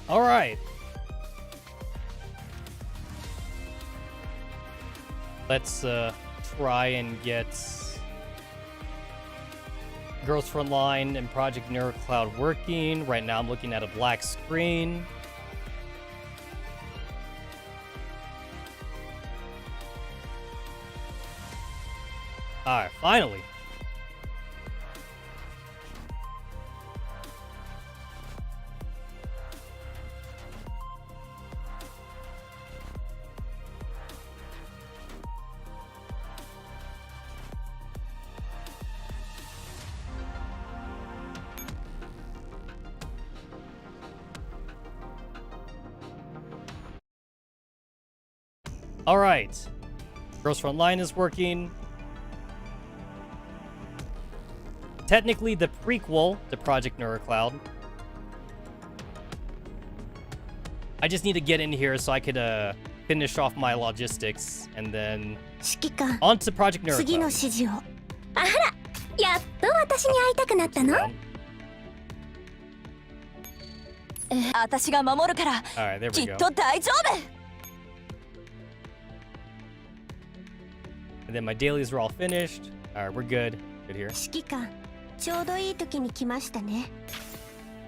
All right. Let's try and get Girls Frontline and Project Nerual working. Right now I'm looking at a black screen. Alright, finally. Alright. Girls Frontline is working. Technically the prequel to Project Nerual. I just need to get in here so I could finish off my logistics and then on to Project Nerual. Alright, there we go. And then my dailies are all finished. Alright, we're good. Good here.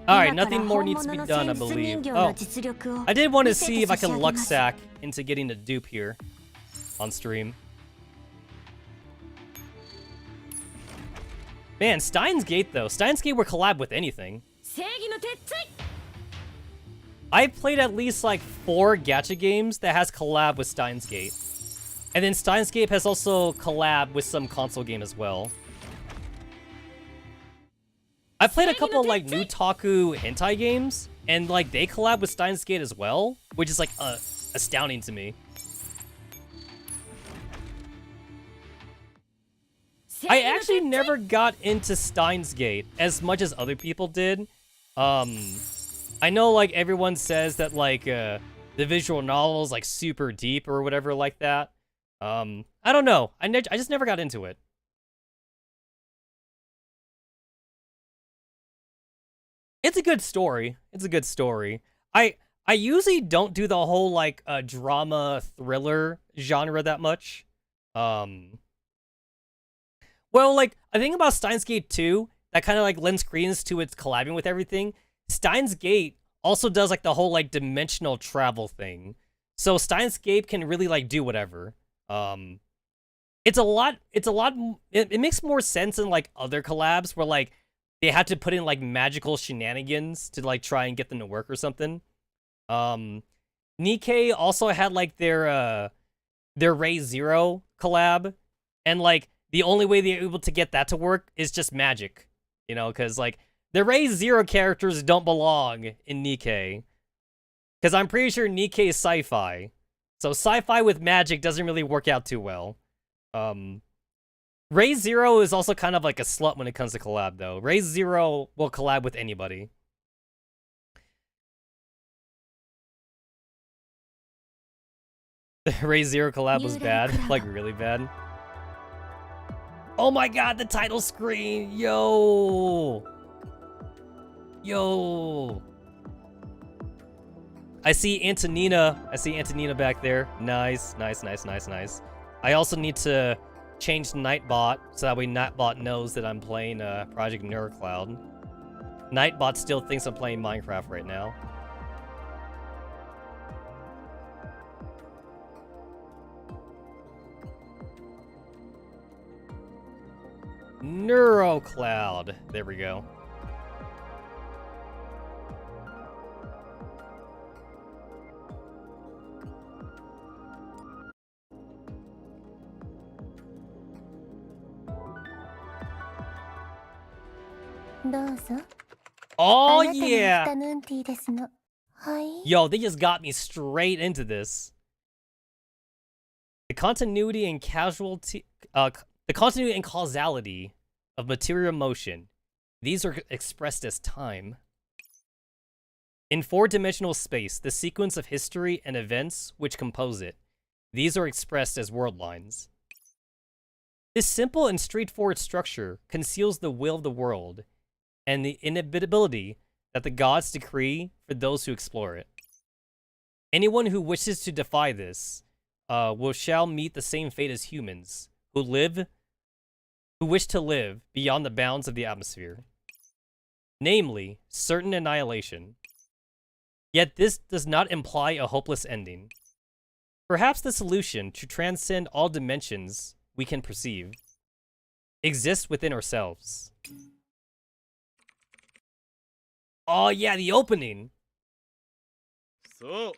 Alright, nothing more needs to be done, I believe. Oh, I did want to see if I can luck sack into getting a dupe here on stream. Man, Steins Gate though. Steins Gate will collab with anything. I've played at least like 4 gacha games that has collab with Steins Gate. And then Steins Gate has also collab with some console game as well. I played a couple like Nutaku hentai games, and like they collab with Steins Gate as well, which is like astounding to me. I actually never got into Steins Gate as much as other people did. I know like everyone says that like the visual novel is like super deep or whatever like that. I don't know. I just never got into it. It's a good story. It's a good story. I usually don't do the whole like drama thriller genre that much. Well, like I think about Steins Gate 2, that kind of like lends credence to its collabing with everything. Steins Gate also does like the whole like dimensional travel thing. So Steins Gate can really like do whatever. It makes more sense in like other collabs where like they had to put in like magical shenanigans to like try and get them to work or something. Nikkei also had like their Ray Zero collab, and like the only way they're able to get that to work is just magic, you know, because like the Ray Zero characters don't belong in Nikkei, because I'm pretty sure Nikkei is sci-fi, so sci-fi with magic doesn't really work out too well. Ray Zero is also kind of like a slut when it comes to collab, though. Ray Zero will collab with anybody. The Ray Zero collab was bad, like really bad. Oh my god, the title screen! Yo! Yo! I see Antonina. I see Antonina back there. Nice, nice, nice, nice, nice. I also need to change Nightbot so that way Nightbot knows that I'm playing Project Nerual. Nightbot still thinks I'm playing Minecraft right now. Neurocloud. There we go. Oh yeah! Yo, they just got me straight into this. The continuity and causality of material motion. These are expressed as time. In 4-dimensional space, the sequence of history and events which compose it. These are expressed as world lines. This simple and straightforward structure conceals the will of the world and the inevitability that the gods decree for those who explore it. Anyone who wishes to defy this shall meet the same fate as humans who wish to live beyond the bounds of the atmosphere. Namely, certain annihilation. Yet this does not imply a hopeless ending. Perhaps the solution to transcend all dimensions we can perceive exists within ourselves. Oh yeah, the opening! そう、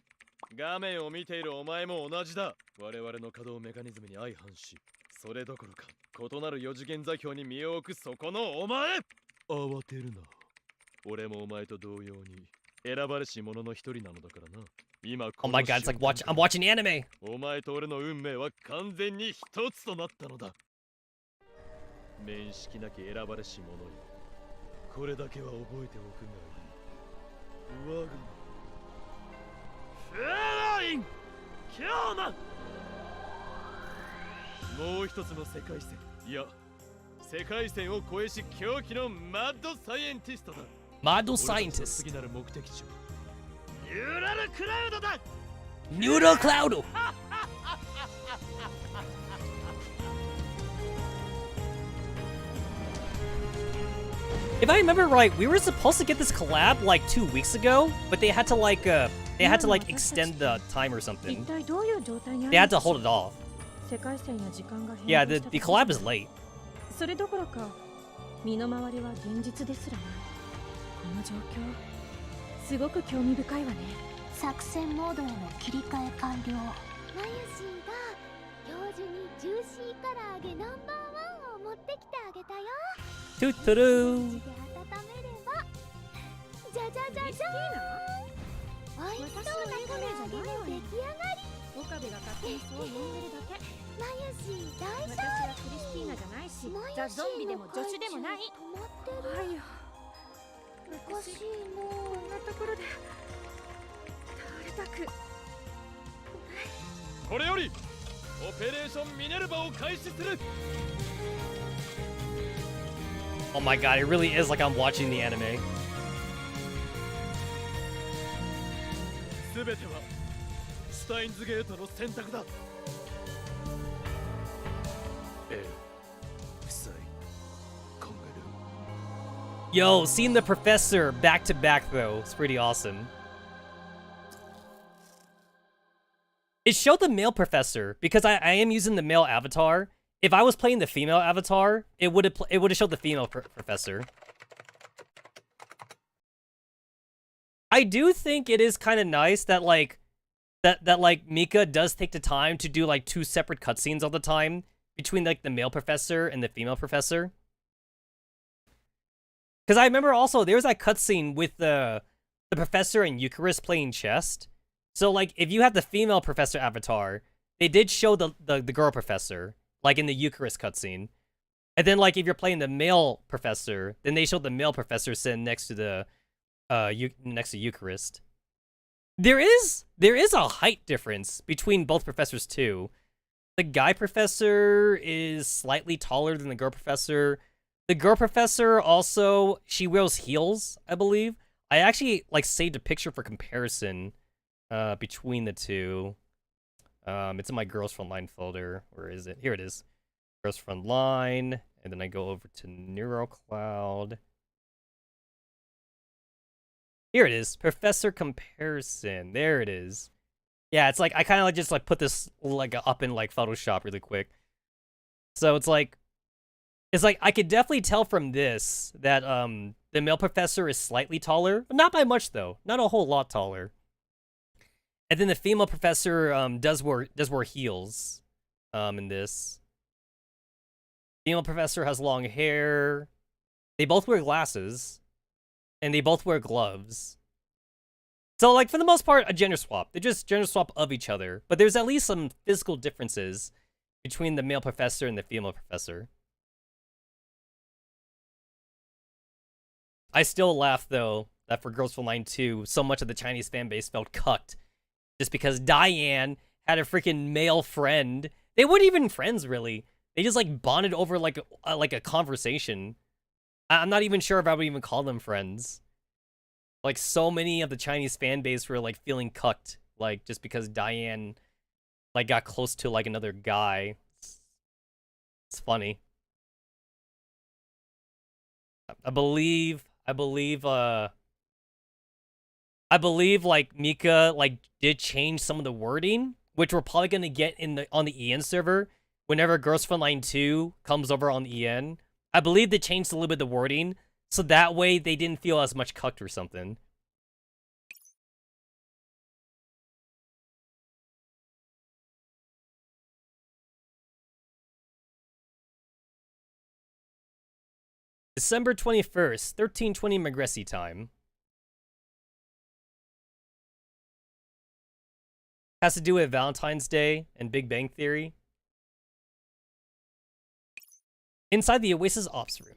画面を見ているお前も同じだ。我々の稼働メカニズムに相反し、それどころか異なる4次元座標に身を置くそこのお前。慌てるな。俺もお前と同様に選ばれし者の一人なのだからな。Oh my god, it's like I'm watching anime. お前と俺の運命は完全に一つとなったのだ。面識なき選ばれし者よ。これだけは覚えておくがいい。我がフェアインキャーマン。もう一つの世界線、いや世界線を超えし狂気のマッドサイエンティストだ。マッドサイエンティスト。次なる目的地はニューラルクラウドだ。ニューラルクラウド。If I remember right, we were supposed to get this collab like 2 weeks ago, but they had to like extend the time or something. They had to hold it off. Yeah, the collab is late. それどころか身の回りは現実ですらない。この状況すごく興味深いわね。作戦モードへの切り替え完了。マユシーが教授にジューシー唐揚げナンバー1を持ってきてあげたよ。トゥトゥルー。温めればじゃじゃじゃじゃーん。おいしそうな唐揚げの出来上がり。岡部が勝手にそう呼んでるだけ。マユシー大丈夫。私はクリスティーナじゃないし、ザ・ゾンビでも助手でもない。止まってる。はいよ。おかしいの。こんなところで倒れたく。これよりオペレーションミネルヴァを開始する。Oh my god, it really is like I'm watching the anime. すべてはスタインズゲートの選択だ。Yo, seeing the professor back to back though, it's pretty awesome. It showed the male professor because I am using the male avatar. If I was playing the female avatar, it would have showed the female professor. I do think it is kind of nice that like Mika does take the time to do like 2 separate cutscenes all the time between like the male professor and the female professor. Because I remember also there was that cutscene with the professor and Eucharist playing chess. So like if you have the female professor avatar, they did show the girl professor like in the Eucharist cutscene. And then like if you're playing the male professor, then they showed the male professor sitting next to the next to Eucharist. There is a height difference between both professors too. The guy professor is slightly taller than the girl professor. The girl professor also, she wears heels, I believe. I actually like saved a picture for comparison between the two. It's in my Girls Frontline folder. Where is it? Here it is. Girls Frontline, and then I go over to Nerual Cloud. Here it is, Professor Comparison. There it is. Yeah, it's like I kind of like just like put this like up in like Photoshop really quick. So it's like I could definitely tell from this that the male professor is slightly taller, but not by much though, not a whole lot taller. And then the female professor does wear heels in this. Female professor has long hair. They both wear glasses. And they both wear gloves. So, like, for the most part, a gender swap. They're just gender swap of each other. But there's at least some physical differences between the male professor and the female professor. I still laugh, though, that for Girls Frontline 2, so much of the Chinese fanbase felt cucked. Just because Diane had a freaking male friend. They weren't even friends, really. They just, like, bonded over, like a conversation. I'm not even sure if I would even call them friends. Like, so many of the Chinese fan base were, like, feeling cucked. Like, just because Diane, like, got close to, like, another guy. It's funny. I believe, like, Mika, like, did change some of the wording, which we're probably gonna get on the EN server whenever Girls Frontline 2 comes over on EN. I believe they changed a little bit of the wording, so that way they didn't feel as much cucked or something. December 21st, 13:20 Magressi time. Has to do with Valentine's Day and Big Bang Theory. Inside the Oasis Ops room.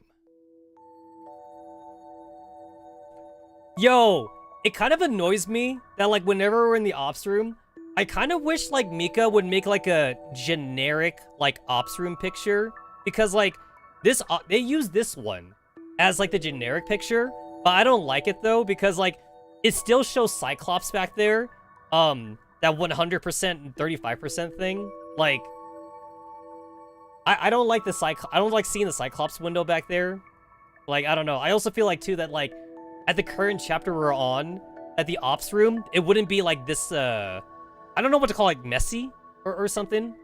Yo, it kind of annoys me that, like, whenever we're in the Ops room, I kind of wish, like, Mika would make, like, a generic, like, Ops room picture. Because, like, they use this one as, like, the generic picture. But I don't like it, though, because, like, it still shows Cyclops back there. That 100% and 35% thing. Like, I don't like I don't like seeing the Cyclops window back there. Like, I don't know. I also feel like, too, that, like, at the current chapter we're on, at the Ops room, it wouldn't be, like, this, I don't know what to call it, like, messy or something.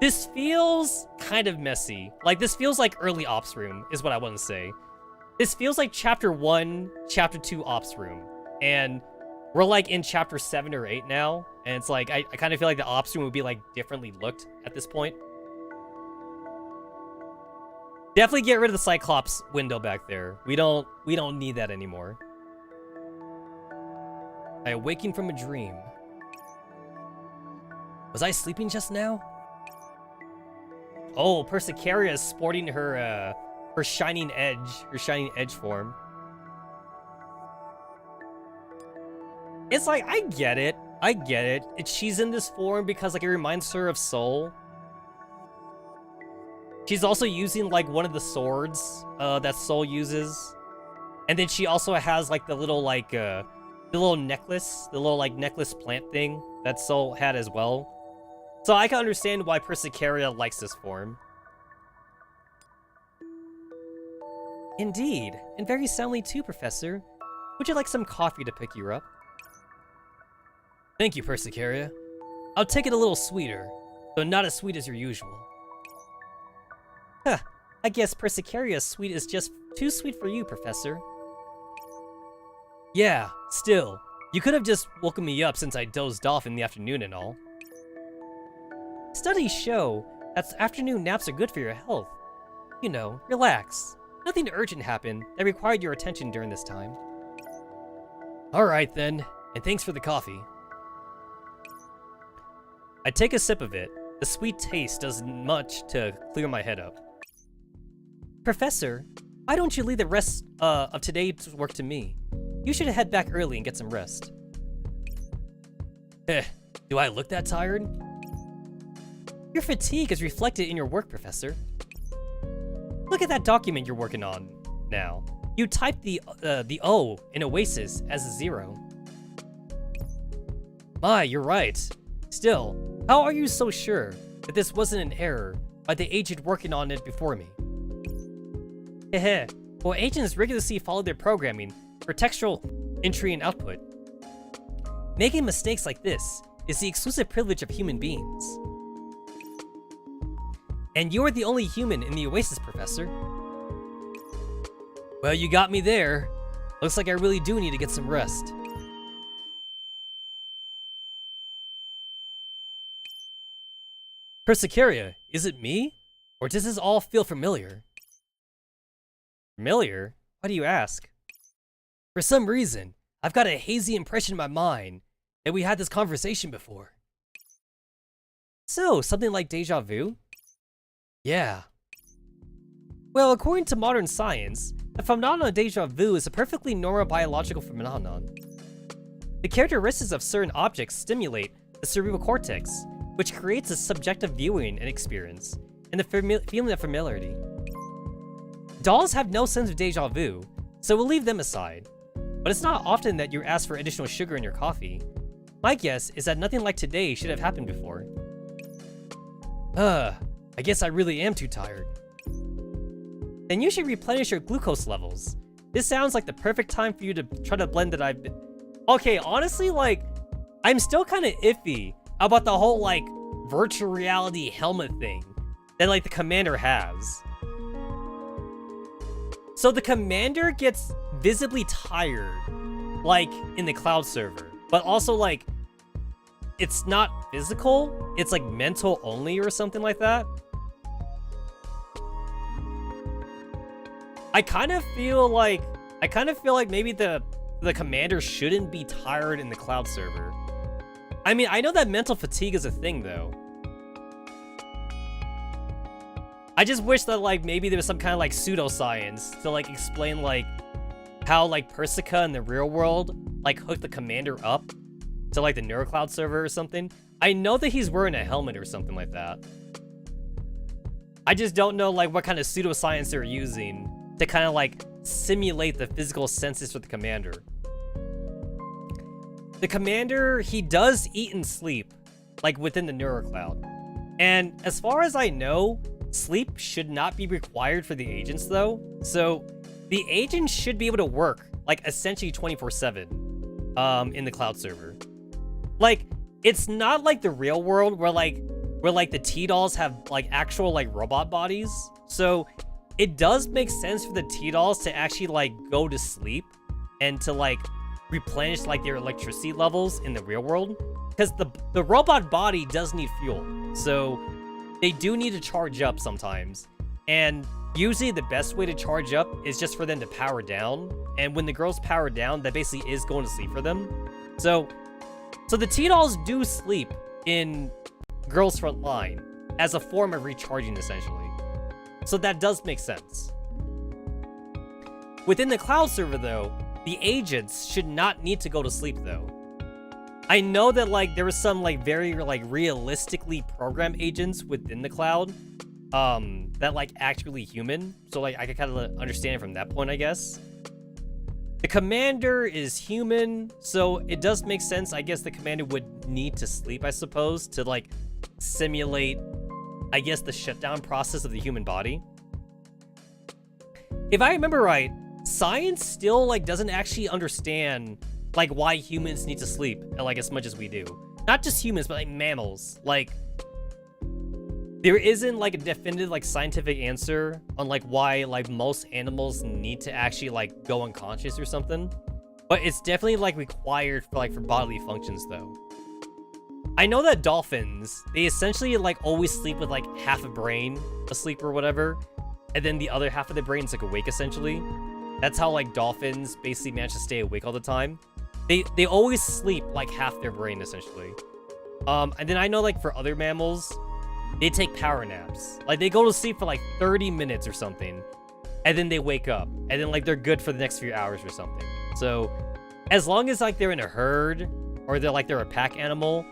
This feels kind of messy. Like, this feels like early Ops room, is what I want to say. This feels like Chapter 1, Chapter 2 Ops room. And we're, like, in Chapter 7 or 8 now. And it's like, I kind of feel like the Ops room would be, like, differently looked at this point. Definitely get rid of the Cyclops window back there. We don't need that anymore. I awakened from a dream. Was I sleeping just now? Oh, Persicaria is sporting her shining edge form. It's like, I get it. She's in this form because, like, it reminds her of Soul. She's also using, like, one of the swords that Soul uses. And then she also has, like, the little, like, the little necklace, necklace plant thing that Soul had as well. So I can understand why Persicaria likes this form. Indeed, and very soundly too, Professor. Would you like some coffee to pick you up? Thank you, Persicaria. I'll take it a little sweeter, though not as sweet as your usual. Huh, I guess Persicaria's sweet is just too sweet for you, Professor. Yeah, still, you could have just woken me up since I dozed off in the afternoon and all. Studies show that afternoon naps are good for your health. You know, relax. Nothing urgent happened that required your attention during this time. Alright then, and thanks for the coffee. I take a sip of it. The sweet taste does much to clear my head up. Professor, why don't you leave the rest of today's work to me? You should head back early and get some rest. Do I look that tired? Your fatigue is reflected in your work, Professor. Look at that document you're working on now. You typed the O in Oasis as a 0. My, you're right. Still, how are you so sure that this wasn't an error by the agent working on it before me? Heh. Well, agents rigorously follow their programming for textual entry and output. Making mistakes like this is the exclusive privilege of human beings. And you're the only human in the Oasis, Professor. Well, you got me there. Looks like I really do need to get some rest. Persicaria, is it me? Or does this all feel familiar? Familiar? Why do you ask? For some reason, I've got a hazy impression in my mind that we had this conversation before. So, something like deja vu? Yeah. Well, according to modern science, the phenomenon of deja vu is a perfectly normal biological phenomenon. The characteristics of certain objects stimulate the cerebral cortex, which creates a subjective viewing and experience, and the feeling of familiarity. Dolls have no sense of deja vu, so we'll leave them aside. but it's not often that you're asked for additional sugar in your coffee. My guess is that nothing like today should have happened before. I guess I really am too tired. Then you should replenish your glucose levels. This sounds like the perfect time for you to try to blend that I've been... Okay, honestly, like, I'm still kind of iffy about the whole, like, virtual reality helmet thing that, like, the commander has. So the commander gets visibly tired, like, in the cloud server, but also, like, it's not physical, it's, like, mental only or something like that. I kind of feel like maybe the commander shouldn't be tired in the cloud server. I mean, I know that mental fatigue is a thing, though. I just wish that, like, maybe there was some kind of, like, pseudoscience to, like, explain, like, how, like, Persica in the real world, like, hooked the commander up to, like, the Neurocloud server or something. I know that he's wearing a helmet or something like that. I just don't know, like, what kind of pseudoscience they're using to kind of, like, simulate the physical senses for the commander. The commander, he does eat and sleep, like, within the Neurocloud. And as far as I know, sleep should not be required for the agents, though. So the agents should be able to work, like, essentially 24/7 in the cloud server. Like, it's not like the real world where the T-dolls have, like, actual, like, robot bodies. So it does make sense for the T-dolls to actually, like, go to sleep and to, like, replenish, like, their electricity levels in the real world. Because the robot body does need fuel. So they do need to charge up sometimes. And usually the best way to charge up is just for them to power down. And when the girls power down, that basically is going to sleep for them. So the T-dolls do sleep in Girls Front Line as a form of recharging, essentially. So that does make sense. Within the cloud server, though, the agents should not need to go to sleep, though. I know that, like, there was some, like, very, like, realistically programmed agents within the cloud that, like, act really human. So, like, I can kind of understand it from that point, I guess. The commander is human, so it does make sense. I guess the commander would need to sleep, I suppose, to, like, simulate, I guess, the shutdown process of the human body. If I remember right, science still, like, doesn't actually understand, like, why humans need to sleep, like, as much as we do. Not just humans, but, like, mammals. Like, there isn't, like, a definitive, like, scientific answer on, like, why, like, most animals need to actually, like, go unconscious or something. But it's definitely, like, required for, like, for bodily functions, though. I know that dolphins, they essentially, like, always sleep with, like, half a brain asleep or whatever. And then the other half of the brain's, like, awake, essentially. That's how, like, dolphins basically manage to stay awake all the time. They always sleep, like, half their brain, essentially. And then I know, like, for other mammals, they take power naps. Like, they go to sleep for, like, 30 minutes or something. And then they wake up. And then, like, they're good for the next few hours or something. So, as long as, like, they're in a herd, or they're a pack animal,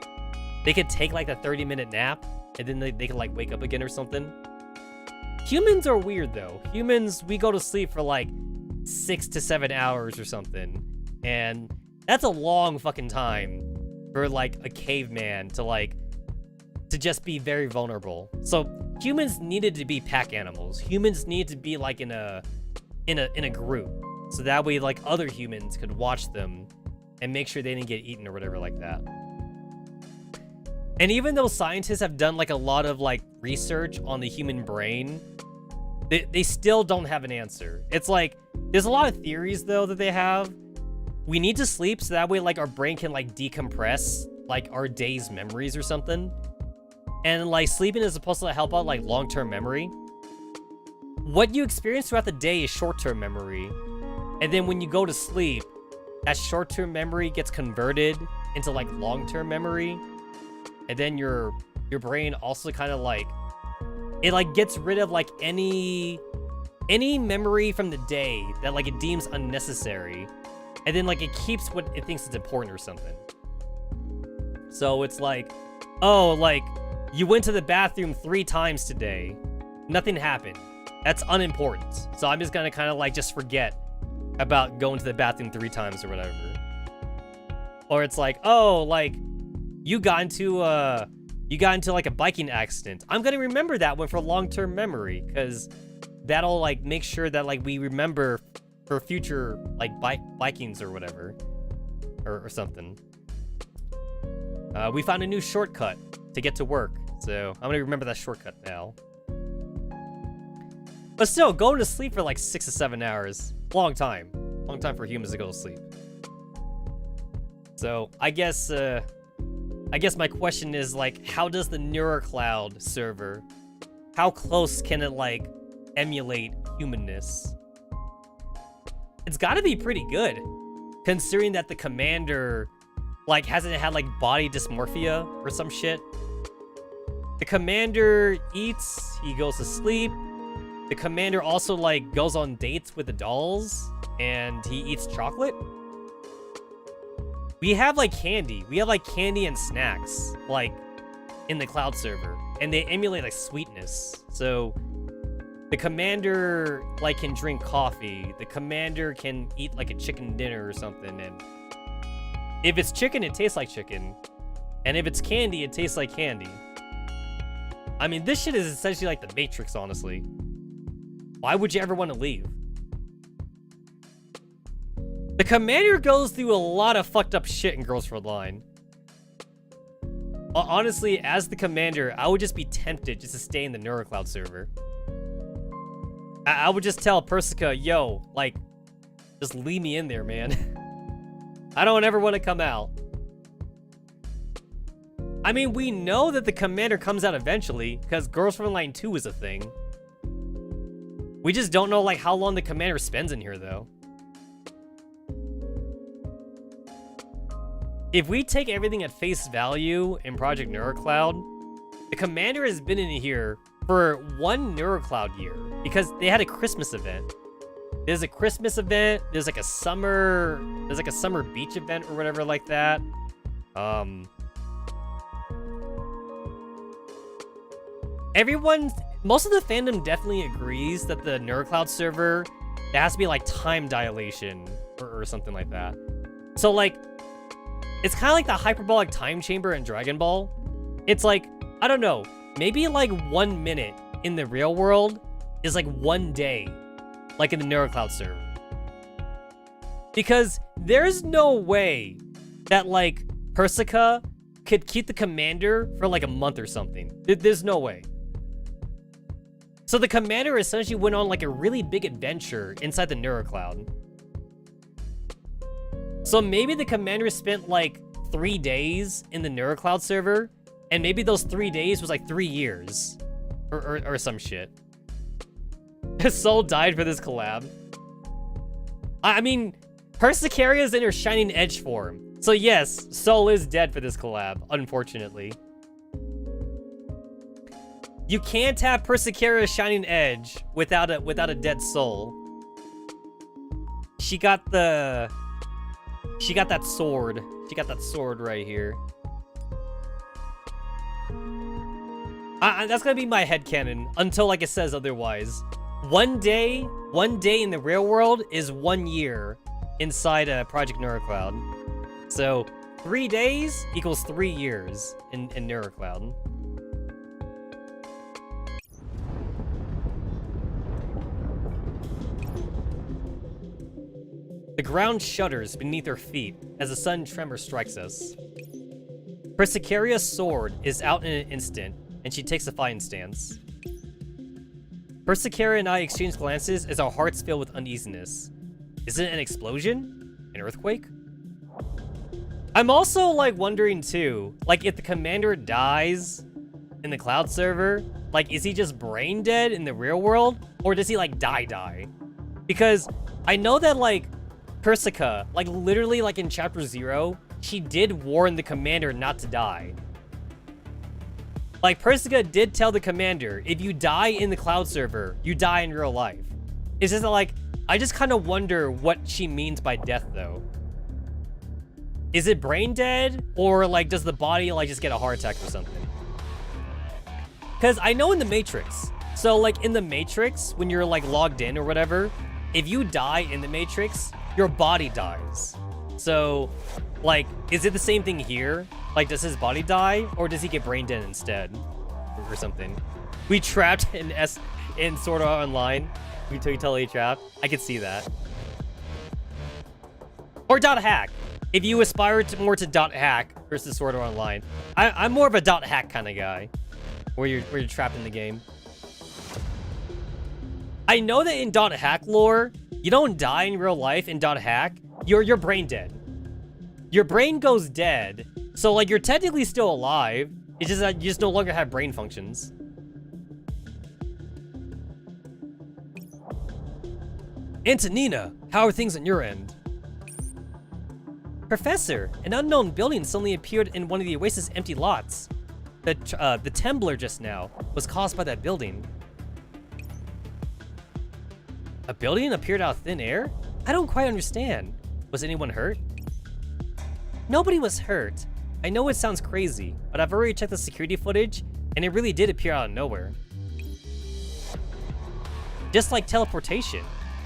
they could take, like, a 30-minute nap, and then they can, like, wake up again or something. Humans are weird, though. Humans, we go to sleep for, like, 6 to 7 hours or something. And that's a long fucking time for, like, a caveman to just be very vulnerable. So humans needed to be pack animals. Humans need to be, like, in a group. So that way, like, other humans could watch them and make sure they didn't get eaten or whatever like that. And even though scientists have done, like, a lot of, like, research on the human brain, they still don't have an answer. It's like, there's a lot of theories, though, that they have. We need to sleep so that way, like, our brain can, like, decompress, like, our day's memories or something. And, like, sleeping is supposed to help out, like, long-term memory. What you experience throughout the day is short-term memory. And then when you go to sleep, that short-term memory gets converted into, like, long-term memory. And then your brain also kind of, like, it, like, gets rid of, like, any memory from the day that, like, it deems unnecessary. And then, like, it keeps what it thinks is important or something. So it's like, oh, like, you went to the bathroom 3 times today. Nothing happened. That's unimportant. So I'm just gonna kind of, like, just forget about going to the bathroom 3 times or whatever. Or it's like, oh, like, you got into like a biking accident. I'm gonna remember that one for long-term memory, because that'll like make sure that like we remember for future like bikings or whatever, or something. We found a new shortcut to get to work, so I'm gonna remember that shortcut now. But still, going to sleep for like 6 to 7 hours, long time for humans to go to sleep. So I guess my question is like, how does the Neurocloud server, how close can it like emulate humanness? It's got to be pretty good, considering that the commander like hasn't had like body dysmorphia or some shit. The commander eats, he goes to sleep. The commander also like goes on dates with the dolls, and he eats chocolate. We have like candy. We have like candy and snacks like in the cloud server, and they emulate like sweetness. So the commander like can drink coffee. The commander can eat like a chicken dinner or something, and if it's chicken, it tastes like chicken. And if it's candy, it tastes like candy. I mean, this shit is essentially like the Matrix, honestly. Why would you ever want to leave? The commander goes through a lot of fucked up shit in Girls for Line. Honestly, as the commander, I would just be tempted just to stay in the Neurocloud server. I would just tell Persica, yo, like, just leave me in there, man. I don't ever want to come out. I mean, we know that the commander comes out eventually, because Girls from Line 2 is a thing. We just don't know, like, how long the commander spends in here, though. If we take everything at face value in Project Neurocloud, the commander has been in here for 1 Neurocloud year, because they had a Christmas event. There's a Christmas event, there's like a summer beach event or whatever like that. Most of the fandom definitely agrees that the Neurocloud server, there has to be like time dilation or something like that. So like, it's kind of like the hyperbolic time chamber in Dragon Ball. It's like, I don't know, maybe like 1 minute in the real world is like 1 day, like in the Neurocloud server. Because there's no way that like Persica could keep the commander for like a month or something. There's no way. So the commander essentially went on like a really big adventure inside the Neurocloud. So maybe the commander spent like 3 days in the Neurocloud server, and maybe those 3 days was like 3 years or some shit. Soul died for this collab. I mean, Persicaria's in her Shining Edge form. So yes, Soul is dead for this collab, unfortunately. You can't have Persicaria's Shining Edge without a dead soul. She got that sword. She got that sword right here. That's gonna be my headcanon until like it says otherwise. 1 day in the real world is 1 year inside Project Neurocloud. So 3 days equals 3 years in Neurocloud. The ground shudders beneath her feet as a sudden tremor strikes us. Persicaria's sword is out in an instant, and she takes a fighting stance. Persicaria and I exchange glances as our hearts fill with uneasiness. Is it an explosion? An earthquake? I'm also, like, wondering, too, like, if the commander dies in the cloud server, like, is he just brain dead in the real world? Or does he, like, die? Because I know that, like, Persica, like, literally, like, in Chapter 0, she did warn the commander not to die. Like, Persica did tell the commander, if you die in the cloud server, you die in real life. It's just like, I just kind of wonder what she means by death, though. Is it brain dead? Or, like, does the body, like, just get a heart attack or something? Because I know in the Matrix, so, like, in the Matrix, when you're, like, logged in or whatever, if you die in the Matrix, your body dies. So, like, is it the same thing here? Like, does his body die, or does he get brain dead instead, or something? We trapped in Sword Art Online. We totally trapped. I could see that. Or dot hack. If you aspire to more to dot hack versus Sword Art Online, I'm more of a dot hack kind of guy, where you're trapped in the game. I know that in dot hack lore, you don't die in real life in dot hack. You're brain dead. Your brain goes dead, so like you're technically still alive. It's just that you just no longer have brain functions. Antonina, how are things on your end? Professor, an unknown building suddenly appeared in one of the Oasis' empty lots. The Tembler just now was caused by that building. A building appeared out of thin air? I don't quite understand. Was anyone hurt? Nobody was hurt. I know it sounds crazy, but I've already checked the security footage, and it really did appear out of nowhere. Just like teleportation,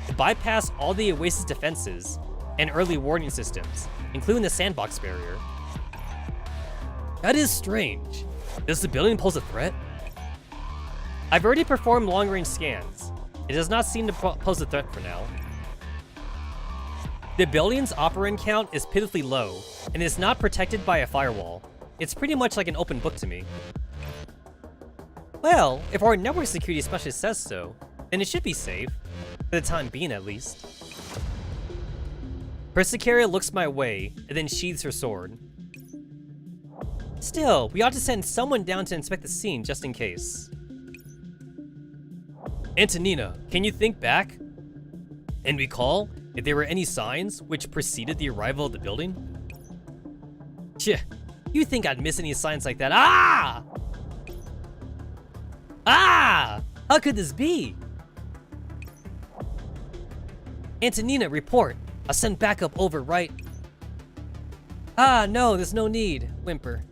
it bypassed all the Oasis defenses and early warning systems, including the sandbox barrier. That is strange. Does the building pose a threat? I've already performed long-range scans. It does not seem to pose a threat for now. The building's operand count is pitifully low, and is not protected by a firewall. It's pretty much like an open book to me. Well, if our network security specialist says so, then it should be safe, for the time being at least. Persicaria looks my way, and then sheathes her sword. Still, we ought to send someone down to inspect the scene just in case. Antonina, can you think back and recall if there were any signs which preceded the arrival of the building? Tch, you think I'd miss any signs like that? Ah! Ah! How could this be? Antonina, report. I'll send backup over, right? Ah, no, there's no need. Whimper.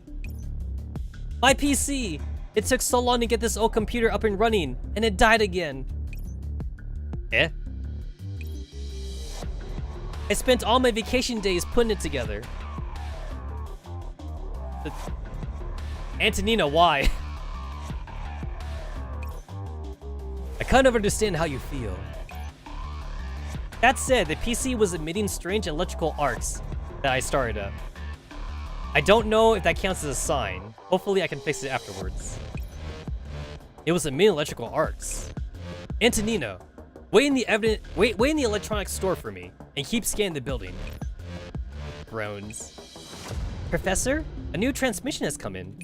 My PC! It took so long to get this old computer up and running, and it died again. Eh? I spent all my vacation days putting it together. Antonina, why? I kind of understand how you feel. That said, the PC was emitting strange electrical arcs that I started up. I don't know if that counts as a sign. Hopefully I can fix it afterwards. It was emitting electrical arcs. Antonina, wait in the electronics store for me, and keep scanning the building. Groans. Professor, a new transmission has come in.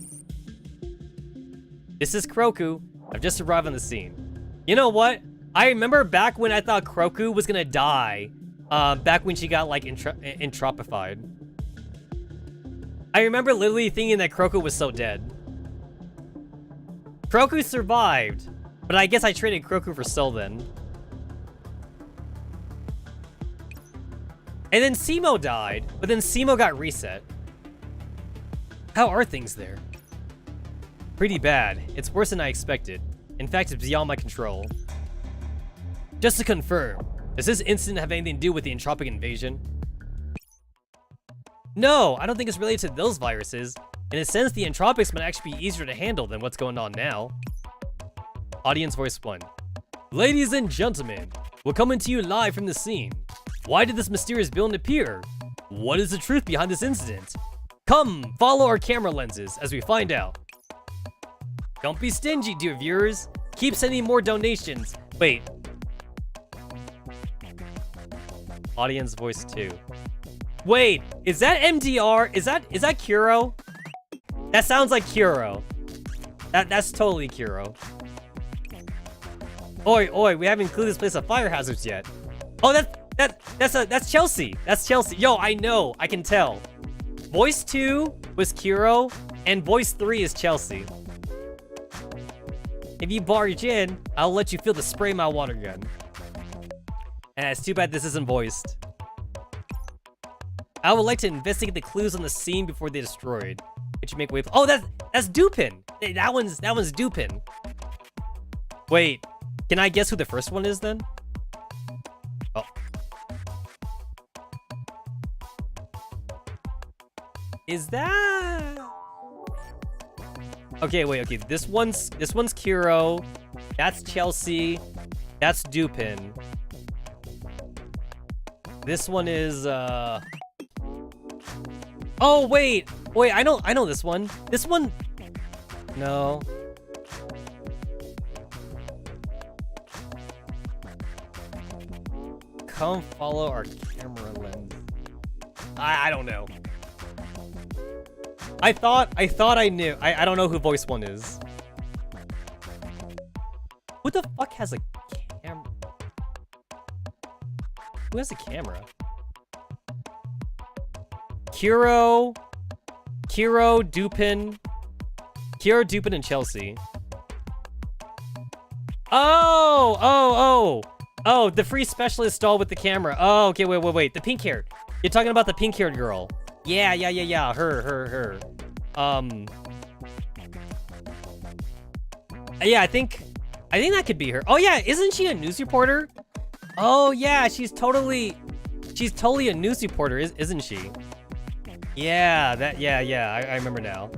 This is Kroku. I've just arrived on the scene. You know what? I remember back when I thought Kroku was gonna die, back when she got like entropified. I remember literally thinking that Kroku was so dead. Kroku survived, but I guess I traded Kroku for Sol then. And then Simo died, but then Simo got reset. How are things there? Pretty bad. It's worse than I expected. In fact, it's beyond my control. Just to confirm, does this incident have anything to do with the entropic invasion? No, I don't think it's related to those viruses. In a sense, the entropics might actually be easier to handle than what's going on now. Audience voice 1. Ladies and gentlemen, we're coming to you live from the scene. Why did this mysterious building appear? What is the truth behind this incident? Come, follow our camera lenses as we find out. Don't be stingy, dear viewers. Keep sending more donations. Wait. Audience voice 2. Wait, is that MDR? Is that Kuro? That sounds like Kuro. That's totally Kuro. Oi, we haven't included this place of fire hazards yet. Oh, that's Chelsea. That's Chelsea. Yo, I know, I can tell. Voice 2 was Kuro, and voice 3 is Chelsea. If you barge in, I'll let you feel the spray my water gun. And it's too bad this isn't voiced. I would like to investigate the clues on the scene before they're destroyed. It should make way. Oh, that's Dupin. That one's Dupin. Wait, can I guess who the first one is then? Is that... Okay, wait, okay. This one's Kuro. That's Chelsea. That's Dupin. This one is oh wait, I know this one. This one, no. Come follow our camera lens. I don't know. I thought I knew. I don't know who voice one is. Who the fuck has a camera? Who has a camera? Kuro, Dupin, and Chelsea. Oh, the free specialist doll with the camera. Oh, okay, wait. The pink haired. You're talking about the pink haired girl. Yeah. Her. Yeah, I think that could be her. Oh yeah, isn't she a news reporter? Oh yeah, she's totally a news reporter, isn't she? Yeah, I remember now.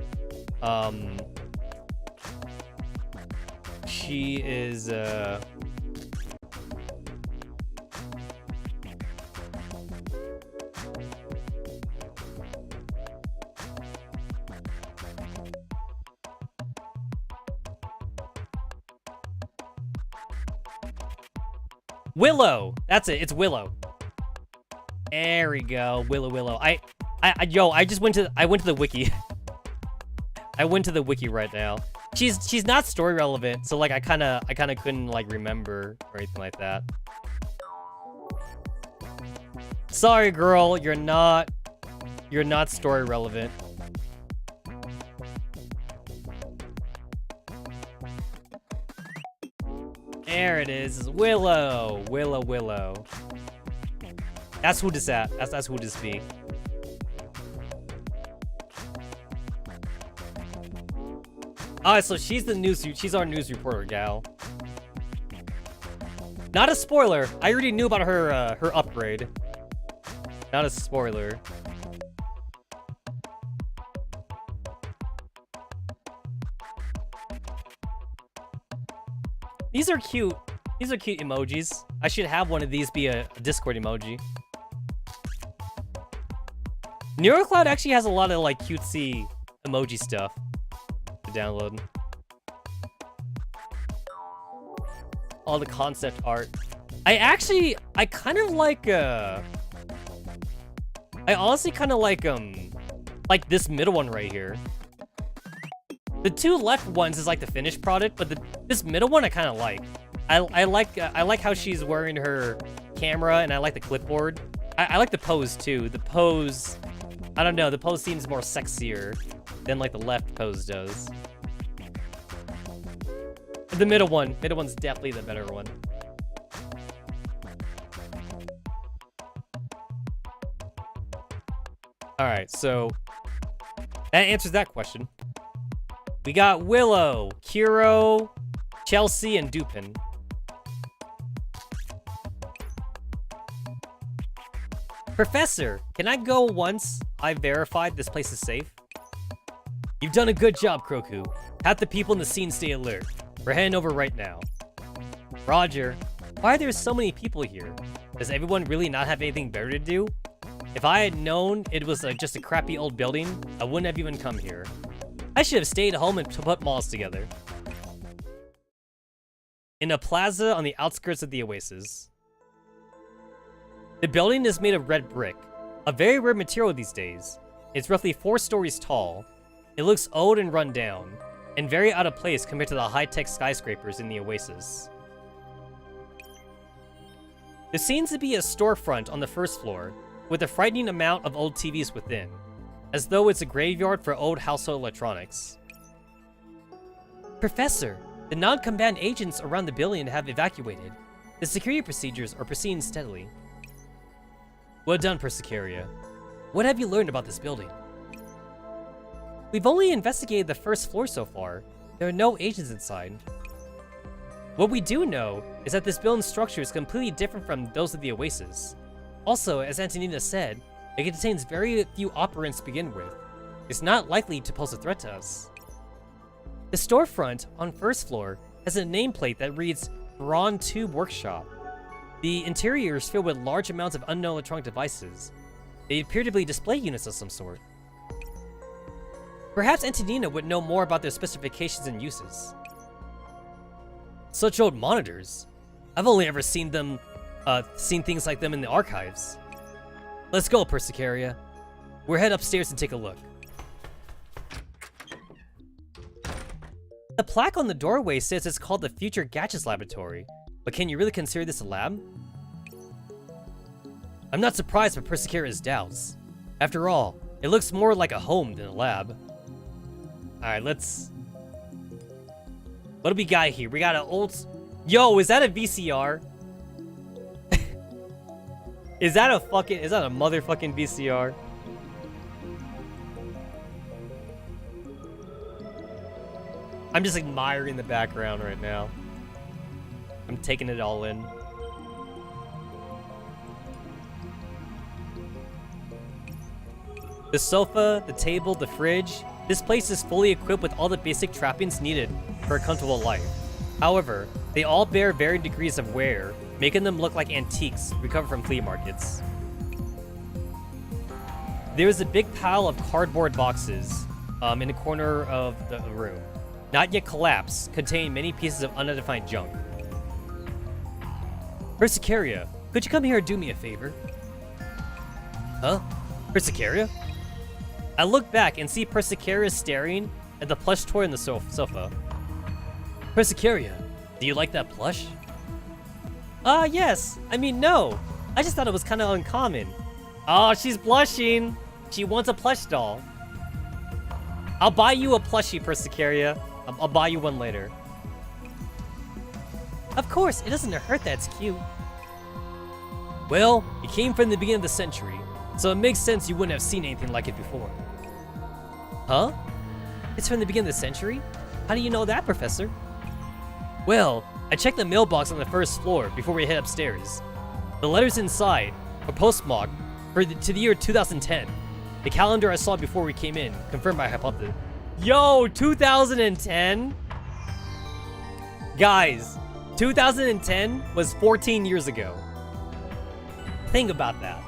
She is Willow. That's it. It's Willow. There we go. Willow. I went to the wiki. I went to the wiki right now. She's not story relevant, so like I kind of couldn't like remember or anything like that. Sorry, girl, you're not story relevant. There it is. Willow. That's who this at. That's who this be. Alright, so she's our news reporter gal. Not a spoiler. I already knew about her upgrade. Not a spoiler. These are cute. These are cute emojis. I should have one of these be a Discord emoji. Nerual actually has a lot of like cutesy emoji stuff to download. All the concept art. I kind of like I honestly kind of like this middle one right here. The two left ones is like the finished product, but this middle one I kind of like. I like how she's wearing her camera, and I like the clipboard. I like the pose too. The pose, I don't know. The pose seems more sexier than like the left pose does. The middle one's definitely the better one. All right, so that answers that question. We got Willow, Kuro, Chelsea, and Dupin. Professor, can I go once I verified this place is safe? You've done a good job, Kroku. Have the people in the scene stay alert. We're heading over right now. Roger. Why are there so many people here? Does everyone really not have anything better to do? If I had known it was just a crappy old building, I wouldn't have even come here. I should have stayed home and put malls together. In a plaza on the outskirts of the oasis. The building is made of red brick, a very rare material these days. It's roughly 4 stories tall. It looks old and run down, and very out of place compared to the high-tech skyscrapers in the oasis. There seems to be a storefront on the first floor, with a frightening amount of old TVs within, as though it's a graveyard for old household electronics. Professor, the non-combatant agents around the building have evacuated. The security procedures are proceeding steadily. Well done, Persicaria. What have you learned about this building? We've only investigated the first floor so far. There are no agents inside. What we do know is that this building's structure is completely different from those of the Oasis. Also, as Antonina said, it contains very few operants to begin with, is not likely to pose a threat to us. The storefront on first floor has a nameplate that reads Brawn Tube Workshop. The interior is filled with large amounts of unknown electronic devices. They appear to be display units of some sort. Perhaps Antonina would know more about their specifications and uses. Such old monitors. I've only ever seen things like them in the archives. Let's go, Persicaria. We'll head upstairs and take a look. The plaque on the doorway says it's called the Future Gadgets Laboratory, but can you really consider this a lab? I'm not surprised by Persicaria's doubts. After all, it looks more like a home than a lab. Alright, let's... What do we got here? We got an old... Yo, is that a VCR? Is that a motherfucking VCR? I'm just admiring the background right now. I'm taking it all in. The sofa, the table, the fridge. This place is fully equipped with all the basic trappings needed for a comfortable life. However, they all bear varying degrees of wear, making them look like antiques recovered from flea markets. There is a big pile of cardboard boxes in the corner of the room, not yet collapsed, containing many pieces of unidentified junk. Persicaria, could you come here and do me a favor? Huh? Persicaria? I look back and see Persicaria staring at the plush toy on the sofa. Persicaria, do you like that plush? Yes. I mean, no. I just thought it was kind of uncommon. Oh, she's blushing. She wants a plush doll. I'll buy you a plushie, Persicaria. I'll buy you one later. Of course, it doesn't hurt that it's cute. Well, it came from the beginning of the century, so it makes sense you wouldn't have seen anything like it before. Huh? It's from the beginning of the century? How do you know that, Professor? Well, I checked the mailbox on the first floor before we head upstairs. The letters inside are postmarked to the year 2010. The calendar I saw before we came in confirmed my hypothesis. Yo, 2010? Guys, 2010 was 14 years ago. Think about that.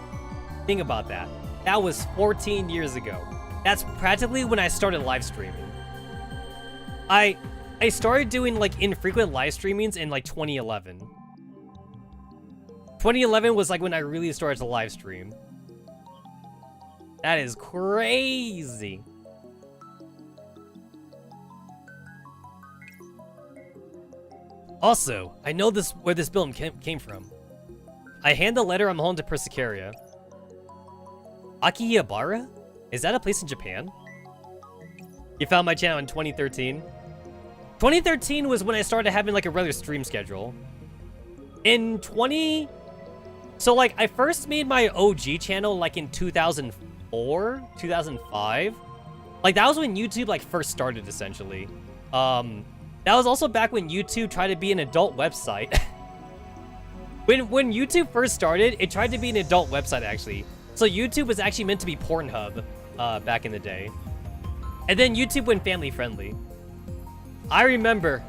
Think about that. That was 14 years ago. That's practically when I started live streaming. I started doing like infrequent live streamings in like 2011. 2011 was like when I really started to live stream. That is crazy. Also, I know where this building came from. I hand the letter I'm holding to Persicaria. Akihabara? Is that a place in Japan? You found my channel in 2013? 2013 was when I started having like a regular stream schedule. So like I first made my OG channel like in 2004, 2005. Like that was when YouTube like first started essentially. That was also back when YouTube tried to be an adult website. When YouTube first started, it tried to be an adult website actually. So YouTube was actually meant to be Pornhub back in the day. And then YouTube went family friendly. I remember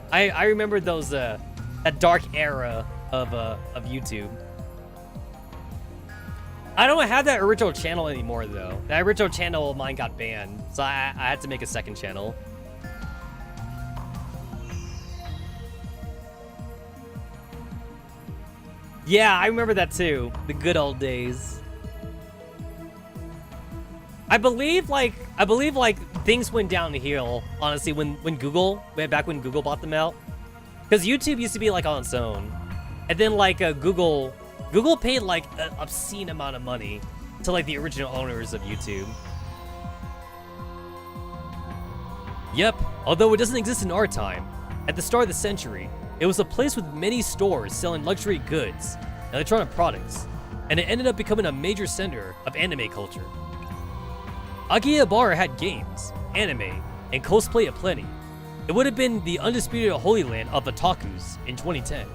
those that dark era of YouTube. I don't have that original channel anymore though. That original channel of mine got banned, so I had to make a second channel. Yeah, I remember that too. The good old days. I believe like things went downhill, honestly, when Google, back when Google bought them out. Because YouTube used to be like on its own. And then like Google paid like an obscene amount of money to like the original owners of YouTube. Yep, although it doesn't exist in our time, at the start of the century, it was a place with many stores selling luxury goods, electronic products, and it ended up becoming a major center of anime culture. Akihabara had games, anime, and cosplay aplenty. It would have been the undisputed holy land of otakus in 2010.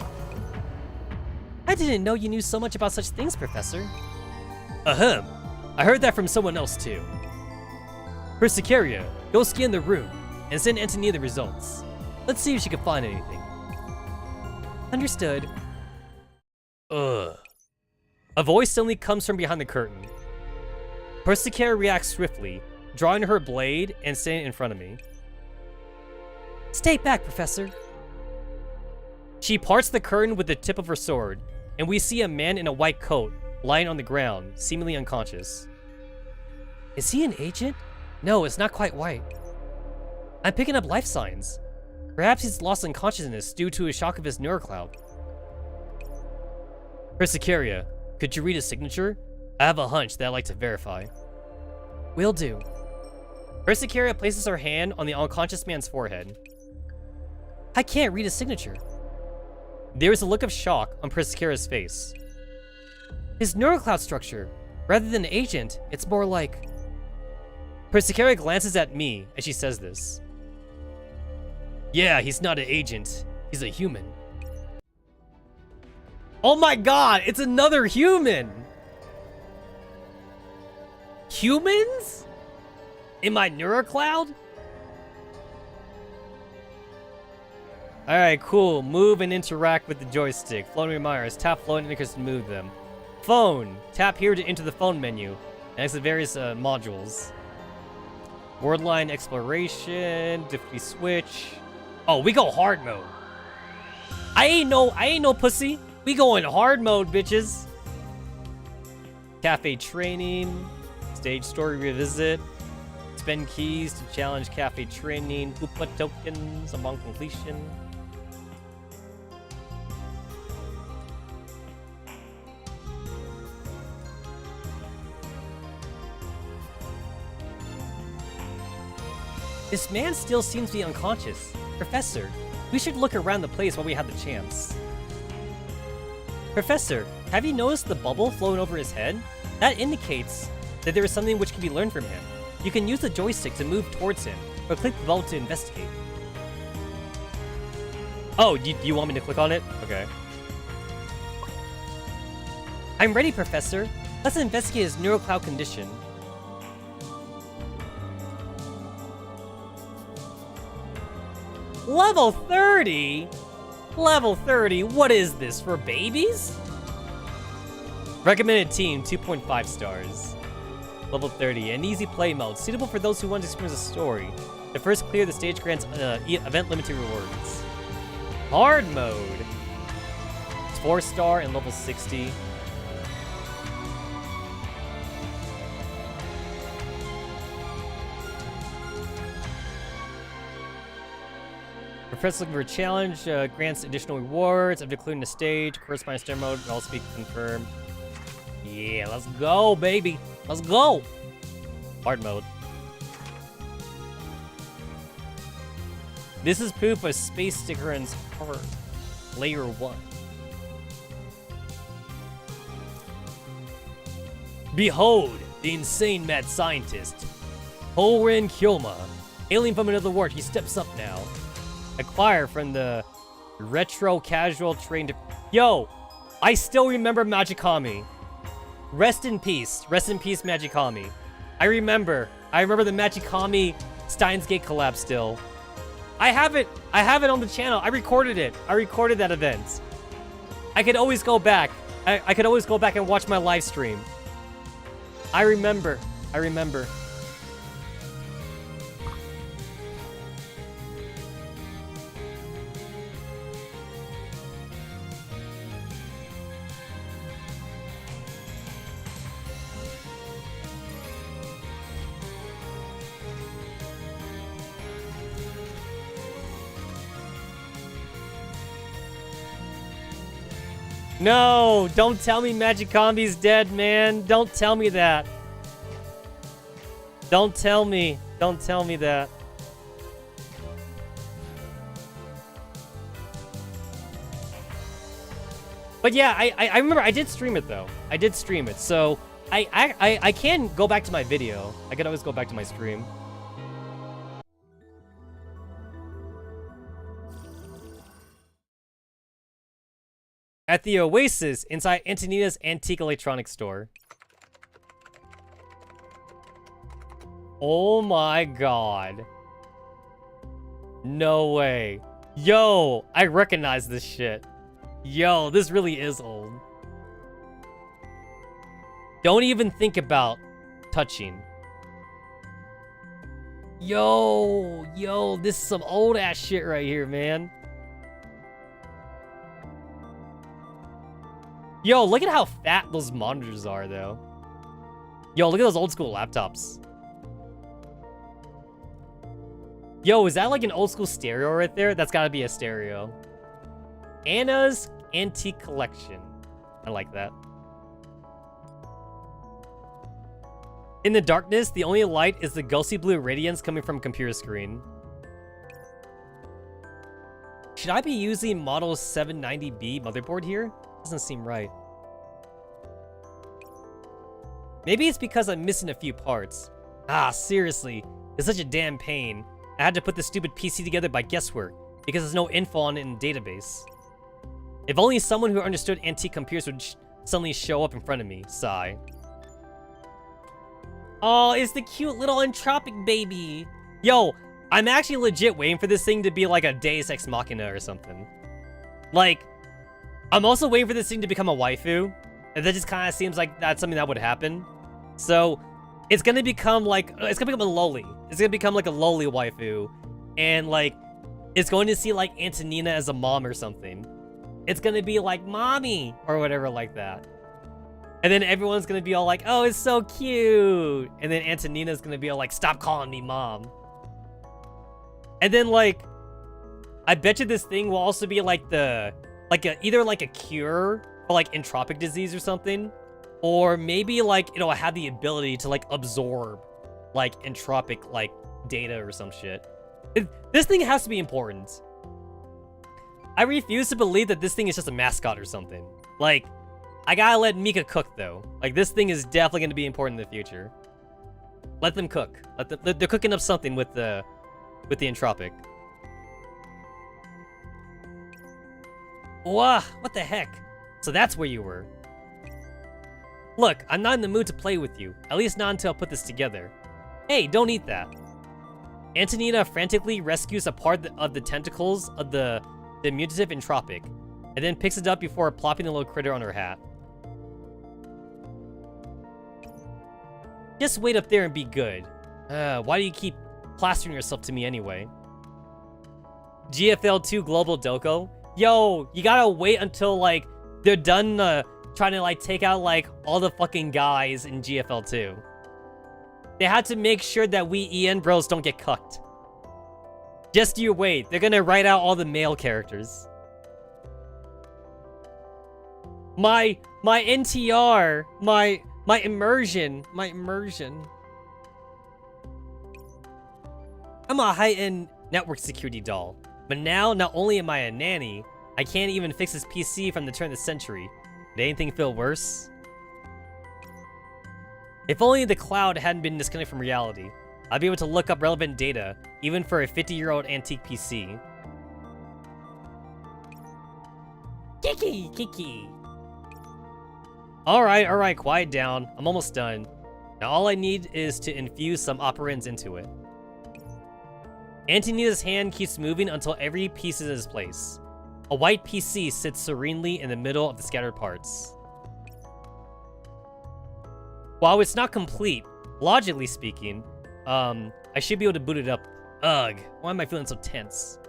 I didn't know you knew so much about such things, Professor. Ahem. I heard that from someone else too. Persicaria, go scan the room and send Antonia the results. Let's see if she can find anything. Understood. Ugh. A voice suddenly comes from behind the curtain. Persicaria reacts swiftly, drawing her blade and standing in front of me. Stay back, Professor. She parts the curtain with the tip of her sword, and we see a man in a white coat lying on the ground, seemingly unconscious. Is he an agent? No, it's not quite white. I'm picking up life signs. Perhaps he's lost unconsciousness due to a shock of his neurocloud. Persicaria, could you read his signature? I have a hunch that I'd like to verify. Will do. Persicaria places her hand on the unconscious man's forehead. I can't read his signature. There is a look of shock on Persicaria's face. His neurocloud structure, rather than agent, it's more like... Persicaria glances at me as she says this. Yeah, he's not an agent. He's a human. Oh my god, it's another human! Humans? In my neurocloud? Alright, cool. Move and interact with the joystick. Floating reminders. Tap floating indicators to move them. Phone. Tap here to enter the phone menu. And exit various modules. Wordline exploration. Difficulty switch. Oh, we go hard mode. I ain't no pussy. We go in hard mode, bitches. Cafe training. Stage story revisit. Spend keys to challenge cafe training. Upa tokens upon completion. This man still seems to be unconscious. Professor, we should look around the place while we have the chance. Professor, have you noticed the bubble flowing over his head? That indicates that there is something which can be learned from him. You can use the joystick to move towards him, or click the bubble to investigate. Oh, do you want me to click on it? Okay. I'm ready, Professor. Let's investigate his neurocloud condition. Level 30? Level 30? What is this, for babies? Recommended team, 2.5 stars. Level 30, an easy play mode, suitable for those who want to experience a story. To first clear the stage grants event limited rewards. Hard mode. It's 4-star and level 60. Professor looking for a challenge, grants additional rewards after clearing the stage. Corresponding star mode will also be confirmed. Yeah, let's go, baby. Let's go. Hard mode. This is proof of Space Sticker's card. Layer 1. Behold, the insane mad scientist. Holren Kyoma. Alien from another world, he steps up now. Acquire from the retro casual trained. Yo, I still remember Magicami. Rest in peace, Magicami. I remember the Magicami Steins Gate collab still. I have it on the channel. I recorded it. I recorded that event. I could always go back. I could always go back and watch my live stream. I remember. No, don't tell me Magicami's dead, man. Don't tell me that. Don't tell me that. But yeah, I remember I did stream it though. I did stream it, so I can go back to my video. I could always go back to my stream. At the Oasis inside Antonina's antique electronics store. Oh my god. No way. Yo, I recognize this shit. Yo, this really is old. Don't even think about touching. Yo, this is some old ass shit right here, man. Yo, look at how fat those monitors are, though. Yo, look at those old school laptops. Yo, is that like an old school stereo right there? That's gotta be a stereo. Anna's Antique Collection. I like that. In the darkness, the only light is the ghostly blue radiance coming from computer screen. Should I be using model 790B motherboard here? Doesn't seem right. Maybe it's because I'm missing a few parts. Ah, seriously. It's such a damn pain. I had to put this stupid PC together by guesswork, because there's no info on it in the database. If only someone who understood antique computers would suddenly show up in front of me. Sigh. Oh, it's the cute little entropic baby. Yo, I'm actually legit waiting for this thing to be like a Deus Ex Machina or something. Like, I'm also waiting for this thing to become a waifu. And that just kind of seems like that's something that would happen. So, it's gonna become like, it's gonna become a loli. It's gonna become like a loli waifu. And like, it's going to see like Antonina as a mom or something. It's gonna be like, mommy, or whatever like that. And then everyone's gonna be all like, oh, it's so cute. And then Antonina's gonna be all like, stop calling me mom. And then like, I bet you this thing will also be like either like a cure for like entropic disease or something. Or maybe like, it'll have the ability to like absorb like entropic like data or some shit. This thing has to be important. I refuse to believe that this thing is just a mascot or something. Like, I gotta let Mika cook though. Like, this thing is definitely gonna be important in the future. Let them cook. They're cooking up something with the entropic. Wah, what the heck? So that's where you were. Look, I'm not in the mood to play with you. At least not until I put this together. Hey, don't eat that. Antonina frantically rescues a part of the tentacles of the mutative entropic, and then picks it up before plopping the little critter on her hat. Just wait up there and be good. Why do you keep plastering yourself to me anyway? GFL 2 Global Doko? Yo, you gotta wait until, like, they're done, trying to, like, take out, like, all the fucking guys in GFL 2. They had to make sure that we EN bros don't get cucked. Just you wait. They're gonna write out all the male characters. My NTR, my immersion. I'm a high-end network security doll, but now not only am I a nanny, I can't even fix this PC from the turn of the century. Did anything feel worse? If only the cloud hadn't been disconnected from reality, I'd be able to look up relevant data, even for a 50-year-old antique PC. Kiki! Alright, quiet down. I'm almost done. Now all I need is to infuse some operands into it. Antonina's hand keeps moving until every piece is in its place. A white PC sits serenely in the middle of the scattered parts. While it's not complete, logically speaking, I should be able to boot it up. Ugh, why am I feeling so tense?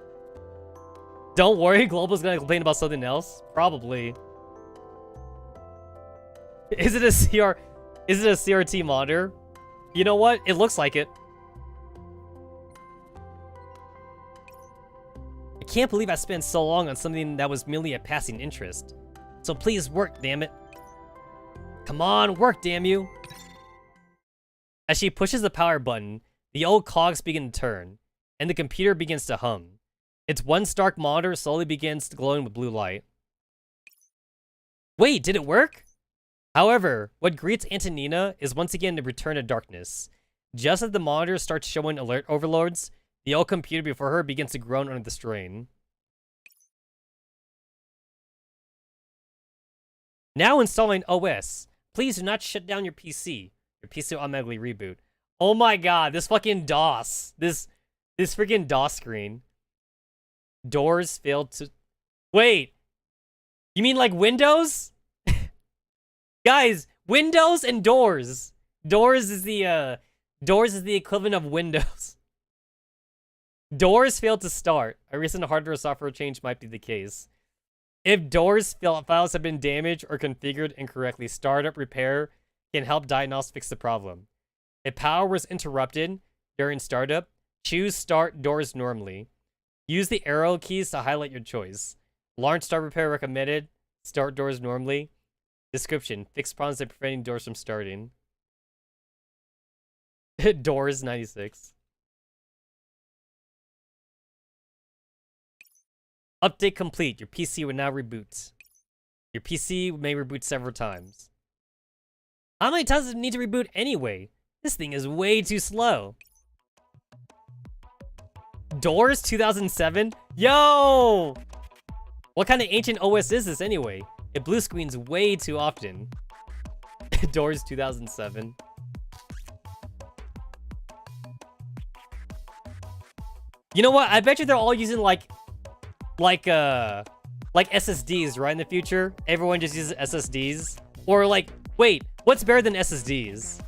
Don't worry, Global's gonna complain about something else. Probably. Is it a CRT monitor? You know what? It looks like it. I can't believe I spent so long on something that was merely a passing interest. So please work, damn it. Come on, work, damn you. As she pushes the power button, the old cogs begin to turn, and the computer begins to hum. Its one stark monitor slowly begins glowing with blue light. Wait, did it work? However, what greets Antonina is once again the return to darkness. Just as the monitor starts showing alert overloads, the old computer before her begins to groan under the strain. Now installing OS. Please do not shut down your PC. Your PC will automatically reboot. Oh my god, this fucking DOS. This freaking DOS screen. Doors failed to... Wait. You mean like Windows? Guys, Windows and Doors. Doors is the equivalent of Windows. Doors failed to start. A recent hardware or software change might be the case. If Doors files have been damaged or configured incorrectly, startup repair can help diagnose fix the problem. If power was interrupted during startup, choose Start Doors normally. Use the arrow keys to highlight your choice. Launch start repair recommended. Start Doors normally. Description: fix problems that preventing doors from starting. Doors 96. Update complete. Your PC will now reboot. Your PC may reboot several times. How many times does it need to reboot anyway? This thing is way too slow. Doors 2007? Yo! What kind of ancient OS is this anyway? It blue screens way too often. Doors 2007. You know what? I bet you they're all using like SSDs, right, in the future? Everyone just uses SSDs. Or like, wait, what's better than SSDs?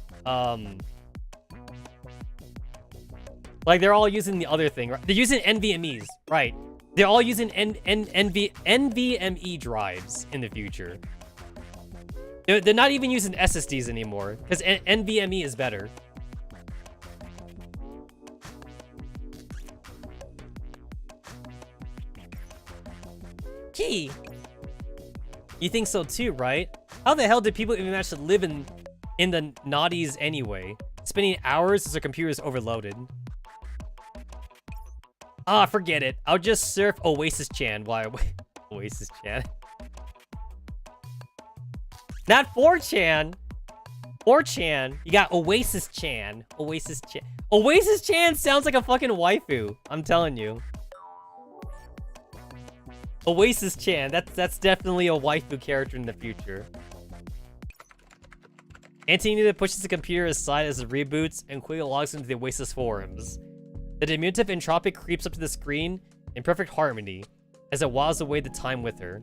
Like they're all using the other thing, right? They're using NVMEs, right? They're all using NVMe drives in the future. They're not even using SSDs anymore because NVMe is better. Key. You think so too, right? How the hell did people even manage to live in the naughties anyway? Spending hours as their computer is overloaded. Ah, forget it. I'll just surf Oasis Chan. Why? Oasis Chan. Not 4chan. 4chan. You got Oasis Chan. Oasis Chan. Oasis Chan sounds like a fucking waifu. I'm telling you. Oasis Chan. That's definitely a waifu character in the future. Antonina pushes the computer aside as it reboots and quickly logs into the Oasis forums. The diminutive entropic creeps up to the screen in perfect harmony as it whiles away the time with her.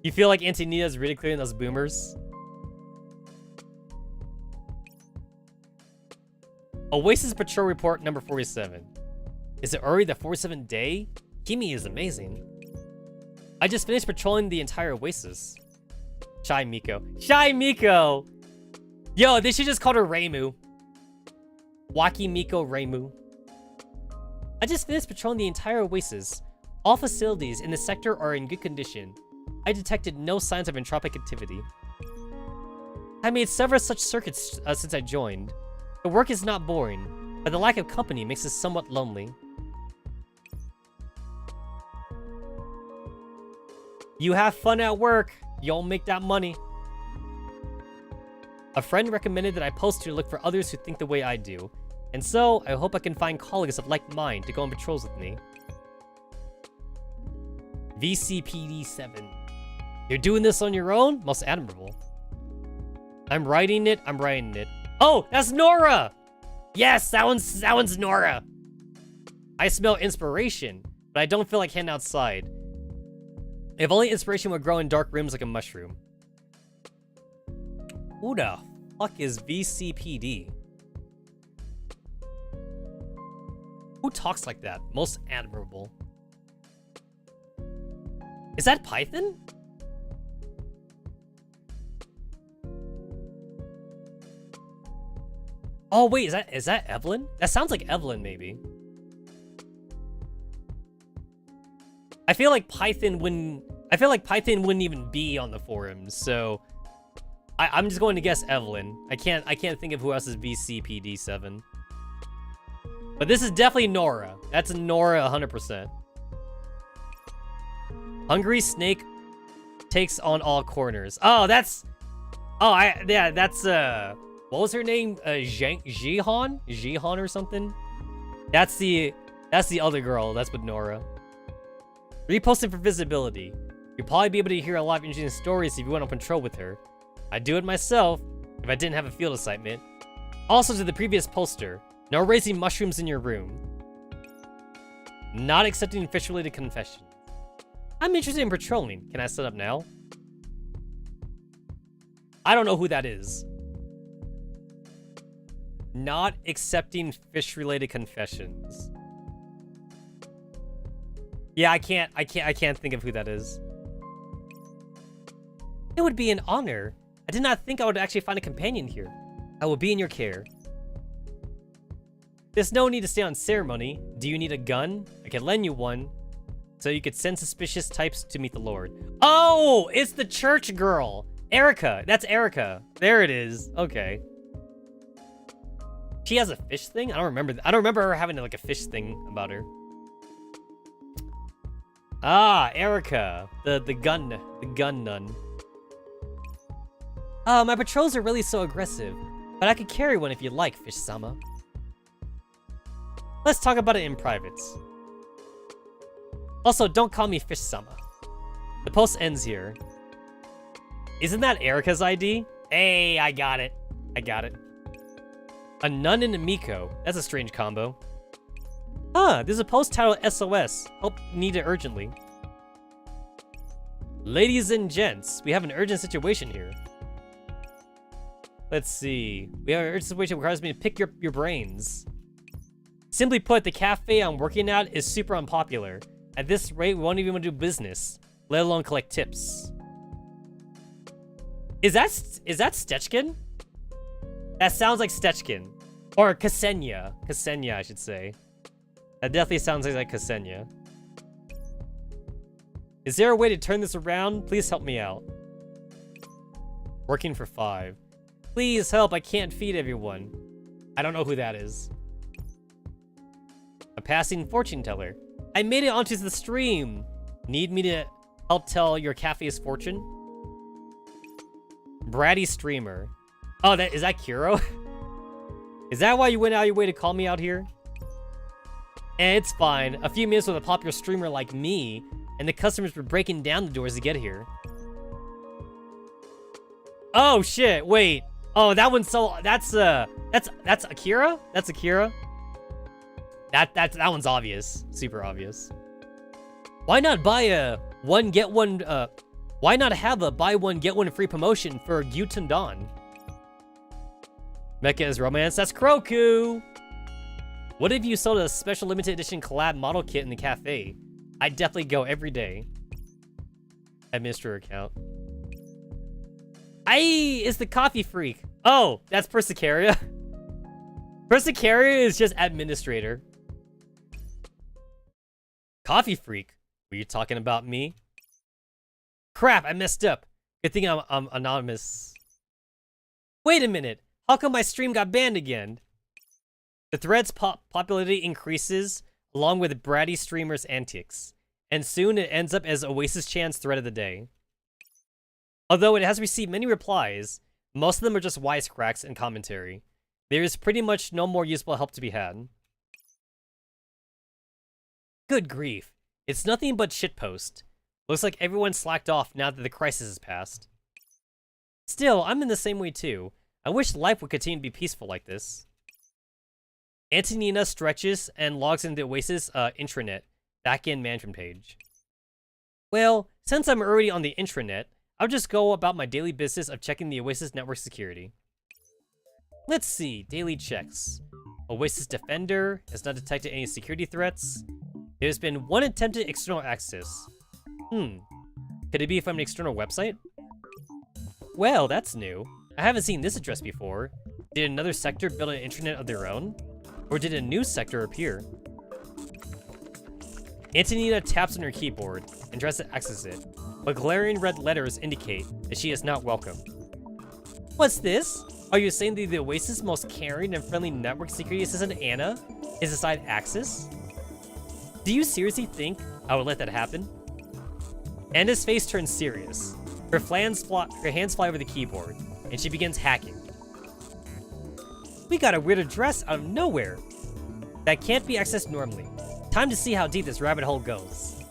You feel like Antonina is really clearing those boomers? Oasis Patrol Report number 47. Is it already the 47th day? Kimi is amazing. I just finished patrolling the entire Oasis. Shy Miko. Shy Miko! Yo, they should just call her Reimu. Waki Miko Reimu. I just finished patrolling the entire Oasis. All facilities in the sector are in good condition. I detected no signs of entropic activity. I made several such circuits since I joined. The work is not boring, but the lack of company makes it somewhat lonely. You have fun at work. You'll make that money. A friend recommended that I post to look for others who think the way I do. And so, I hope I can find colleagues of like mind to go on patrols with me. VCPD 7. You're doing this on your own? Most admirable. I'm writing it. Oh, that's Nora! Yes, that one's Nora. I smell inspiration, but I don't feel like heading outside. If only inspiration would grow in dark rooms like a mushroom. Who the fuck is VCPD? Who talks like that? Most admirable. Is that Python? Oh wait, is that Evelyn? That sounds like Evelyn, maybe. I feel like Python wouldn't even be on the forums, so I'm just going to guess Evelyn. I can't think of who else is VCPD 7. But this is definitely Nora. That's Nora 100%. Hungry Snake takes on all corners. Oh, that's what was her name? Jihan? Jihan or something? That's the other girl. That's with Nora. Reposting for visibility. You'll probably be able to hear a lot of interesting stories if you went on patrol with her. I'd do it myself if I didn't have a field assignment. Also to the previous poster, no raising mushrooms in your room. Not accepting fish-related confessions. I'm interested in patrolling. Can I set up now? I don't know who that is. Not accepting fish-related confessions. Yeah, I can't think of who that is. It would be an honor. I did not think I would actually find a companion here. I will be in your care. There's no need to stay on ceremony. Do you need a gun? I can lend you one. So you could send suspicious types to meet the Lord. Oh, it's the church girl. Erica. That's Erica. There it is. Okay. She has a fish thing? I don't remember her having like a fish thing about her. Ah, Erica. The gun nun. My patrols are really so aggressive, but I could carry one if you like, Fish-sama. Let's talk about it in private. Also, don't call me Fish-sama. The post ends here. Isn't that Erica's ID? Hey, I got it. A nun and a Miko. That's a strange combo. Huh, there's a post titled SOS. Help needed urgently. Ladies and gents, we have an urgent situation here. Let's see. We have an urgent situation that requires me to pick your brains. Simply put, the cafe I'm working at is super unpopular. At this rate, we won't even want to do business, let alone collect tips. Is that Stechkin? That sounds like Stechkin. Or Ksenia. Ksenia, I should say. That definitely sounds like Ksenia. Is there a way to turn this around? Please help me out. Working for 5. Please help, I can't feed everyone. I don't know who that is. A passing fortune teller. I made it onto the stream. Need me to help tell your cafe's fortune? Bratty streamer. Oh, is that Kuro? Is that why you went out your way to call me out here? It's fine. A few minutes with a popular streamer like me, and the customers were breaking down the doors to get here. Oh shit! Wait. Oh, that one's so. That's Akira. That's Akira. That one's obvious. Super obvious. Why not buy a one get one? Why not have a buy one get one free promotion for Gyutun Dawn? Mecha is romance. That's Kroku. What if you sold a special limited edition collab model kit in the cafe? I'd definitely go every day. Administrator account. It's the coffee freak. Oh, that's Persicaria. Persicaria is just administrator. Coffee freak. Were you talking about me? Crap, I messed up. Good thing I'm anonymous. Wait a minute. How come my stream got banned again? The thread's popularity increases along with bratty streamers' antics, and soon it ends up as Oasis Chan's thread of the day. Although it has received many replies, most of them are just wisecracks and commentary. There is pretty much no more useful help to be had. Good grief. It's nothing but shitpost. Looks like everyone slacked off now that the crisis has passed. Still, I'm in the same way too. I wish life would continue to be peaceful like this. Antonina stretches and logs into the Oasis intranet, back-end management page. Well, since I'm already on the intranet, I'll just go about my daily business of checking the Oasis network security. Let's see, daily checks. Oasis Defender has not detected any security threats. There's been one attempted external access. Could it be from an external website? Well, that's new. I haven't seen this address before. Did another sector build an intranet of their own? Or did a new sector appear? Antonina taps on her keyboard and tries to access it, but glaring red letters indicate that she is not welcome. What's this? Are you saying that the Oasis' most caring and friendly network security assistant, Anna, is assigned access? Do you seriously think I would let that happen? Anna's face turns serious. Her hands fly over the keyboard, and she begins hacking. We got a weird address out of nowhere. That can't be accessed normally. Time to see how deep this rabbit hole goes.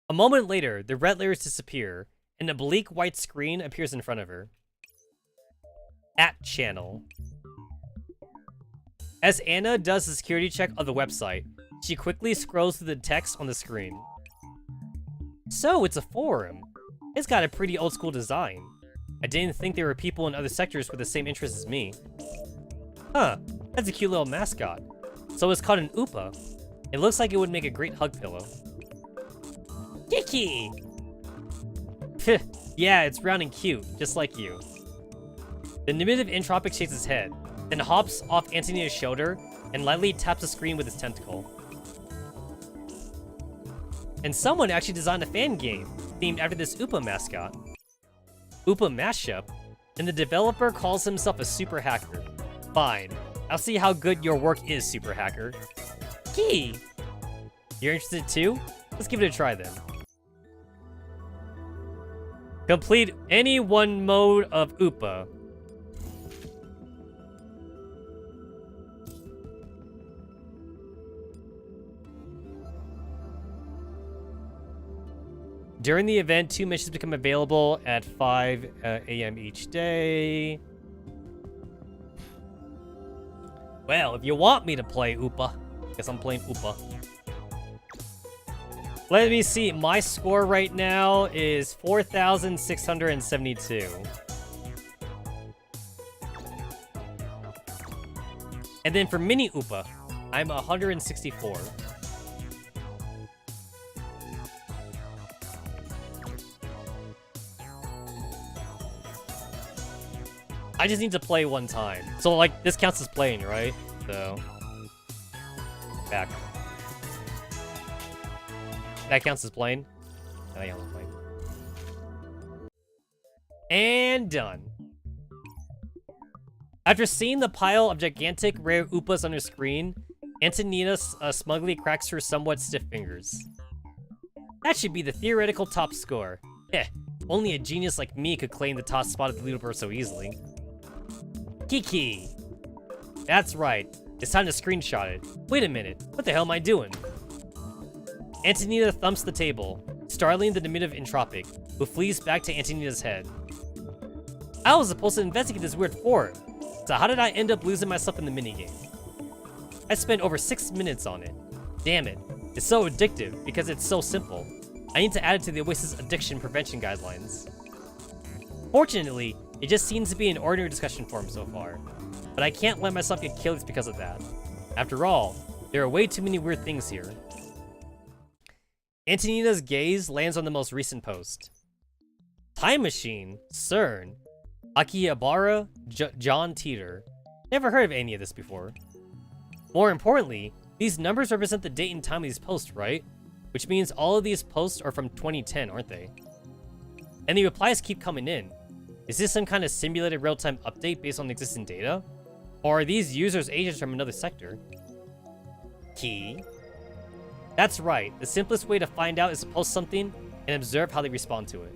A moment later, the red layers disappear, and a bleak white screen appears in front of her. @channel. As Anna does the security check of the website, she quickly scrolls through the text on the screen. So, it's a forum. It's got a pretty old school design. I didn't think there were people in other sectors with the same interests as me. Huh, that's a cute little mascot. So it's called an Upa. It looks like it would make a great hug pillow. Kiki! Yeah, it's round and cute, just like you. The diminutive entropic shakes his head, then hops off Antonina's shoulder and lightly taps the screen with his tentacle. And someone actually designed a fan game themed after this Upa mascot. Upa mashup, and the developer calls himself a super hacker. Fine, I'll see how good your work is, super hacker. Key! You're interested too? Let's give it a try then. Complete any one mode of Upa. During the event, 2 missions become available at 5 a.m. each day. Well, if you want me to play Upa, guess I'm playing Upa. Let me see, my score right now is 4,672. And then for mini Upa, I'm 164. I just need to play one time. So, like, this counts as playing, right? So... back. That counts as playing? That counts as playing. And done. After seeing the pile of gigantic rare Upas on her screen, Antonina smugly cracks her somewhat stiff fingers. That should be the theoretical top score. Heh, only a genius like me could claim the top spot of the leaderboard so easily. Kiki! That's right, it's time to screenshot it. Wait a minute, what the hell am I doing? Antonina thumps the table, startling the diminutive entropic, who flees back to Antonina's head. I was supposed to investigate this weird forum, so how did I end up losing myself in the minigame? I spent over 6 minutes on it. Damn it, it's so addictive because it's so simple. I need to add it to the Oasis addiction prevention guidelines. Fortunately, it just seems to be an ordinary discussion forum so far, but I can't let myself get killed because of that. After all, there are way too many weird things here. Antonina's gaze lands on the most recent post. Time Machine, CERN, Akihabara, John Teeter. Never heard of any of this before. More importantly, these numbers represent the date and time of these posts, right? Which means all of these posts are from 2010, aren't they? And the replies keep coming in. Is this some kind of simulated real-time update based on existing data? Or are these users agents from another sector? Key? That's right, the simplest way to find out is to post something and observe how they respond to it.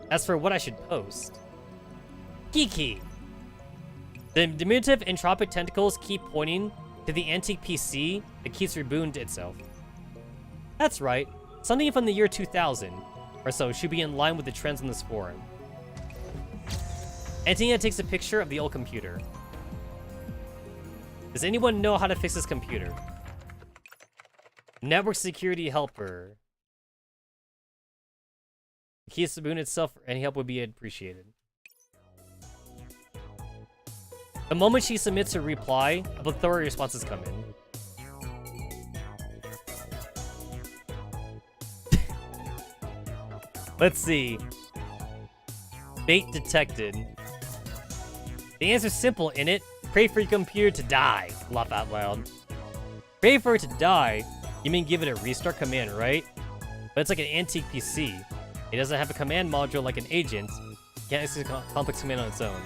As for what I should post... Kiki! The diminutive entropic tentacles keep pointing to the antique PC that keeps rebooting itself. That's right, something from the year 2000 or so should be in line with the trends on this forum. Antonina takes a picture of the old computer. Does anyone know how to fix this computer? Network security helper. The key is to boot itself. Any help would be appreciated. The moment she submits her reply, a plethora of responses come in. Let's see. Bait detected. The answer's simple, innit? Pray for your computer to die. Laugh out loud. Pray for it to die? You mean give it a restart command, right? But it's like an antique PC. It doesn't have a command module like an agent. It can't execute a complex command on its own.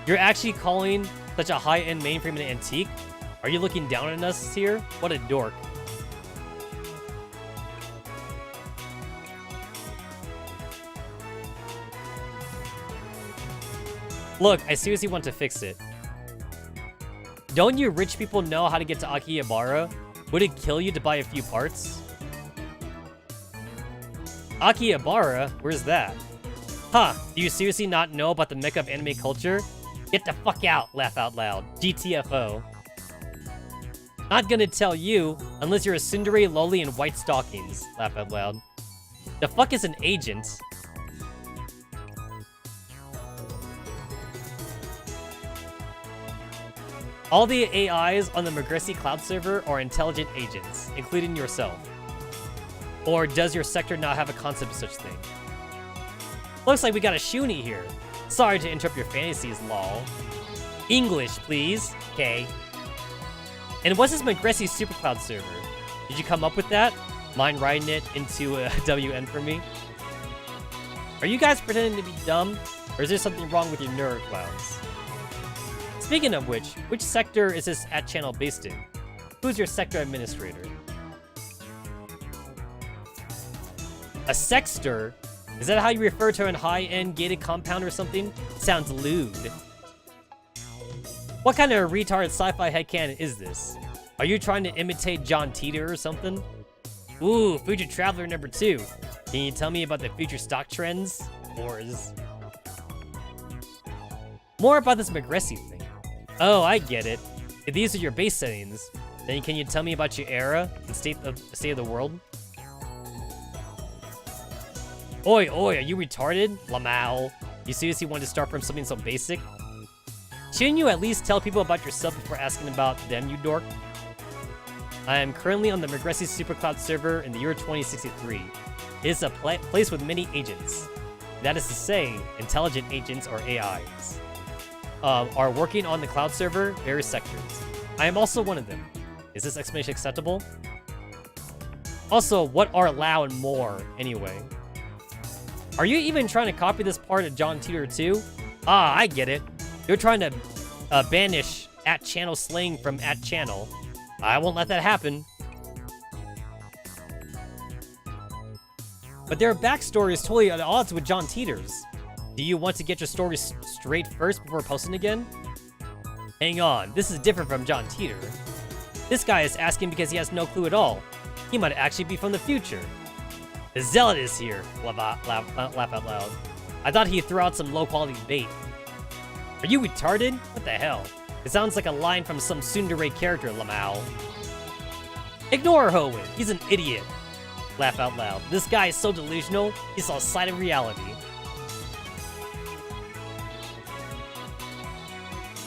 You're actually calling such a high-end mainframe an antique? Are you looking down on us here? What a dork. Look, I seriously want to fix it. Don't you rich people know how to get to Akihabara? Would it kill you to buy a few parts? Akihabara? Where's that? Huh, do you seriously not know about the mecha of anime culture? Get the fuck out, laugh out loud. GTFO. Not gonna tell you, unless you're a tsundere loli in white stockings, laugh out loud. The fuck is an agent? All the AIs on the Magicami cloud server are intelligent agents, including yourself. Or does your sector not have a concept of such thing? Looks like we got a shoonie here. Sorry to interrupt your fantasies, lol. English, please. Okay. And what's this Magicami supercloud server? Did you come up with that? Mind writing it into a WN for me? Are you guys pretending to be dumb? Or is there something wrong with your neuroclouds? Speaking of which sector is this @channel based in? Who's your sector administrator? A sexter? Is that how you refer to a high-end gated compound or something? Sounds lewd. What kind of retarded sci-fi headcanon is this? Are you trying to imitate John Teeter or something? Ooh, Future Traveler number 2. Can you tell me about the future stock trends? More about this Magicami thing. Oh, I get it. If these are your base settings, then can you tell me about your era and state of the world? Oi, oi, are you retarded? Lamau. You seriously want to start from something so basic? Shouldn't you at least tell people about yourself before asking about them, you dork? I am currently on the Magicami Supercloud server in the year 2063. It is a place with many agents. That is to say, intelligent agents or AIs. Are working on the cloud server, various sectors. I am also one of them. Is this explanation acceptable? Also, what are Lao and more, anyway? Are you even trying to copy this part of John Teeter too? Ah, I get it. You're trying to banish @channel slang from @channel. I won't let that happen. But their backstory is totally at odds with John Teeter's. Do you want to get your story straight first before posting again? Hang on, this is different from John Teeter. This guy is asking because he has no clue at all. He might actually be from the future. The zealot is here, laugh out loud. I thought he'd throw out some low-quality bait. Are you retarded? What the hell? It sounds like a line from some tsundere character, Lamau. Ignore Hoenn, he's an idiot. Laugh out loud. This guy is so delusional, he's lost sight of reality.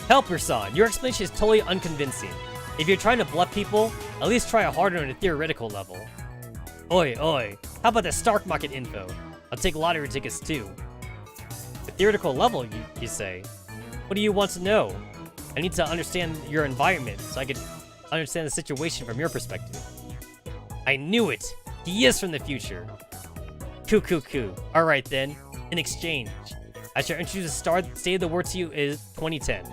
Helper-san, your explanation is totally unconvincing. If you're trying to bluff people, at least try harder on a theoretical level. Oi, oi, how about the stock market info? I'll take lottery tickets too. The theoretical level, you say? What do you want to know? I need to understand your environment so I can understand the situation from your perspective. I knew it! He is from the future. Coo. Alright then, in exchange, I shall introduce a state of the world to you is 2010.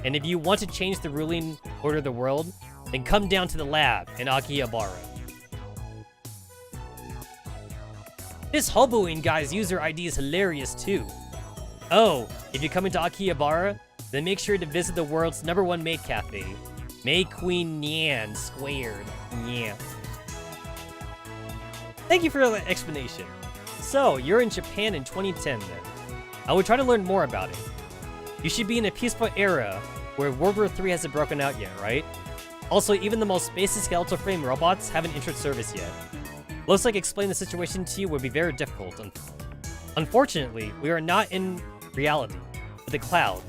And if you want to change the ruling order of the world, then come down to the lab in Akihabara. This hoboing guy's user ID is hilarious too. Oh, if you come into Akihabara, then make sure to visit the world's #1 maid cafe, May Queen Nyan squared. Yeah. Thank you for the explanation. So, you're in Japan in 2010 then. I would try to learn more about it. You should be in a peaceful era where World War III hasn't broken out yet, right? Also, even the most basic skeletal frame robots haven't entered service yet. Looks like explaining the situation to you would be very difficult. Unfortunately, we are not in reality, but the cloud.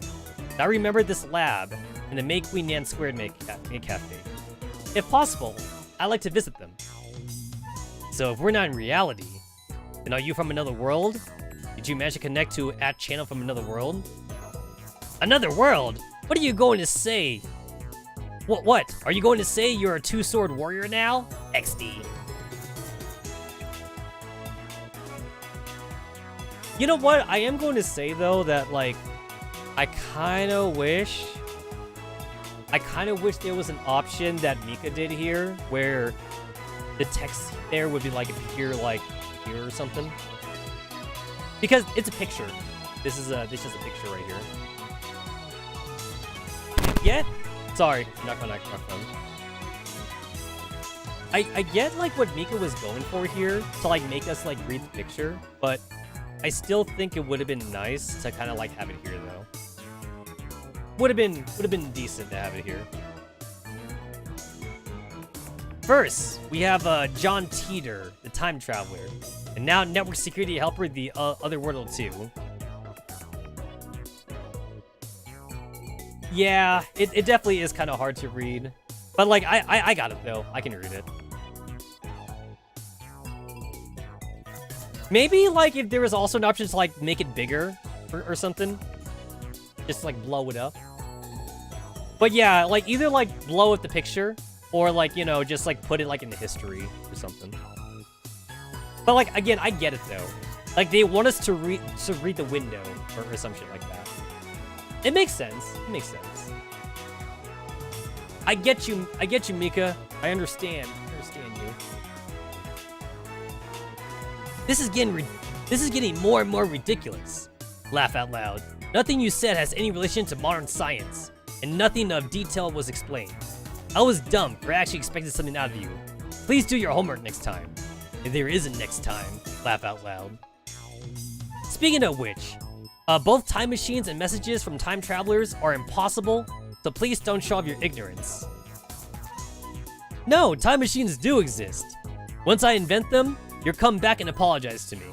Now remember this lab in the May Queen Nan Squared Maid Cafe. If possible, I'd like to visit them. So if we're not in reality, then are you from another world? Did you manage to connect to @channel from another world? Another world? What are you going to say? What? Are you going to say you're a two-sword warrior now? XD. You know what? I am going to say, though, that, like, I kind of wish there was an option that Mika did here, where the text there would be, like, appear, like, here or something. Because it's a picture. This is a picture right here. Get? Sorry, knock on. I get, like, what Mika was going for here, to, like, make us, like, read the picture, but I still think it would have been nice to kind of like have it here though. Would have been decent to have it here. First, we have John Teeter, the time traveler, and now network security helper, the Otherworld 2. Yeah, it definitely is kind of hard to read, but like I got it though. I can read it. Maybe like if there was also an option to like make it bigger or something, just like blow it up. But yeah, like either like blow up the picture or like, you know, just like put it like in the history or something. But like again, I get it though. Like they want us to read the window or some shit like that. It makes sense. It makes sense. I get you, Mika. I understand. You. This is getting more and more ridiculous. Laugh out loud. Nothing you said has any relation to modern science, and nothing of detail was explained. I was dumb for actually expecting something out of you. Please do your homework next time. If there is a next time, laugh out loud. Speaking of which, both time machines and messages from time travelers are impossible, so please don't show off your ignorance. No, time machines do exist. Once I invent them, you'll come back and apologize to me.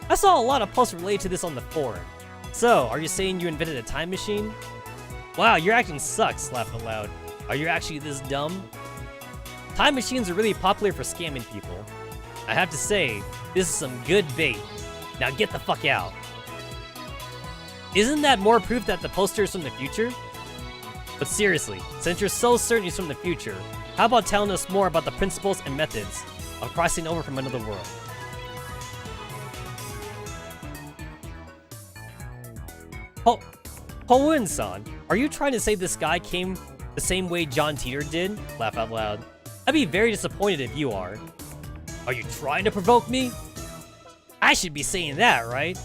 I saw a lot of posts related to this on the forum. So, are you saying you invented a time machine? Wow, your acting sucks, laugh out loud. Are you actually this dumb? Time machines are really popular for scamming people. I have to say, this is some good bait. Now get the fuck out. Isn't that more proof that the poster is from the future? But seriously, since you're so certain it's from the future, how about telling us more about the principles and methods of crossing over from another world? Houn-san, are you trying to say this guy came the same way John Teeter did? Laugh out loud. I'd be very disappointed if you are. Are you trying to provoke me? I should be saying that, right?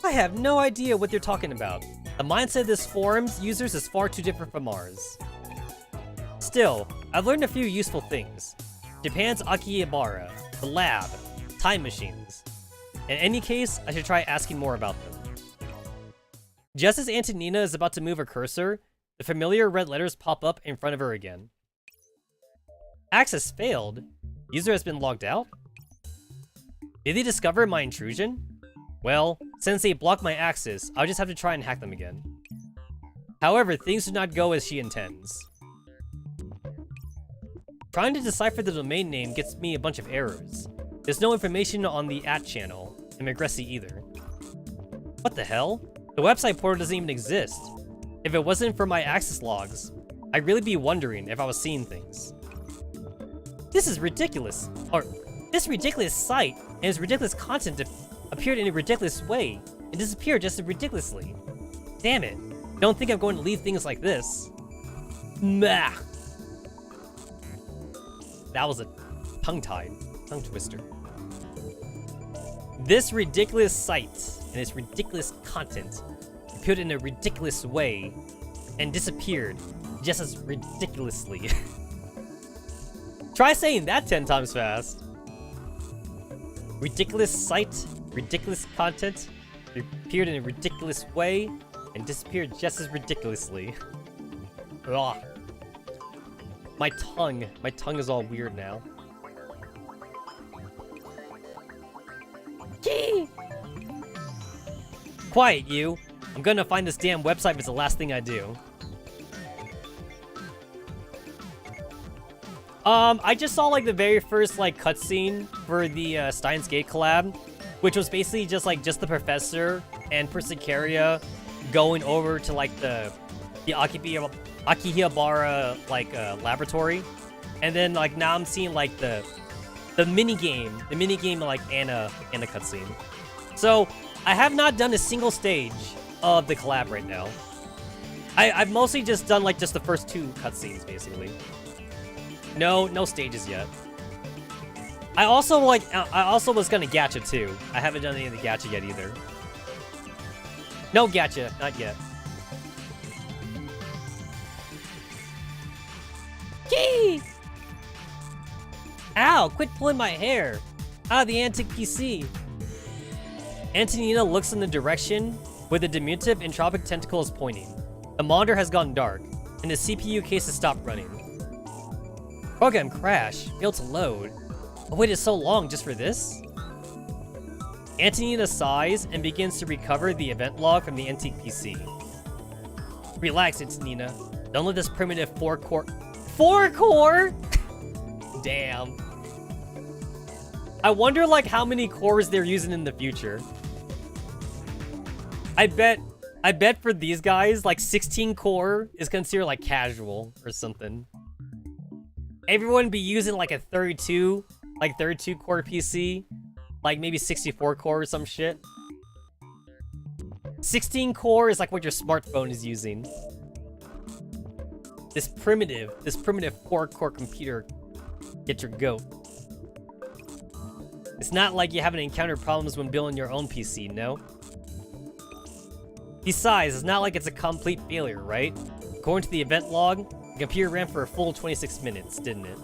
I have no idea what you're talking about. The mindset of this forum's users is far too different from ours. Still, I've learned a few useful things. Japan's Akihabara, the lab, time machines. In any case, I should try asking more about them. Just as Antonina is about to move her cursor, the familiar red letters pop up in front of her again. Access failed? User has been logged out? Did they discover my intrusion? Well, since they blocked my access, I'll just have to try and hack them again. However, things do not go as she intends. Trying to decipher the domain name gets me a bunch of errors. There's no information on the @channel, and Magicami either. What the hell? The website portal doesn't even exist. If it wasn't for my access logs, I'd really be wondering if I was seeing things. This is ridiculous. Or, this ridiculous site and its ridiculous content appeared in a ridiculous way and disappeared just as ridiculously. Damn it. Don't think I'm going to leave things like this. Mah. That was a tongue twister. This ridiculous site and its ridiculous content appeared in a ridiculous way and disappeared just as ridiculously. Try saying that 10 times fast. Ridiculous site, ridiculous content, appeared in a ridiculous way and disappeared just as ridiculously. Ugh. My tongue is all weird now. Gee! Quiet, you. I'm gonna find this damn website if it's the last thing I do. I just saw like the very first like cutscene for the Steins Gate collab, which was basically just the professor and Persicaria going over to like the Akihabara like laboratory, and then like now I'm seeing like the mini game like Anna cutscene. So I have not done a single stage of the collab right now. I've mostly just done like just the first 2 cutscenes basically. No stages yet. I also was gonna gacha too. I haven't done any of the gacha yet either. No gacha, not yet. Gee! Ow, quit pulling my hair. Ah, the antique PC. Antonina looks in the direction where the diminutive entropic tentacle is pointing. The monitor has gone dark, and the CPU case has stopped running. Program crash, failed to load. I waited so long just for this? Antonina sighs and begins to recover the event log from the antique PC. Relax, Antonina. Don't let this primitive 4-core... 4-core?! Damn. I wonder, like, how many cores they're using in the future. I bet for these guys, like, 16 core is considered, like, casual or something. Everyone be using, like, a 32 core PC. Like, maybe 64 core or some shit. 16 core is, like, what your smartphone is using. This primitive 4-core computer get your goat. It's not like you haven't encountered problems when building your own PC, no? Besides, it's not like it's a complete failure, right? According to the event log, the computer ran for a full 26 minutes, didn't it?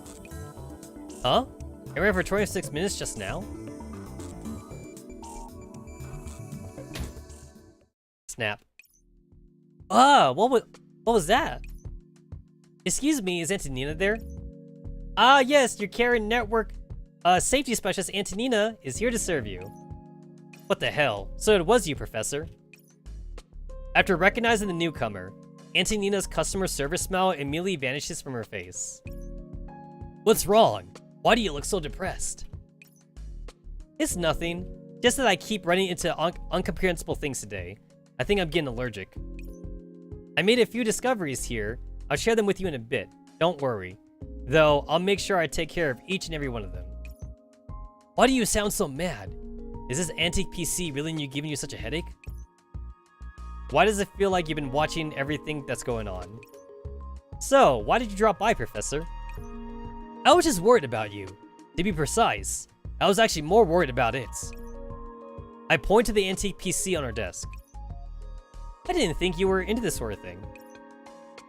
Huh? It ran for 26 minutes just now? Snap. Ah, what was that? Excuse me, is Antonina there? Ah, yes, your Karen Network safety specialist Antonina is here to serve you. What the hell? So it was you, Professor. After recognizing the newcomer, Antonina's customer service smile immediately vanishes from her face. What's wrong? Why do you look so depressed? It's nothing. Just that I keep running into incomprehensible things today. I think I'm getting allergic. I made a few discoveries here. I'll share them with you in a bit. Don't worry. Though, I'll make sure I take care of each and every one of them. Why do you sound so mad? Is this antique PC really giving you such a headache? Why does it feel like you've been watching everything that's going on? So, why did you drop by, Professor? I was just worried about you. To be precise, I was actually more worried about it. I point to the antique PC on our desk. I didn't think you were into this sort of thing.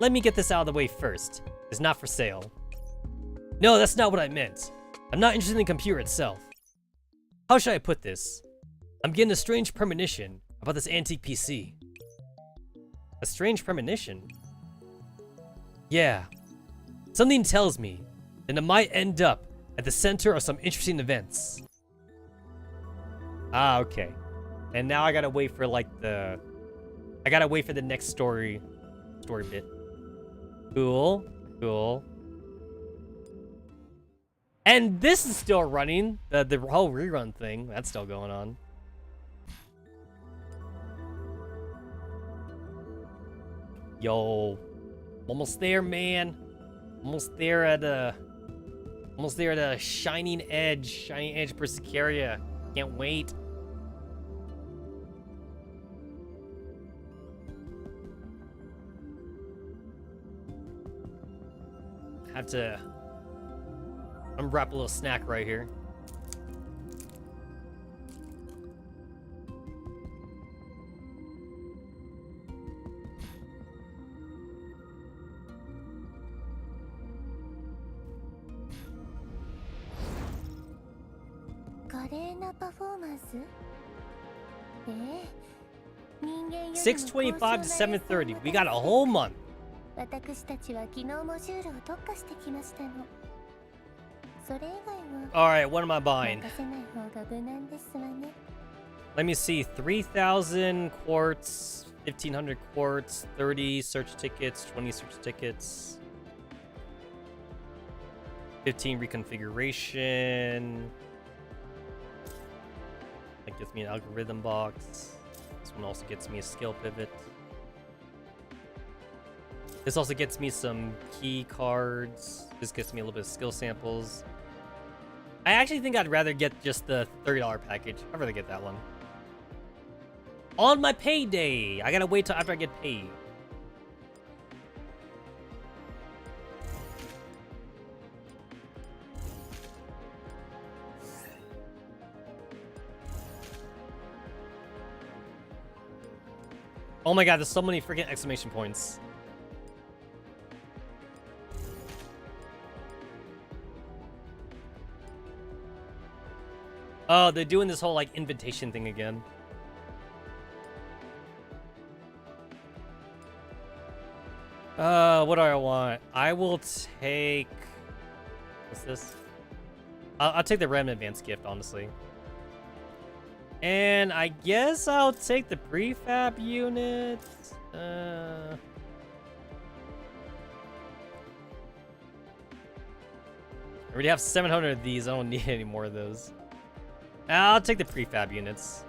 Let me get this out of the way first. It's not for sale. No, that's not what I meant. I'm not interested in the computer itself. How should I put this? I'm getting a strange premonition about this antique PC. A strange premonition? Yeah. Something tells me that it might end up at the center of some interesting events. Ah, okay. And now I gotta wait for the next story bit. Cool. And this is still running. The whole rerun thing, that's still going on. Yo, almost there, man. Almost there at a Shining Edge Bersercaria. Can't wait. Have to unwrap a little snack right here. Eh? 6:25 to 7:30. We got a whole month. 私たちは昨日もシュールを特化してきましたの。それ以外は Alright, what am I buying? 任せない方が無難ですわね。Let me see. 3,000 quartz, 1,500 quartz, 30 search tickets, 20 search tickets, 15 reconfiguration. That gets me an algorithm box. This one also gets me a skill pivot. This also gets me some key cards. This gets me a little bit of skill samples. I actually think I'd rather get just the $30 package. I'd rather get that one. On my payday! I gotta wait till after I get paid. Oh my god, there's so many freaking exclamation points. Oh, they're doing this whole like invitation thing again. What do I want? I will take... What's this? I'll take the random advanced gift, honestly. And I guess I'll take the prefab unit. I already have 700 of these. I don't need any more of those. I'll take the prefab units.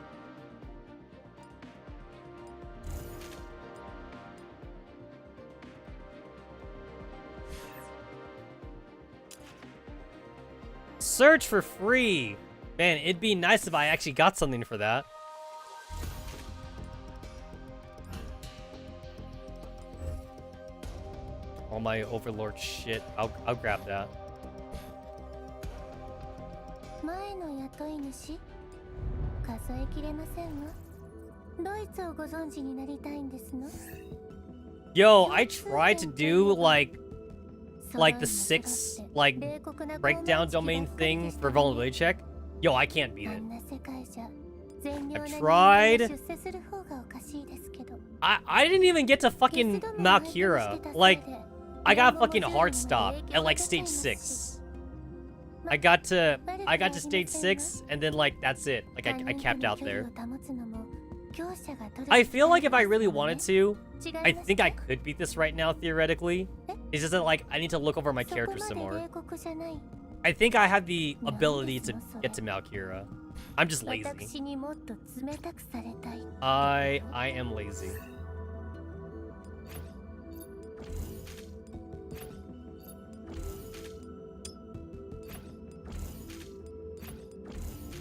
Search for free. Man, it'd be nice if I actually got something for that. All my overlord shit. I'll grab that. 前の雇い主数えきれませんわ。ドイツをご存知になりたいんですの？ Yo, I tried to do like the 6 like breakdown domain thing for vulnerability check. Yo, I can't beat it. I've tried. I didn't even get to fucking Malkira. Like, I got fucking hard stop at like stage 6. I got to stage 6 and then like that's it. Like I capped out there. I feel like if I really wanted to, I think I could beat this right now theoretically. It's just that like I need to look over my character some more. I think I have the ability to get to Malkira. I'm just lazy. I am lazy.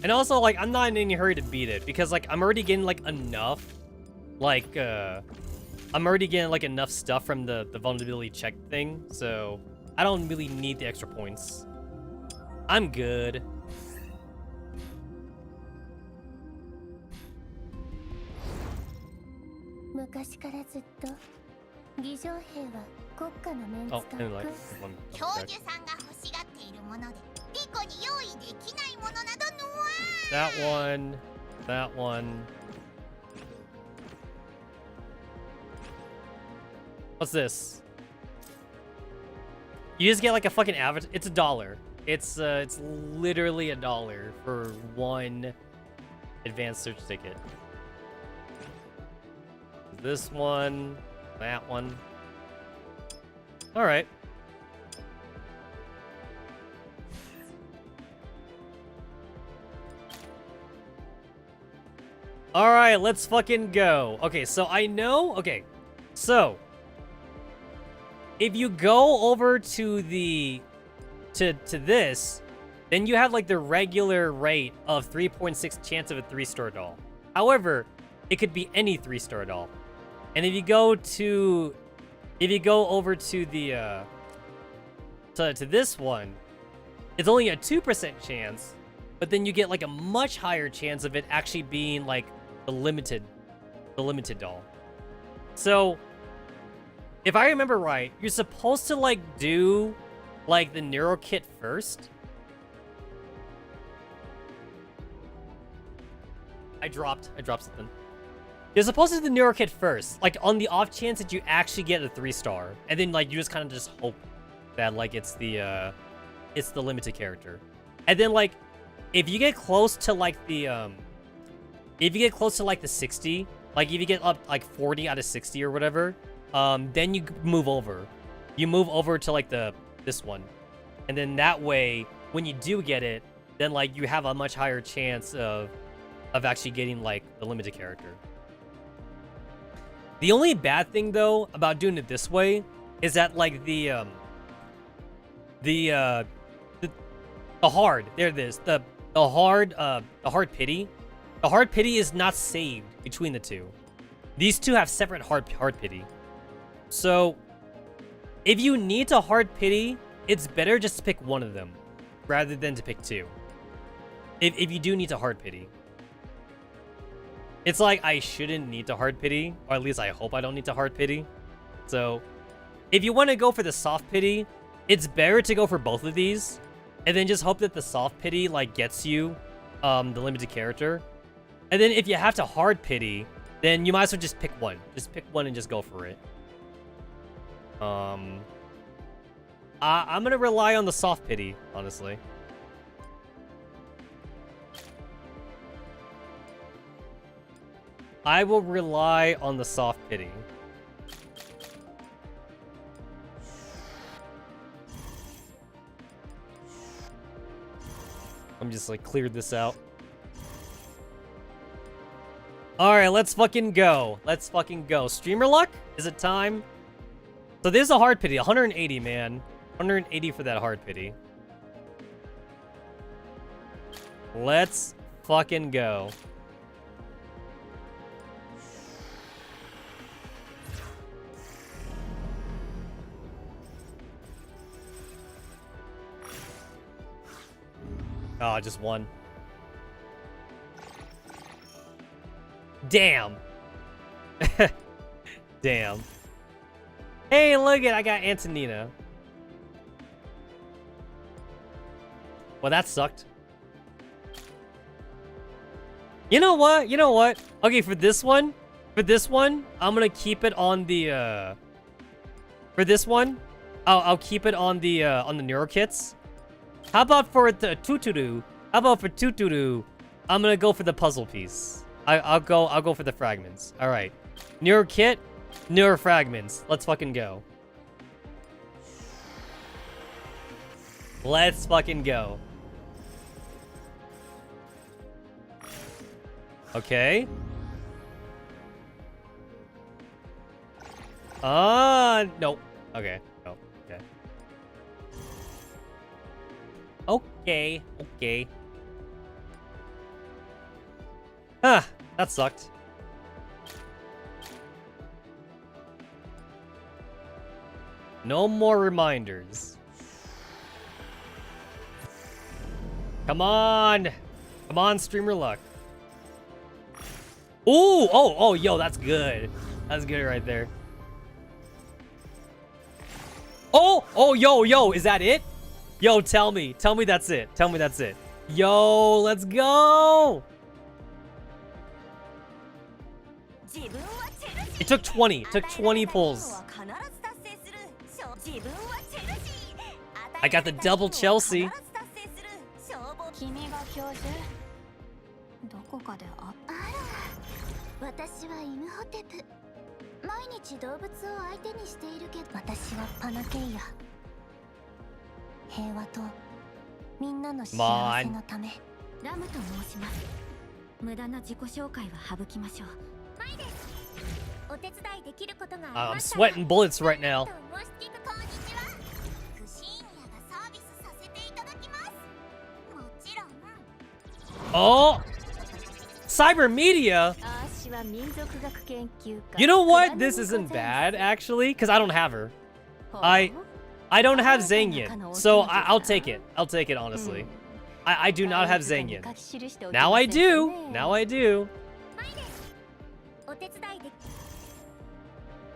And also, like, I'm not in any hurry to beat it because, like, I'm already getting like enough, like, I'm already getting like enough stuff from the vulnerability check thing, so I don't really need the extra points. I'm good. Oh, and like one. That one. That one. What's this? You just get like a fucking avatar. It's $1. It's literally $1 for one advanced search ticket. This one, that one. All right. All right, let's fucking go. Okay, so I know. Okay, so if you go over to the to this, then you have like the regular rate of 3.6 chance of a 3-star doll. However, it could be any 3-star doll. And if you go over to the to this one, it's only a 2% chance, but then you get like a much higher chance of it actually being like the limited doll. So if I remember right, you're supposed to like do like the Nerual kit first. I dropped something. You're supposed to do the Nerual kit first, like on the off chance that you actually get a 3-star, and then like you just kind of just hope that like it's the limited character. And then like if you get close to like the 60, like if you get up like 40 out of 60 or whatever, then you move over. You move over to like this one, and then that way when you do get it, then like you have a much higher chance of actually getting like the limited character. The only bad thing though about doing it this way is that like the hard, there it is, the hard pity. The hard pity is not saved between the two. These two have separate hard pity. So if you need to hard pity, it's better just to pick one of them rather than to pick two. If you do need to hard pity. It's like I shouldn't need to hard pity, or at least I hope I don't need to hard pity. So if you want to go for the soft pity, it's better to go for both of these and then just hope that the soft pity like gets you the limited character. And then if you have to hard pity, then you might as well just pick one. Just pick one and just go for it. I'm gonna rely on the soft pity, honestly. I will rely on the soft pity. I'm just like cleared this out. Alright, let's fucking go. Let's fucking go. Streamer luck? Is it time? So there's a hard pity. 180, man. 180 for that hard pity. Let's fucking go. Oh, just one. Damn. Damn. Hey, look at I got Antonina. Well, that sucked. You know what? You know what? Okay, for this one, I'm gonna keep it on the for this one, I'll keep it on the neuro kits. How about for the Tuturu? How about for Tuturu? I'm gonna go for the puzzle piece. I'll go for the fragments. All right, neuro kit, neuro fragments. Let's fucking go. Let's fucking go. Okay. No. Okay. No. Okay. Okay. Okay. Ah, that sucked. No more reminders. Come on. Come on, streamer luck. Ooh, oh, yo, that's good. That's good right there. Oh, yo, is that it? Yo, tell me that's it. Tell me that's it. Yo, let's go. It took 20. It took 20 pulls. I got the double Chelsea. 私はイムホテプ。毎日動物を相手にしているけど、私はパナケイヤ。平和とみんなの幸せのため。ラムと申します。無駄な自己紹介は省きましょう。マイです。お手伝いできることがありましたら。I'm sweating bullets right now. クシーニアがサービスさせていただきます。もちろん。Oh, cyber media. You know what? This isn't bad, actually, because I don't have her. I don't have Zangyan, so I'll take it. I'll take it, honestly. I do not have Zangyan. Now I do. Now I do.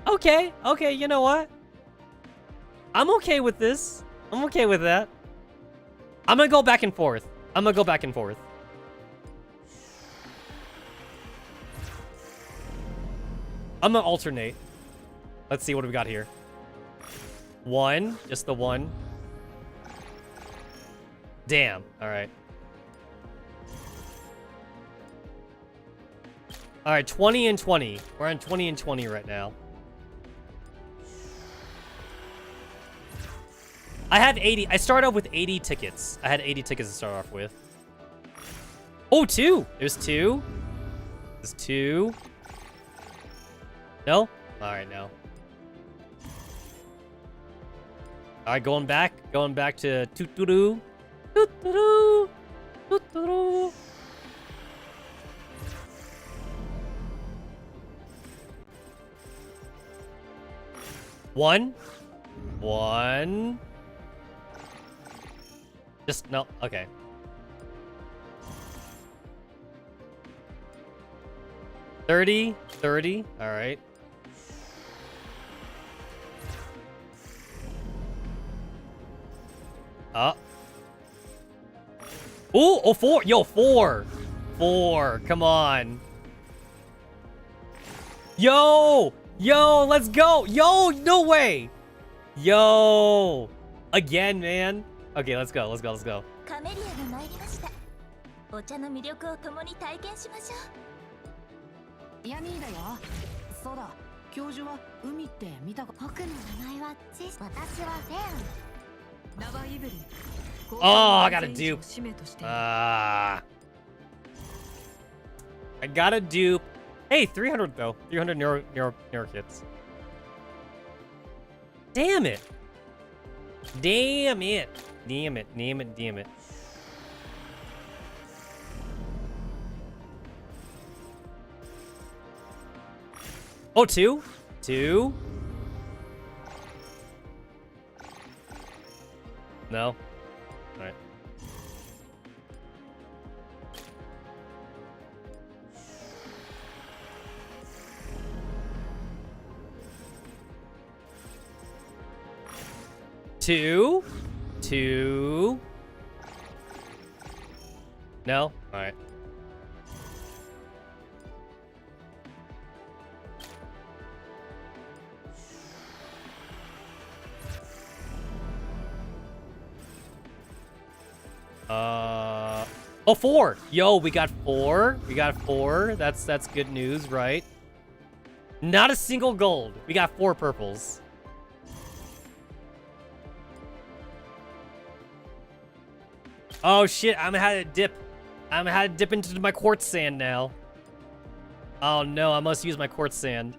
Okay, okay, you know what? I'm okay with this. I'm okay with that. I'm gonna go back and forth. I'm gonna go back and forth. I'm gonna alternate. Let's see what we got here. One, just the one. Damn, all right. All right, 20 and 20. We're on 20 and 20 right now. I have 80. I started off with 80 tickets. I had 80 tickets to start off with. Oh, two. There's two. There's two. No? Alright, no. Alright, going back to Tuturu. Tuturu. Tuturu. One. One. Just, no, okay. $30, $30, alright. Ooh, oh, 4. Yo, 4. 4. Come on. Yo, let's go. Yo, no way. Yo, again, man. Okay, let's go.カメリアが参りました。お茶の魅力を共に体験しましょう。ヤミーだよ。そうだ。教授は海って見たか。僕の名前はジェス。私はフェアン。ナバイブリ。Oh, I got a dupe. I got a dupe. Hey, 300 though. 300 neuro kits. Damn it. Damn it. Damn it. Damn it. Damn it. Oh, 2? 2? No. Alright. Two. No? Alright. Oh, 4. Yo, we got 4. That's good news, right? Not a single gold. We got 4 purples. Oh shit, I'm gonna have to dip into my quartz sand now. Oh no, I must use my quartz sand.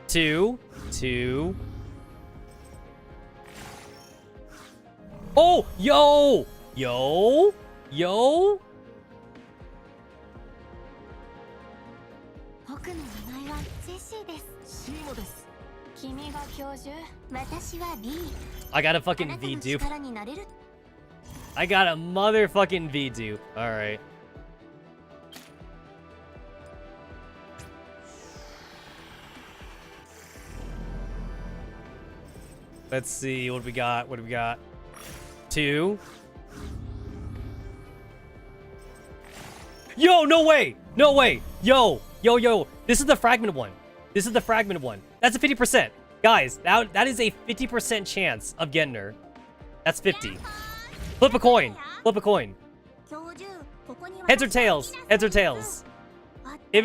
Two. Oh, yo. 僕の名前はジェシーです。シーモです。君が教授？私は B。I got a fucking V dupe. I got a motherfucking V dupe. All right. Let's see what we got. 2. Yo, no way. Yo. This is the fragment one. That's a 50%. Guys, that is a 50% chance of getting her. That's 50. Flip a coin. Heads or tails? If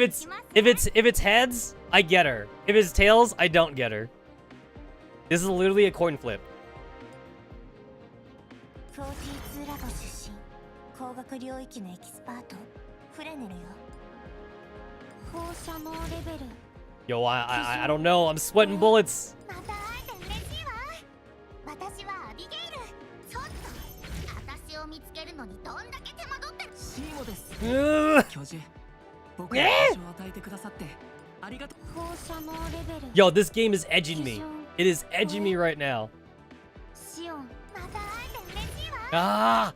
it's heads, I get her. If it's tails, I don't get her. This is literally a coin flip. Yo, I don't know. I'm sweating bullets. Yo, this game is edging me. It is edging me right now. Ah!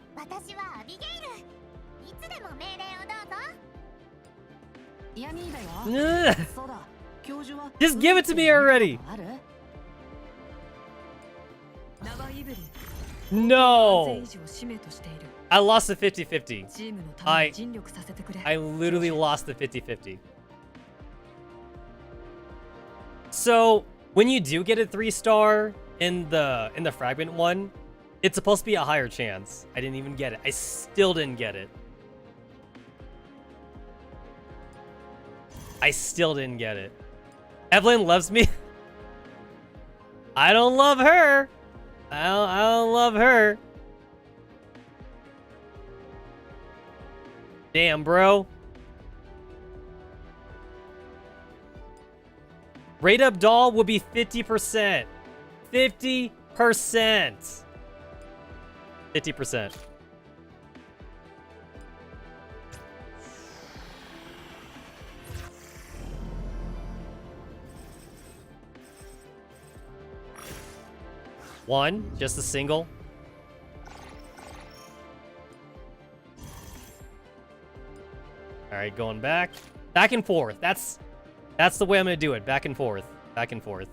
Just give it to me already. No. I lost the 50-50. I literally lost the 50-50. So when you do get a 3-star in the fragment one, it's supposed to be a higher chance. I didn't even get it. I still didn't get it. Evelyn loves me. I don't love her. I don't love her. Damn, bro. Rate up doll will be 50%. 50%. 50%. One, just a single. All right, going back. Back and forth. That's the way I'm gonna do it. Back and forth. Back and forth.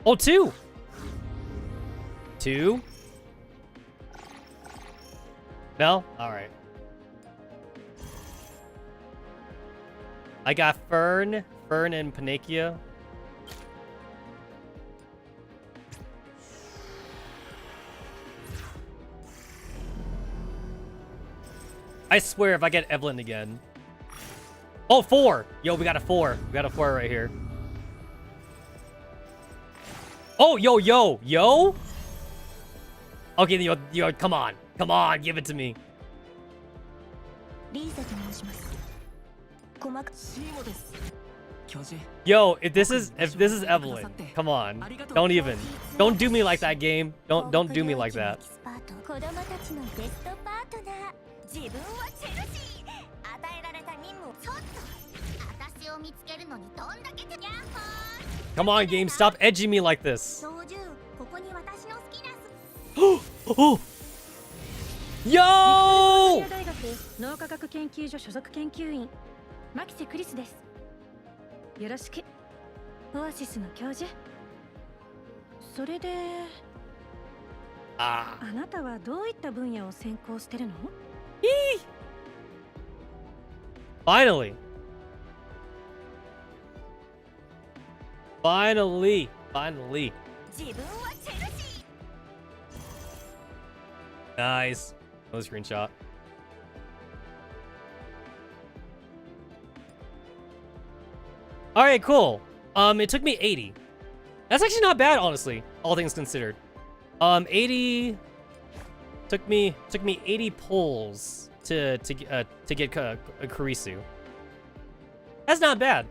Oh, 2. 2. No? Alright. I got Fern and Panakia. I swear if I get Evelyn again. Oh, 4. Yo, we got a 4. We got a 4 right here. Oh, yo. Okay, yo, come on. Come on, give it to me. リーザと申します。細かシーモです。教授。 Yo, if this is Evelyn, come on. Don't do me like that, game. Don't do me like that. 子供たちのベストパートナー。自分はチェルシー。与えられた任務をちょっと。私を見つけるのにどんだけヤッホー。 Come on, game, stop edging me like this. 操縦、ここに私の好きな。Oh! Yo! 大学脳科学研究所所属研究員牧瀬クリスです。よろしく。オアシスの教授。それであなたはどういった分野を専攻してるの？ Finally. Finally. 自分はチェルシー。 Nice. No screenshot. Alright, cool. It took me 80. That's actually not bad, honestly, all things considered. 80 took me 80 pulls to get Kurisu. That's not bad.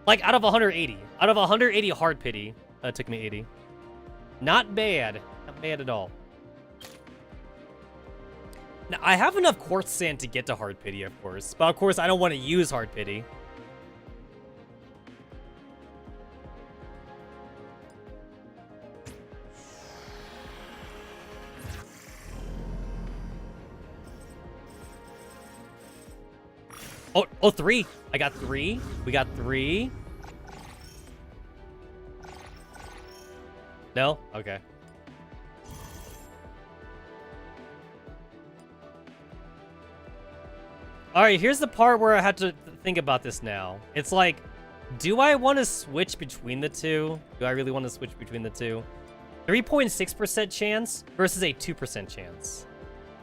Like out of 180. Out of 180 hard pity, took me 80. Not bad. Not bad at all. Now, I have enough quartz sand to get to hard pity, of course. But of course, I don't want to use hard pity. Oh, 3. I got 3. We got 3. No? Okay. Alright, here's the part where I had to think about this now. It's like, do I want to switch between the two? Do I really want to switch between the two? 3.6% chance versus a 2% chance.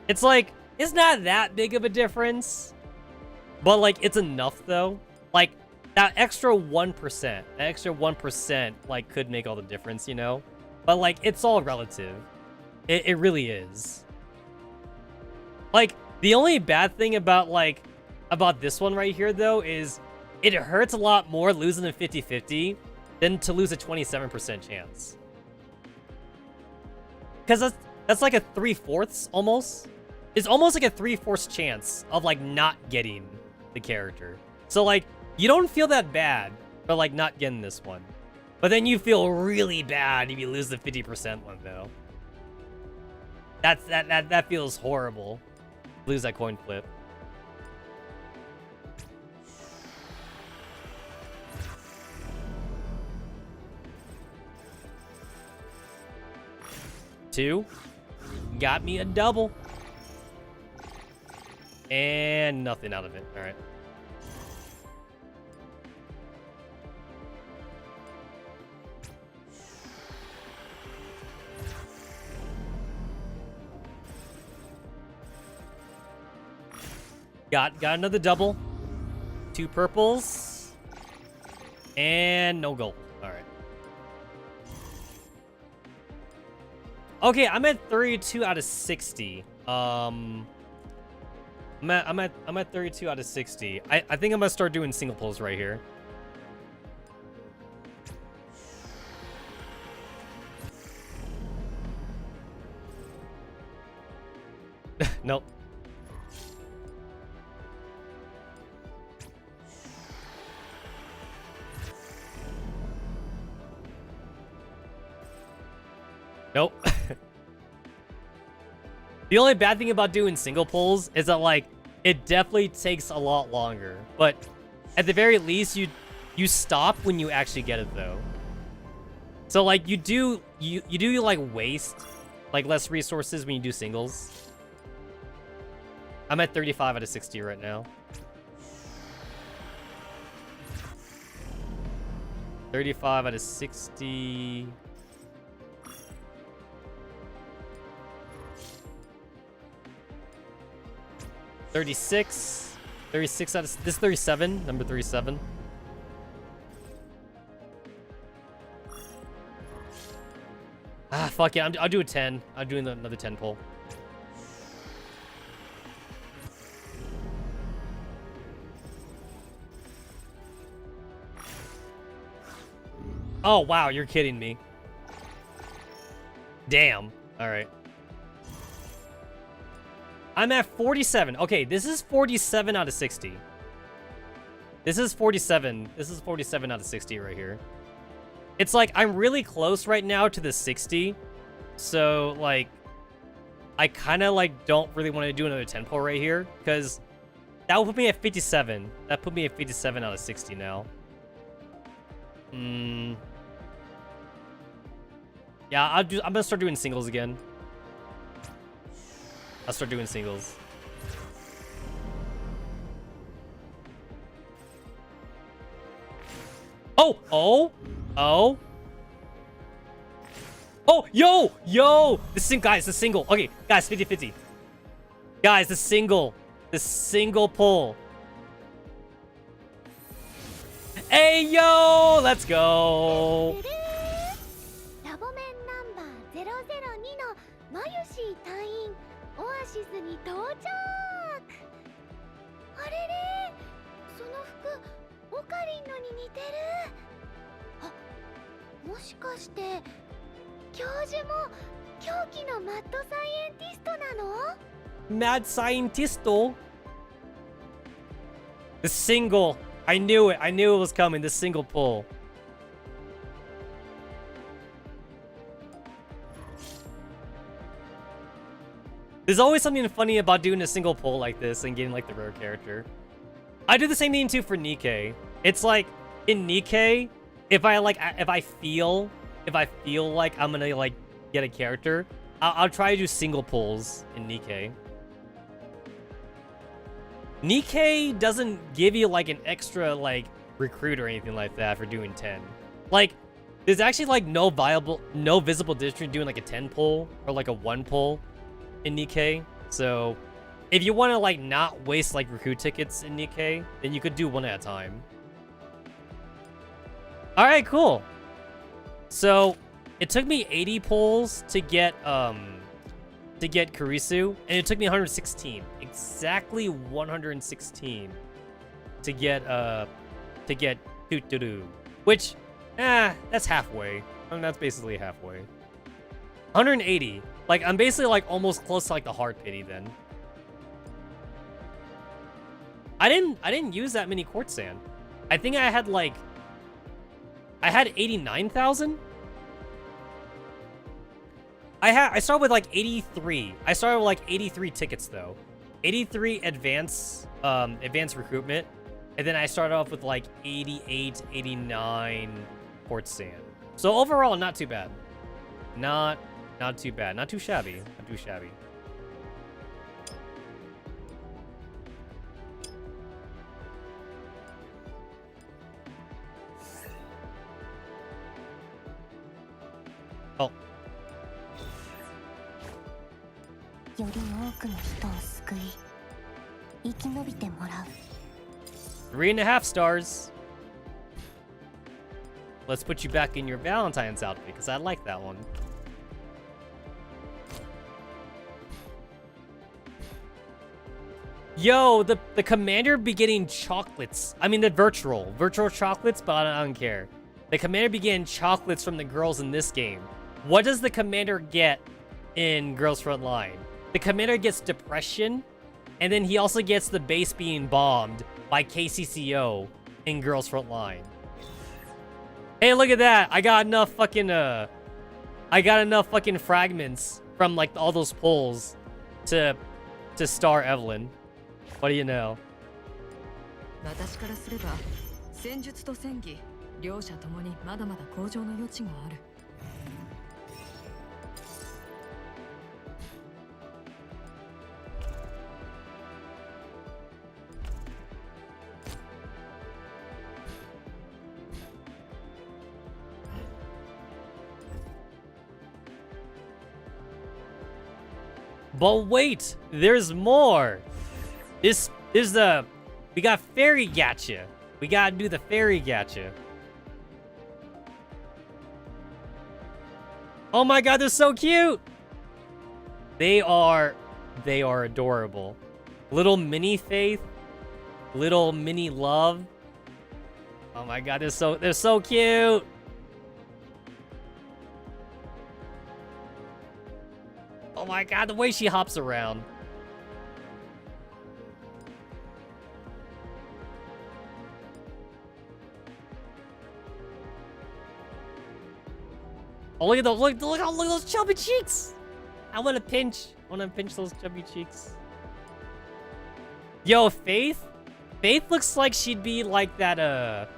It's like, it's not that big of a difference. But like, it's enough though. Like, that extra 1%, like, could make all the difference, you know? But like, it's all relative. It really is. Like, the only bad thing about this one right here, though, is it hurts a lot more losing a 50-50 than to lose a 27% chance. Because that's like a 3/4 almost. It's almost like a 3/4 chance of, like, not getting the character. So, like, you don't feel that bad for, like, not getting this one. But then you feel really bad if you lose the 50% one, though. That feels horrible. Lose that coin flip. Two. Got me a double. And nothing out of it. All right. Got another double. 2 purples. And no gold. All right. Okay, I'm at 32 out of 60. I'm at 32 out of 60. I think I'm gonna start doing single pulls right here. Nope. Nope. The only bad thing about doing single pulls is that, like, it definitely takes a lot longer. But at the very least, you stop when you actually get it, though. So, like, you do like, waste, like, less resources when you do singles. I'm at 35 out of 60 right now. 35 out of 60... 36 out of... This is 37, number 37. Ah, fuck it, I'll do a 10. I'm doing another 10 pull. Oh, wow, you're kidding me. Damn. Alright. I'm at 47. Okay, this is 47 out of 60. This is 47. This is 47 out of 60 right here. It's like, I'm really close right now to the 60. So, like, I kind of, like, don't really want to do another 10 pull right here. Because that will put me at 57. That put me at 57 out of 60 now. Yeah, I'm gonna start doing singles again. I'll start doing singles. Oh! Oh, yo! Guys, the single. Okay, guys, 50-50. Guys, the single pull. Hey, yo! Let's go! ラボメンナンバー002のマユシー隊員オアシスに到着。あれれ、その服オカリンのに似てる。あ、もしかして教授も狂気のマッドサイエンティストなの？ Mad Scientisto? The single. I knew it was coming. The single pull. There's always something funny about doing a single pull like this and getting, like, the rare character. I do the same thing too for Nikkei. It's like in Nikkei, if I feel like I'm gonna, like, get a character, I'll try to do single pulls in Nikkei. Nikkei doesn't give you, like, an extra, like, recruit or anything like that for doing 10. Like, there's actually, like, no visible difference between doing, like, a 10 pull or, like, a 1 pull in Nikkei. So, if you want to, like, not waste, like, recruit tickets in Nikkei, then you could do one at a time. Alright, cool. So, it took me 80 pulls to get Kurisu, and it took me 116. Exactly 116 to get Doo-Doo-Doo. Which, that's halfway. I mean, that's basically halfway. 180. Like, I'm basically, like, almost close to, like, the hard pity then. I didn't use that many quartz sand. I think I had, like, I had 89,000. I started with, like, 83. I started with, like, 83 tickets, though. 83 advance recruitment. And then I started off with, like, 88, 89 quartz sand. So overall, not too bad. Not too bad. Not too shabby. Not too shabby. Oh. より多くの人を救い、生き延びてもらう。 3.5 stars. Let's put you back in your Valentine's outfit, because I like that one. Yo, the commander be getting chocolates. I mean, the virtual chocolates, but I don't care. The commander be getting chocolates from the girls in this game. What does the commander get in Girls Front Line? The commander gets depression, and then he also gets the base being bombed by KCCO in Girls Front Line. Hey, look at that! I got enough fucking I got enough fucking fragments from like all those pulls to star Evelyn. What do you know? 私からすれば戦術と戦技両者ともにまだまだ向上の余地がある。But wait, there's more. This is the we got fairy gacha. We gotta do the fairy gacha. Oh my god, they're so cute. They are adorable. Little mini Faith, little mini Love. Oh my god, they're so cute. Oh my god, the way she hops around. Oh, look at those, look at those chubby cheeks. I want to pinch those chubby cheeks. Yo, Faith looks like she'd be like that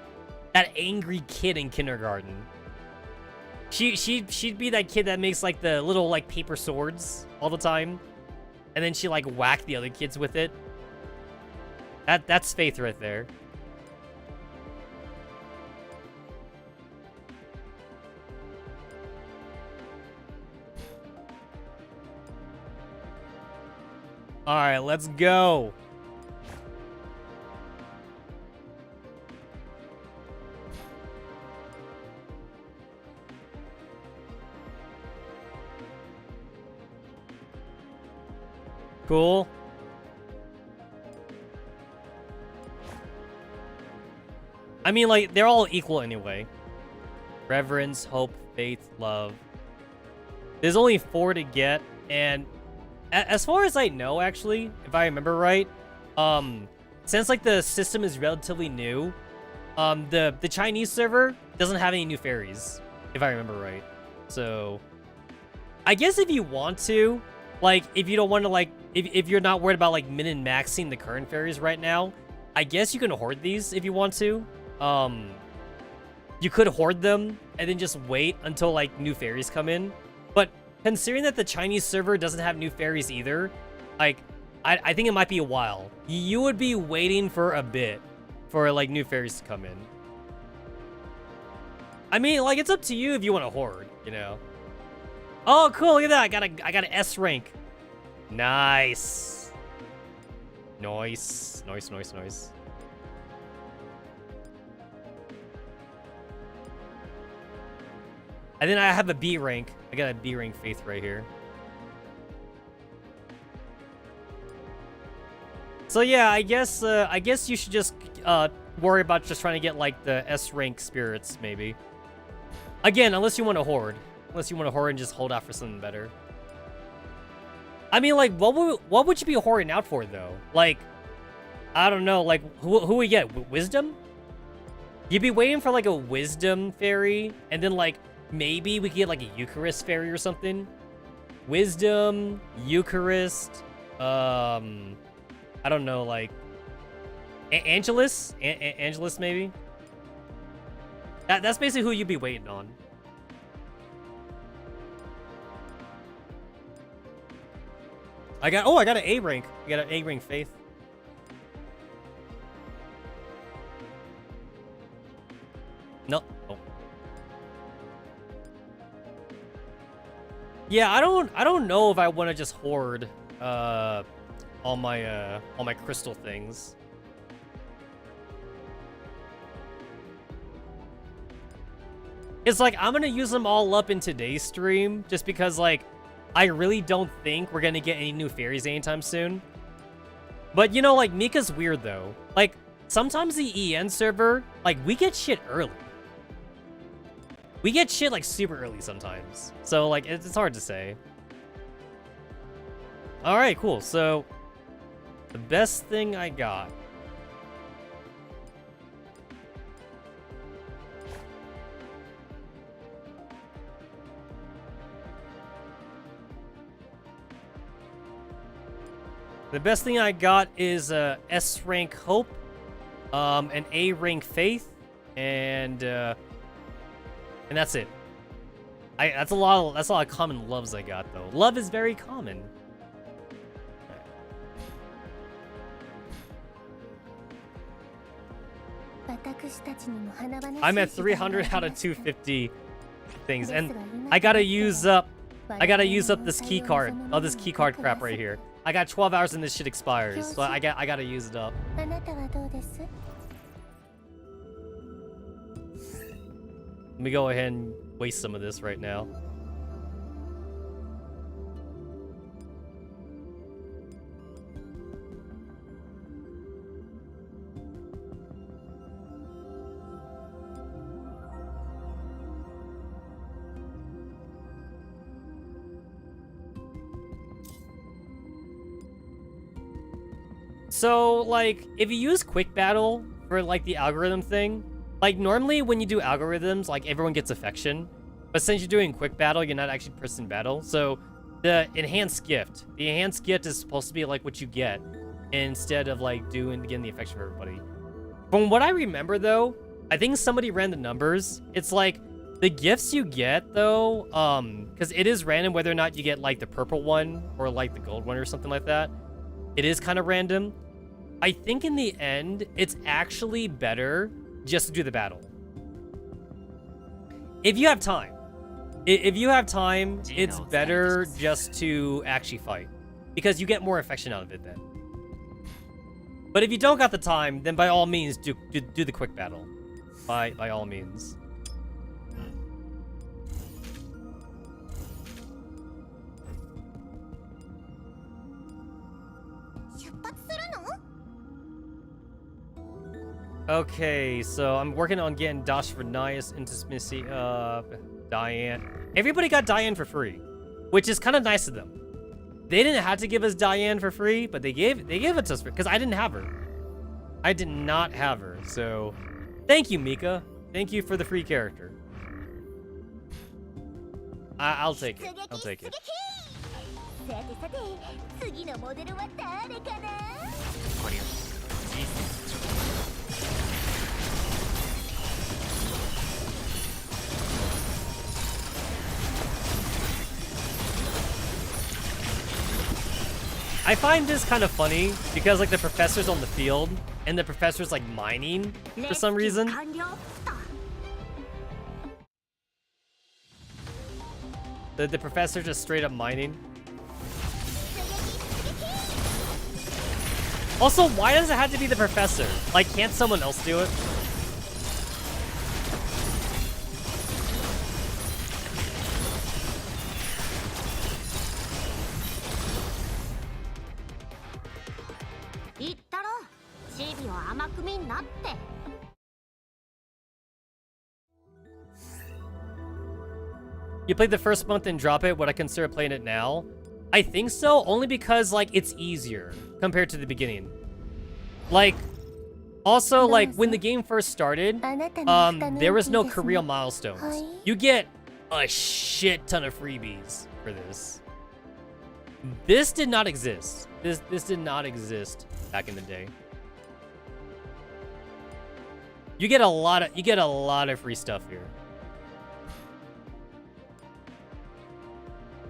angry kid in kindergarten. She'd be that kid that makes like the little like paper swords all the time, and then she like whack the other kids with it. That's Faith right there. All right, let's go. Cool. I mean, like, they're all equal anyway. Reverence, hope, faith, love. There's only 4 to get, and as far as I know, actually, if I remember right, since, like, the system is relatively new, the Chinese server doesn't have any new fairies, if I remember right. So, I guess if you want to, like, if you don't want to, like, if you're not worried about, like, min and maxing the current fairies right now, I guess you can hoard these if you want to. You could hoard them and then just wait until, like, new fairies come in. But considering that the Chinese server doesn't have new fairies either, like, I think it might be a while. You would be waiting for a bit for, like, new fairies to come in. I mean, like, it's up to you if you want to hoard, you know? Oh, cool, look at that. I got an S rank. Nice. Nice. Nice, nice, nice. And then I have a B rank. I got a B rank Faith right here. So yeah, I guess you should just worry about just trying to get like the S rank spirits maybe. Again, unless you want to hoard. Unless you want to hoard and just hold out for something better. I mean, like, what would you be hoarding out for though? Like, I don't know. Like, who we get? Wisdom? You'd be waiting for like a wisdom fairy, and then like maybe we could get like a Eucharist fairy or something. Wisdom, Eucharist. I don't know, like Angelus, Angelus maybe. That's basically who you'd be waiting on. I got an A rank. I got an A rank Faith. No. Oh. Yeah, I don't know if I want to just hoard all my crystal things. It's like I'm gonna use them all up in today's stream just because like I really don't think we're gonna get any new fairies anytime soon. But you know, like Mika's weird though. Like sometimes the EN server, like we get shit early. We get shit like super early sometimes. So like it's hard to say. All right, cool. So the best thing I got. The best thing I got is S rank Hope, an A rank Faith, and that's it. That's a lot of common loves I got though. Love is very common. I'm at 300 out of 250 things, and I gotta use up this key card. Oh, this key card crap right here. I got 12 hours and this shit expires, so I gotta use it up. Let me go ahead and waste some of this right now. So, like, if you use quick battle for, like, the algorithm thing, like, normally when you do algorithms, like, everyone gets affection. But since you're doing quick battle, you're not actually person battle. So, the enhanced gift is supposed to be, like, what you get instead of, like, getting the affection for everybody. From what I remember, though, I think somebody ran the numbers. It's, like, the gifts you get, though, because it is random whether or not you get, like, the purple one or, like, the gold one or something like that. It is kind of random. I think in the end, it's actually better just to do the battle. If you have time. If you have time, it's better just to actually fight. Because you get more affection out of it then. But if you don't got the time, then by all means, do the quick battle. By all means. Okay, so I'm working on getting Dash for Nias, Intimacy, Diane. Everybody got Diane for free, which is kind of nice of them. They didn't have to give us Diane for free, but they gave it to us because I didn't have her. I did not have her, so thank you, Mika. Thank you for the free character. I'll take it. I'll take it. I find this kind of funny because like the professor's on the field and the professor's like mining for some reason. The professor just straight up mining. Also, why does it have to be the professor? Like, can't someone else do it? You played the first month and drop it, would I consider playing it now? I think so, only because, like, it's easier compared to the beginning. Like, also, like, when the game first started, there was no career milestones. You get a shit ton of freebies for this. This did not exist. This did not exist back in the day. You get a lot of free stuff here.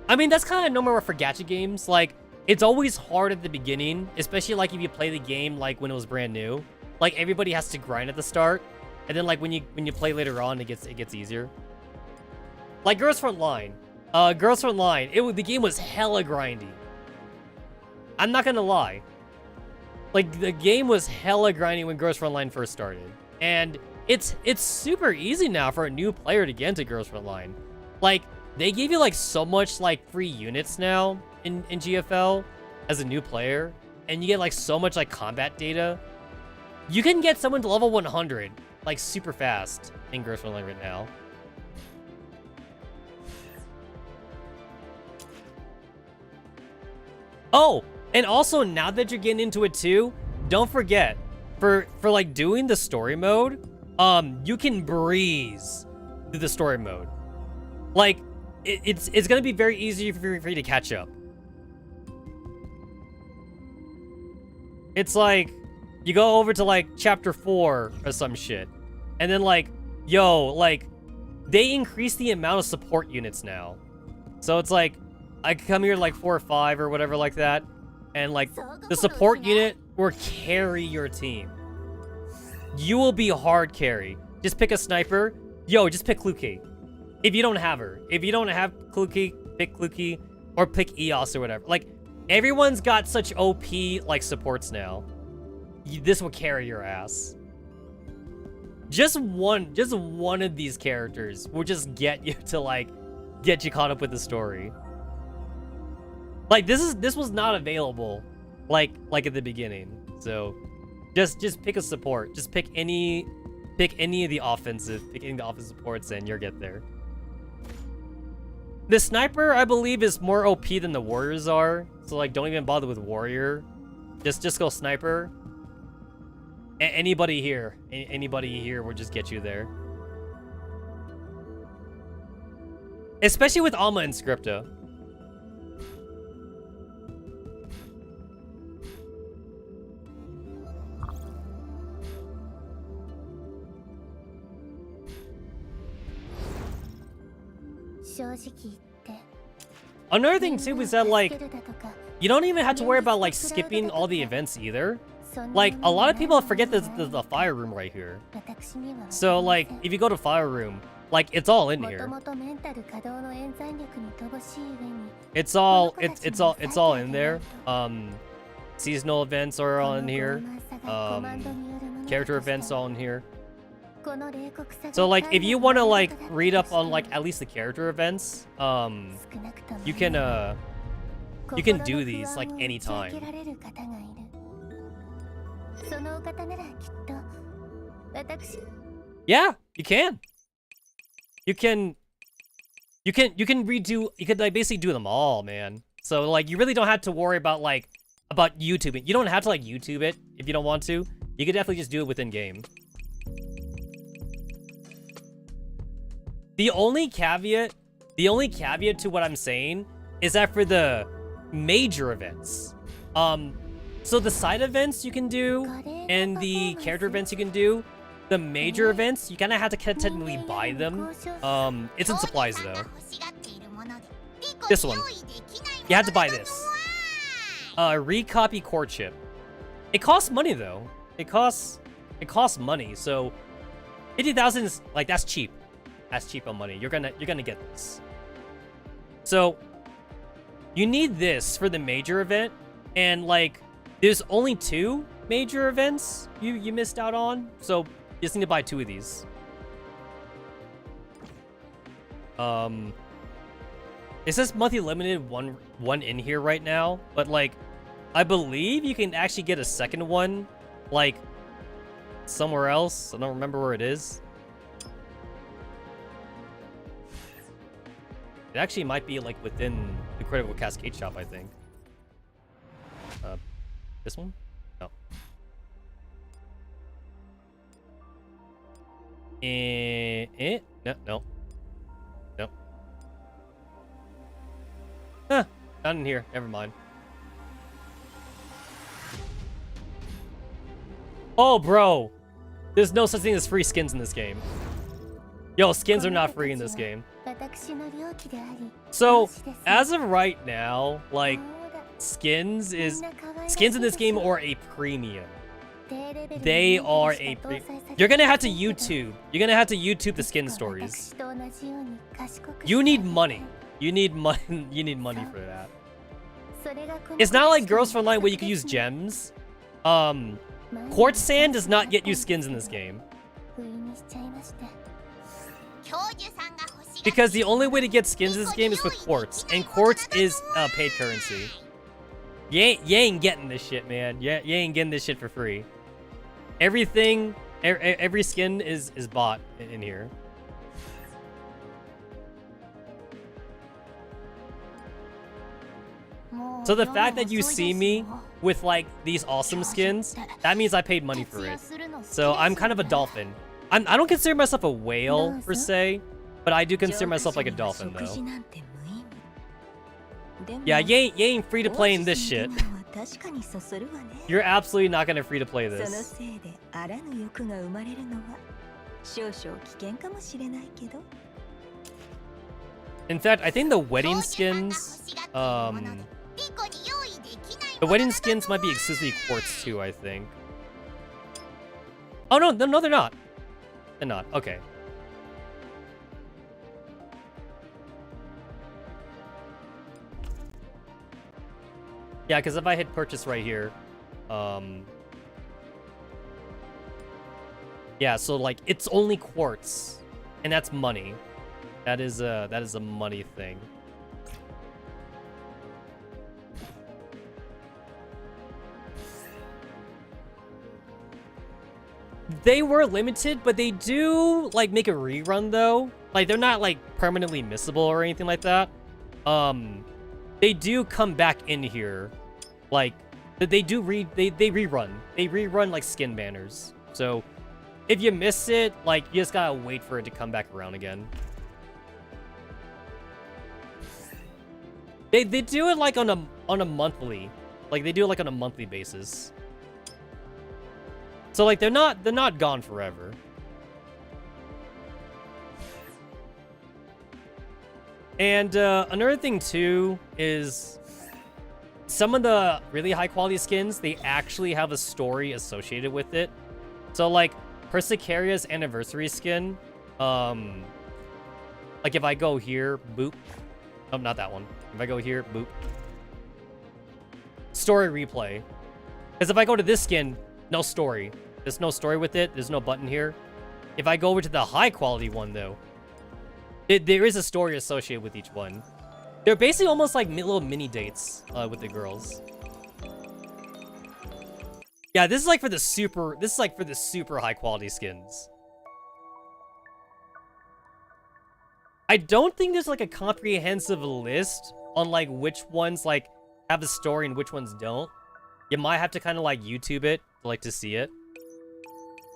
I mean, that's kind of normal for gacha games. Like, it's always hard at the beginning, especially like if you play the game like when it was brand new. Like, everybody has to grind at the start, and then like when you play later on, it gets easier. Like Girls Frontline. Girls Frontline, the game was hella grindy. I'm not gonna lie. Like, the game was hella grindy when Girls Frontline first started. And it's super easy now for a new player to get into Girls Frontline. Like, they gave you like so much like free units now in GFL as a new player, and you get like so much like combat data. You can get someone to level 100 like super fast in Girls Frontline right now. Oh, and also now that you're getting into it too, don't forget for like doing the story mode, you can breeze through the story mode. Like, it's gonna be very easy for you to catch up. it's like you go over to like chapter 4 or some shit, and then like, yo, like they increase the amount of support units now. So it's like I could come here like 4 or 5 or whatever like that, and like the support unit will carry your team. You will be hard carry. Just pick a sniper. Yo, just pick Kluki. If you don't have her. If you don't have Kluki, pick Kluki. Or pick Eos or whatever. Like, everyone's got such OP, like, supports now. This will carry your ass. Just one of these characters will just get you to, like, get you caught up with the story. Like, this was not available, like at the beginning. So, just pick a support. Just pick any of the offensive supports and you'll get there. The sniper, I believe, is more OP than the warriors are. So, like, don't even bother with warrior. Just go sniper. Anybody here will just get you there. Especially with Alma and Scripta. Another thing too is that, like, you don't even have to worry about, like, skipping all the events either. Like, a lot of people forget there's the fire room right here. So, like, if you go to fire room, like, it's all in here. It's all in there. Seasonal events are all in here. Character events all in here. So, like, if you want to, like, read up on, like, at least the character events, you can do these, like, anytime. Yeah, you can. You can like, basically do them all, man. So, like, you really don't have to worry about, like, about YouTubing. You don't have to, like, YouTube it if you don't want to. You could definitely just do it within game. The only caveat to what I'm saying is that for the major events, so the side events you can do and the character events you can do, the major events, you kind of have to technically buy them. It's in supplies though. This one, you have to buy this. Recopy courtship. It costs money though. It costs money. So 50,000 is like, that's cheap. That's cheap on money. You're gonna get this. So you need this for the major event, and like there's only 2 major events you missed out on, so you just need to buy 2 of these. It says monthly limited one in here right now, but like I believe you can actually get a second one like somewhere else. I don't remember where it is. It actually might be like within the Critical Cascade shop, I think. This one? No. No. Huh, not in here. Never mind. Oh, bro. There's no such thing as free skins in this game. Yo, skins are not free in this game. So, as of right now, like, skins in this game are a premium. They are a You're gonna have to YouTube. You're gonna have to YouTube the skin stories. You need money. You need money. You need money for that. It's not like Girls from Online where you can use gems. Quartz Sand does not get you skins in this game. Because the only way to get skins in this game is with quartz, and quartz is paid currency. You ain't getting this shit, man. You ain't getting this shit for free. Everything, every skin is bought in here. So the fact that you see me with like these awesome skins, that means I paid money for it. So I'm kind of a dolphin. I don't consider myself a whale per se, but I do consider myself like a dolphin though. Yeah, you ain't free to play in this shit. 確かにそそるわね。 You're absolutely not gonna free to play その this. せいであらぬ欲が生まれるのは少々危険かもしれないけど。 In fact, I think the wedding skins, the wedding skins might be exclusively quartz too, I think. Oh no, no, they're not. They're not. Okay. Yeah, because if I hit purchase right here, yeah, so like it's only quartz, and that's money. That is a money thing. They were limited, but they do like make a rerun though. Like they're not like permanently missable or anything like that. They do come back in here. Like they rerun. They rerun like skin banners. So if you miss it, like you just gotta wait for it to come back around again. They do it like on a monthly. Like they do it like on a monthly basis. So like they're not gone forever. And another thing too is some of the really high quality skins, they actually have a story associated with it. So like Persicaria's anniversary skin, like if I go here, boop. Oh, not that one. If I go here, boop. Story replay. Because if I go to this skin, no story. There's no story with it. There's no button here. If I go over to the high quality one though, there is a story associated with each one. They're basically almost like little mini dates with the girls. Yeah, this is like for the super. This is like for the super high quality skins. I don't think there's like a comprehensive list on like which ones like have a story and which ones don't. You might have to kind of like YouTube it to see it.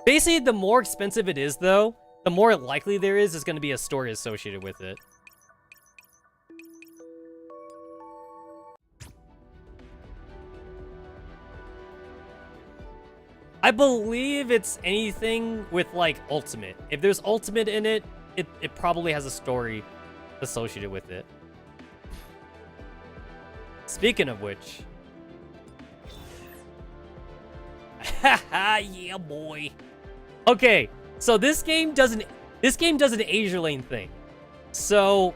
Basically, the more expensive it is though, the more likely there is going to be a story associated with it. I believe it's anything with like ultimate. If there's ultimate in it, it probably has a story associated with it. Speaking of which, haha, yeah, boy. Okay, so this game does an Asia Lane thing. So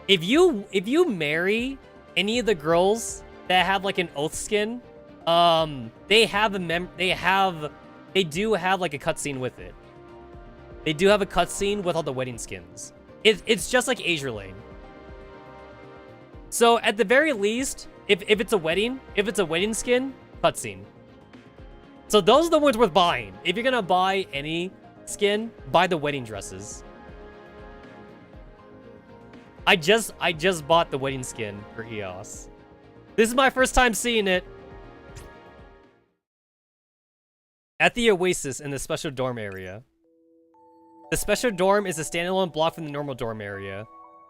if you marry any of the girls that have like an oath skin, they do have like a cutscene with it. They do have a cutscene with all the wedding skins. It's just like Asia Lane. So at the very least, if it's a wedding skin, cutscene. So those are the ones worth buying. If you're gonna buy any skin, buy the wedding dresses. I just bought the wedding skin for EOS. This is my first time seeing it. At the Oasis in the special dorm area. The special dorm is a standalone block from the normal dorm area.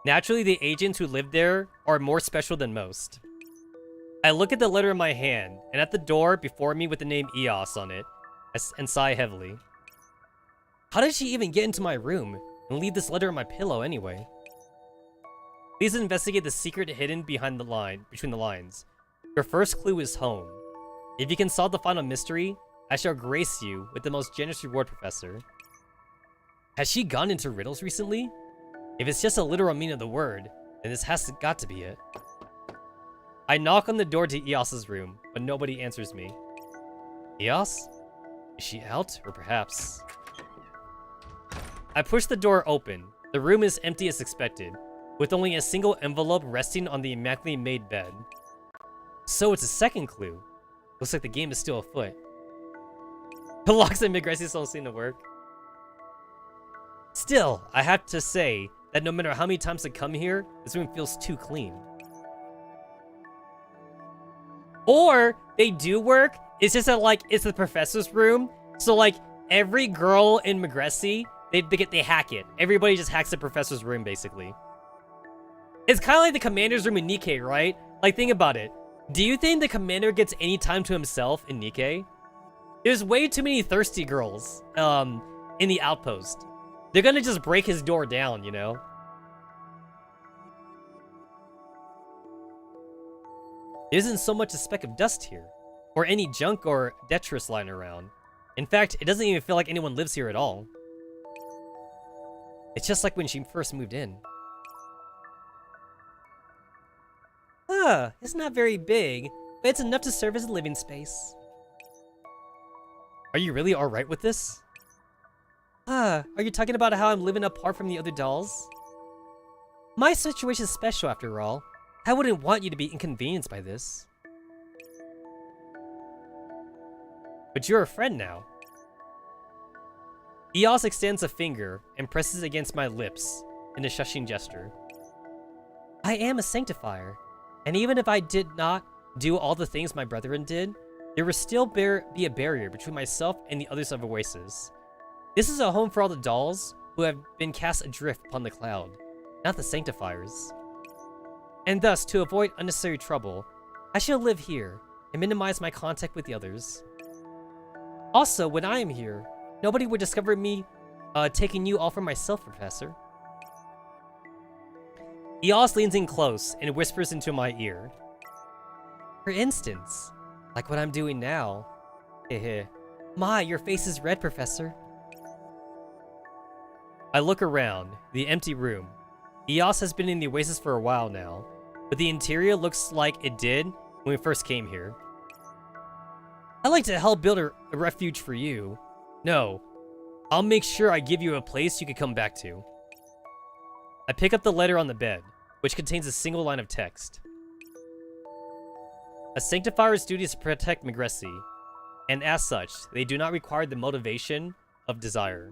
Naturally, the agents who live there are more special than most. I look at the letter in my hand, and at the door before me with the name EOS on it, and sigh heavily. How did she even get into my room and leave this letter on my pillow anyway? Please investigate the secret hidden between the lines. Your first clue is home. If you can solve the final mystery, I shall grace you with the most generous reward, Professor. Has she gone into riddles recently? If it's just a literal meaning of the word, then this has got to be it. I knock on the door to EOS's room, but nobody answers me. EOS? Is she out? Or perhaps... I push the door open. The room is empty as expected, with only a single envelope resting on the immaculately made bed. So it's a second clue. Looks like the game is still afoot. The locks and Migressi's don't seem to work. Still, I have to say that no matter how many times I come here, this room feels too clean. Or they do work. It's just that like it's the professor's room, so like every girl in Magicami, they hack it. Everybody just hacks the professor's room basically. It's kind of like the commander's room in Nikkei, right? Like think about it. Do you think the commander gets any time to himself in Nikkei? There's way too many thirsty girls, in the outpost. They're gonna just break his door down, you know? There isn't so much a speck of dust here, or any junk or detritus lying around. In fact, it doesn't even feel like anyone lives here at all. It's just like when she first moved in. It's not very big, but it's enough to serve as a living space. Are you really alright with this? Are you talking about how I'm living apart from the other dolls? My situation is special after all. I wouldn't want you to be inconvenienced by this. But you're a friend now. Eos extends a finger and presses against my lips in a shushing gesture. I am a sanctifier, and even if I did not do all the things my brethren did, there would still be a barrier between myself and the others of Oasis. This is a home for all the dolls who have been cast adrift upon the cloud, not the sanctifiers. And thus, to avoid unnecessary trouble, I shall live here and minimize my contact with the others. Also, when I am here, nobody would discover me taking you all for myself, Professor. Eos leans in close and whispers into my ear. For instance, like what I'm doing now. Hehe. My, your face is red, Professor. I look around, the empty room. Eos has been in the Oasis for a while now, but the interior looks like it did when we first came here. I'd like to help build a refuge for you. No, I'll make sure I give you a place you can come back to. I pick up the letter on the bed, which contains a single line of text. A sanctifier's duty is to protect Magicami, and as such, they do not require the motivation of desire.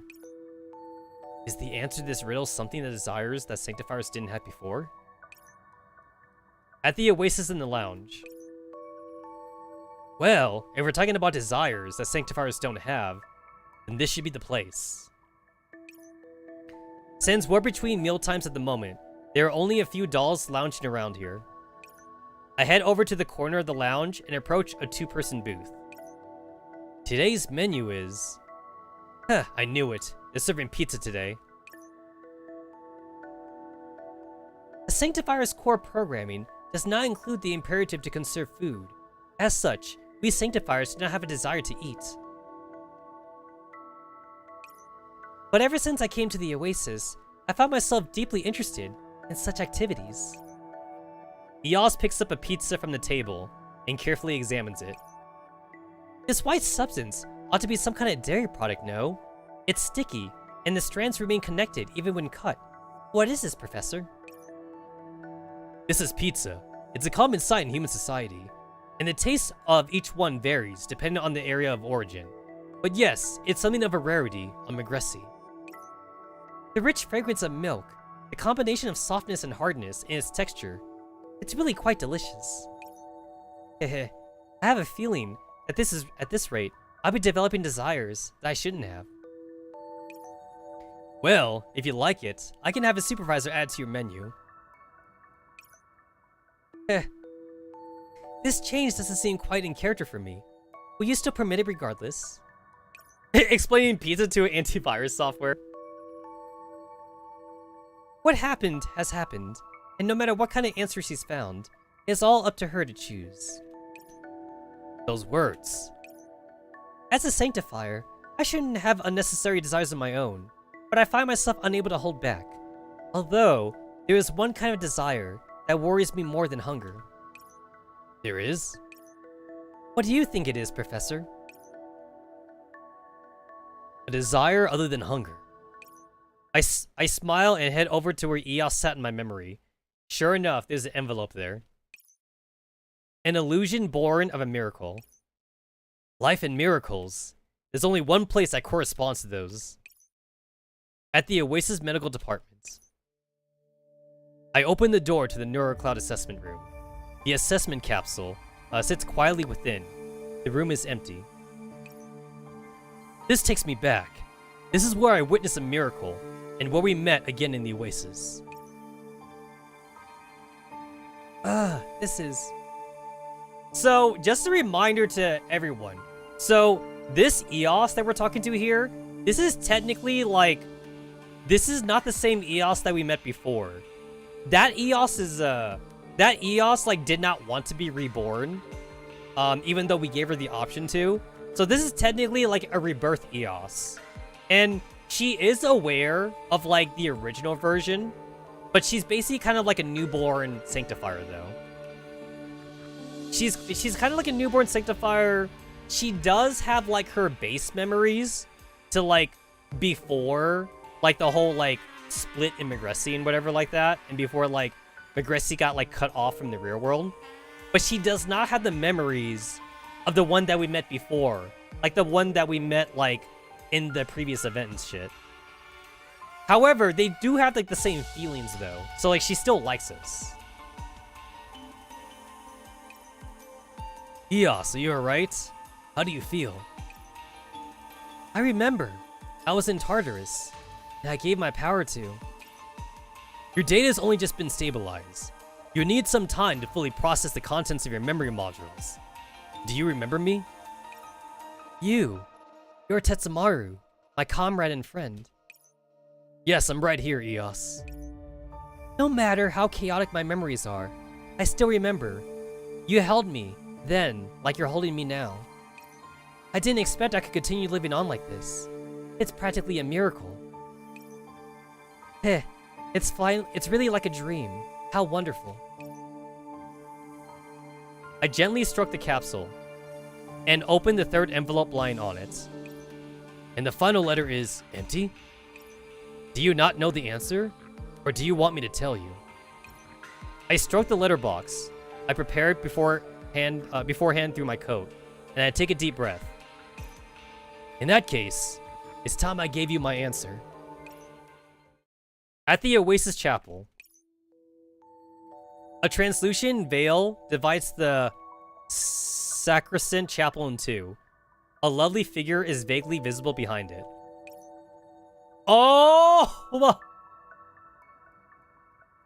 Is the answer to this riddle something that desires that sanctifiers didn't have before? At the Oasis in the lounge. Well, if we're talking about desires that sanctifiers don't have, then this should be the place. Since we're between mealtimes at the moment, there are only a few dolls lounging around here. I head over to the corner of the lounge and approach a two-person booth. Today's menu is... I knew it. They're serving pizza today. A sanctifier's core programming does not include the imperative to conserve food. As such, we sanctifiers do not have a desire to eat. But ever since I came to the Oasis, I found myself deeply interested in such activities. Eos picks up a pizza from the table and carefully examines it. This white substance ought to be some kind of dairy product, no? It's sticky, and the strands remain connected even when cut. What is this, Professor? This is pizza. It's a common sight in human society, and the taste of each one varies depending on the area of origin. But yes, it's something of a rarity on Magicami. The rich fragrance of milk, the combination of softness and hardness in its texture, it's really quite delicious. Hehe, I have a feeling that at this rate, I'll be developing desires that I shouldn't have. Well, if you like it, I can have a supervisor add to your menu. This change doesn't seem quite in character for me. Will you still permit it regardless? Explaining pizza to an antivirus software. What happened has happened, and no matter what kind of answer she's found, it's all up to her to choose. Those words. As a sanctifier, I shouldn't have unnecessary desires of my own, but I find myself unable to hold back. Although, there is one kind of desire that worries me more than hunger. There is? What do you think it is, Professor? A desire other than hunger. I smile and head over to where Eos sat in my memory. Sure enough, there's an envelope there. An illusion born of a miracle. Life and miracles. There's only one place that corresponds to those. At the Oasis Medical Department. I open the door to the Neurocloud assessment room. The assessment capsule sits quietly within. The room is empty. This takes me back. This is where I witnessed a miracle, and where we met again in the Oasis. So, just a reminder to everyone. So, this EOS that we're talking to here, this is technically like, this is not the same EOS that we met before. That EOS is, that EOS like did not want to be reborn, even though we gave her the option to. So this is technically like a rebirth EOS. And she is aware of like the original version, but she's basically kind of like a newborn sanctifier though. She's kind of like a newborn sanctifier. She does have like her base memories to like before like the whole like split in Magicami and whatever like that, and before like Magicami got like cut off from the real world. But she does not have the memories of the one that we met before, like the one that we met like in the previous event and shit. However, they do have like the same feelings though, so like she still likes us. Eos, are you alright? How do you feel? I remember. I was in Tartarus, and I gave my power to. Your data's only just been stabilized. You need some time to fully process the contents of your memory modules. Do you remember me? You're Tetsamaru, my comrade and friend. Yes, I'm right here, Eos. No matter how chaotic my memories are, I still remember. You held me then, like you're holding me now. I didn't expect I could continue living on like this. It's practically a miracle. Heh, it's fine. It's really like a dream. How wonderful. I gently stroked the capsule and opened the third envelope lying on it. And the final letter is empty? Do you not know the answer? Or do you want me to tell you? I stroked the letterbox. I prepared beforehand through my coat, and I take a deep breath. In that case, it's time I gave you my answer. At the Oasis Chapel, a translucent veil divides the sacrosanct chapel in two. A lovely figure is vaguely visible behind it. Oh!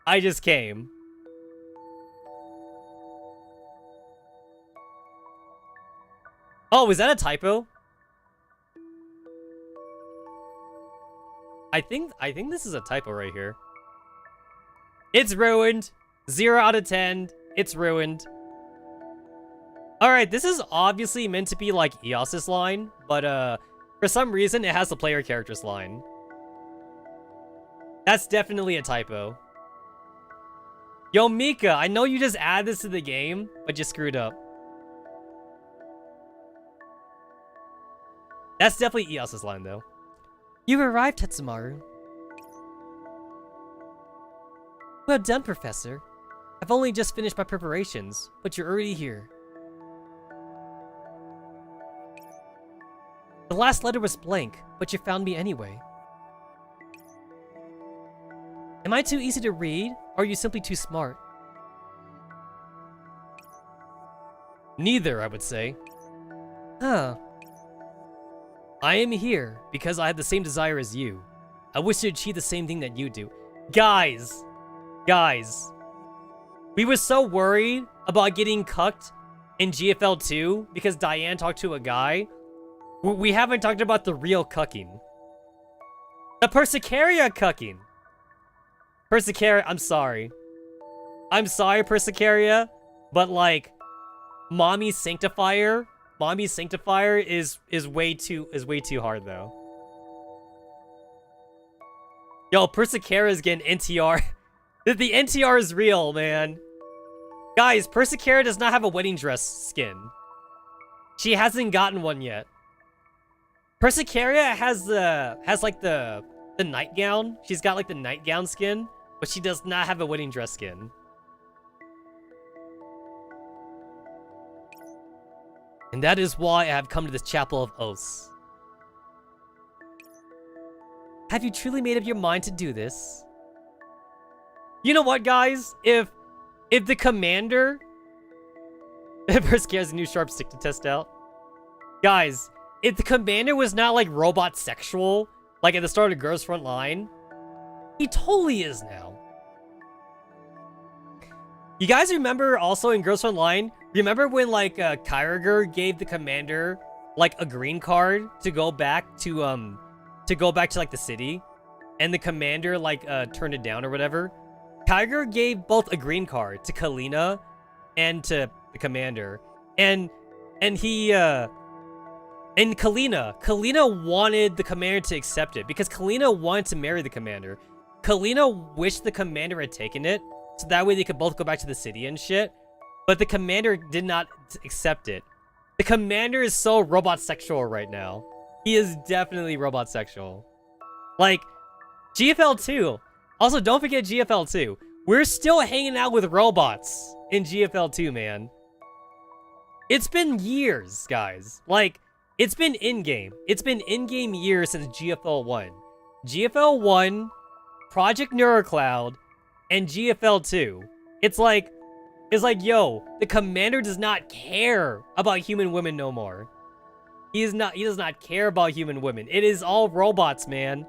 I just came. Oh, is that a typo? I think this is a typo right here. It's ruined. 0 out of 10. It's ruined. Alright, this is obviously meant to be like Eos's line, but for some reason it has the player character's line. That's definitely a typo. Yo, Mika, I know you just added this to the game, but you screwed up. That's definitely Eos's line, though. You've arrived, Tetsamaru. Well done, Professor. I've only just finished my preparations, but you're already here. The last letter was blank, but you found me anyway. Am I too easy to read, or are you simply too smart? Neither, I would say. Huh. I am here because I have the same desire as you. I wish to achieve the same thing that you do. Guys! We were so worried about getting cucked in GFL 2 because Diane talked to a guy. We haven't talked about the real cucking. The Persicaria cucking! Persicaria, I'm sorry. I'm sorry, Persicaria, but like, Mommy Sanctifier is way too hard though. Yo, Persicaria is getting NTR. The NTR is real, man. Guys, Persicaria does not have a wedding dress skin. She hasn't gotten one yet. Persicaria has like the nightgown. She's got like the nightgown skin, but she does not have a wedding dress skin. And that is why I have come to this Chapel of Oaths. Have you truly made up your mind to do this? You know what, guys? If the commander... Persicaria has a new sharp stick to test out. Guys, if the commander was not like robot sexual, like at the start of Girls Front Line, he totally is now. You guys remember also in Girls Front Line Remember when like Kyriger gave the commander like a green card to go back to like the city, and the commander like turned it down or whatever? Kyriger gave both a green card to Kalina and to the commander, and Kalina wanted the commander to accept it because Kalina wanted to marry the commander. Kalina wished the commander had taken it, so that way they could both go back to the city and shit. But the commander did not accept it. The commander is so robot sexual right now. He is definitely robot sexual. Like, GFL 2. Also, don't forget GFL 2. We're still hanging out with robots in GFL 2, man. It's been years, guys. Like, it's been in-game. It's been in-game years since GFL 1. GFL 1, Project Neurocloud, and GFL 2. It's like, yo, the commander does not care about human women no more. He does not care about human women. It is all robots, man.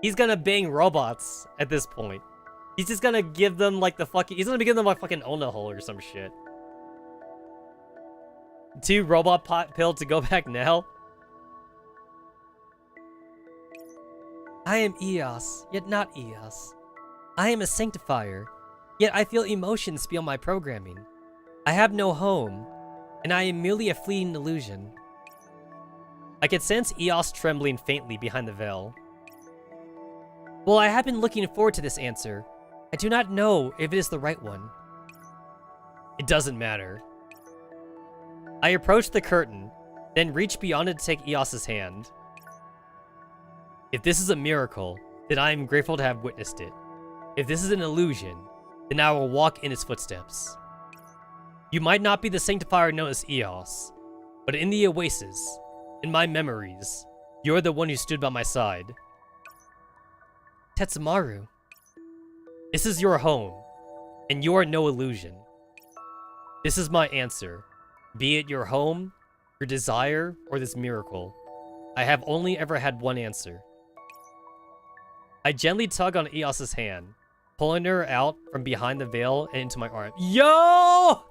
He's gonna bang robots at this point. He's just gonna give them like he's gonna give them like fucking Ona hole or some shit. 2 robot pot pill to go back now. I am Eos, yet not Eos. I am a sanctifier, yet I feel emotions beyond my programming. I have no home, and I am merely a fleeting illusion. I could sense Eos trembling faintly behind the veil. Well, I have been looking forward to this answer. I do not know if it is the right one. It doesn't matter. I approached the curtain, then reached beyond it to take Eos's hand. If this is a miracle, then I am grateful to have witnessed it. If this is an illusion, then I will walk in its footsteps. You might not be the sanctifier known as Eos, but in the oasis, in my memories, you're the one who stood by my side. Tetsamaru. This is your home, and you are no illusion. This is my answer. Be it your home, your desire, or this miracle. I have only ever had one answer. I gently tug on Eos's hand, pulling her out from behind the veil and into my arm. Yo!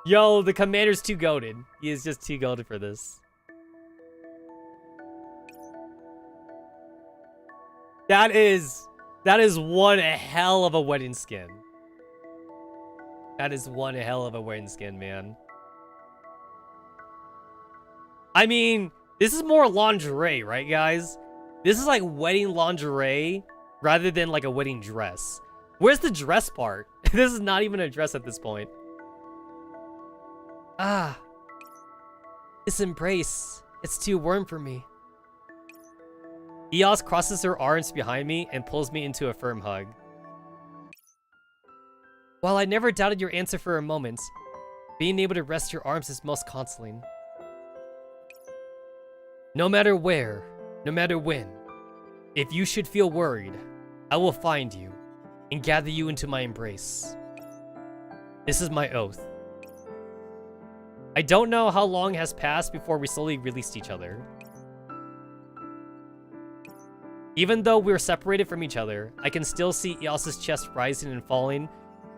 Yo, the commander's too goated. He is just too goated for this. That is one hell of a wedding skin. That is one hell of a wedding skin, man. I mean, this is more lingerie, right, guys? This is like wedding lingerie rather than like a wedding dress. Where's the dress part? This is not even a dress at this point. Ah. This embrace. It's too warm for me. Eos crosses her arms behind me and pulls me into a firm hug. While I never doubted your answer for a moment, being able to rest your arms is most consoling. No matter where, no matter when, if you should feel worried, I will find you and gather you into my embrace. This is my oath. I don't know how long has passed before we slowly released each other. Even though we're separated from each other, I can still see Eos's chest rising and falling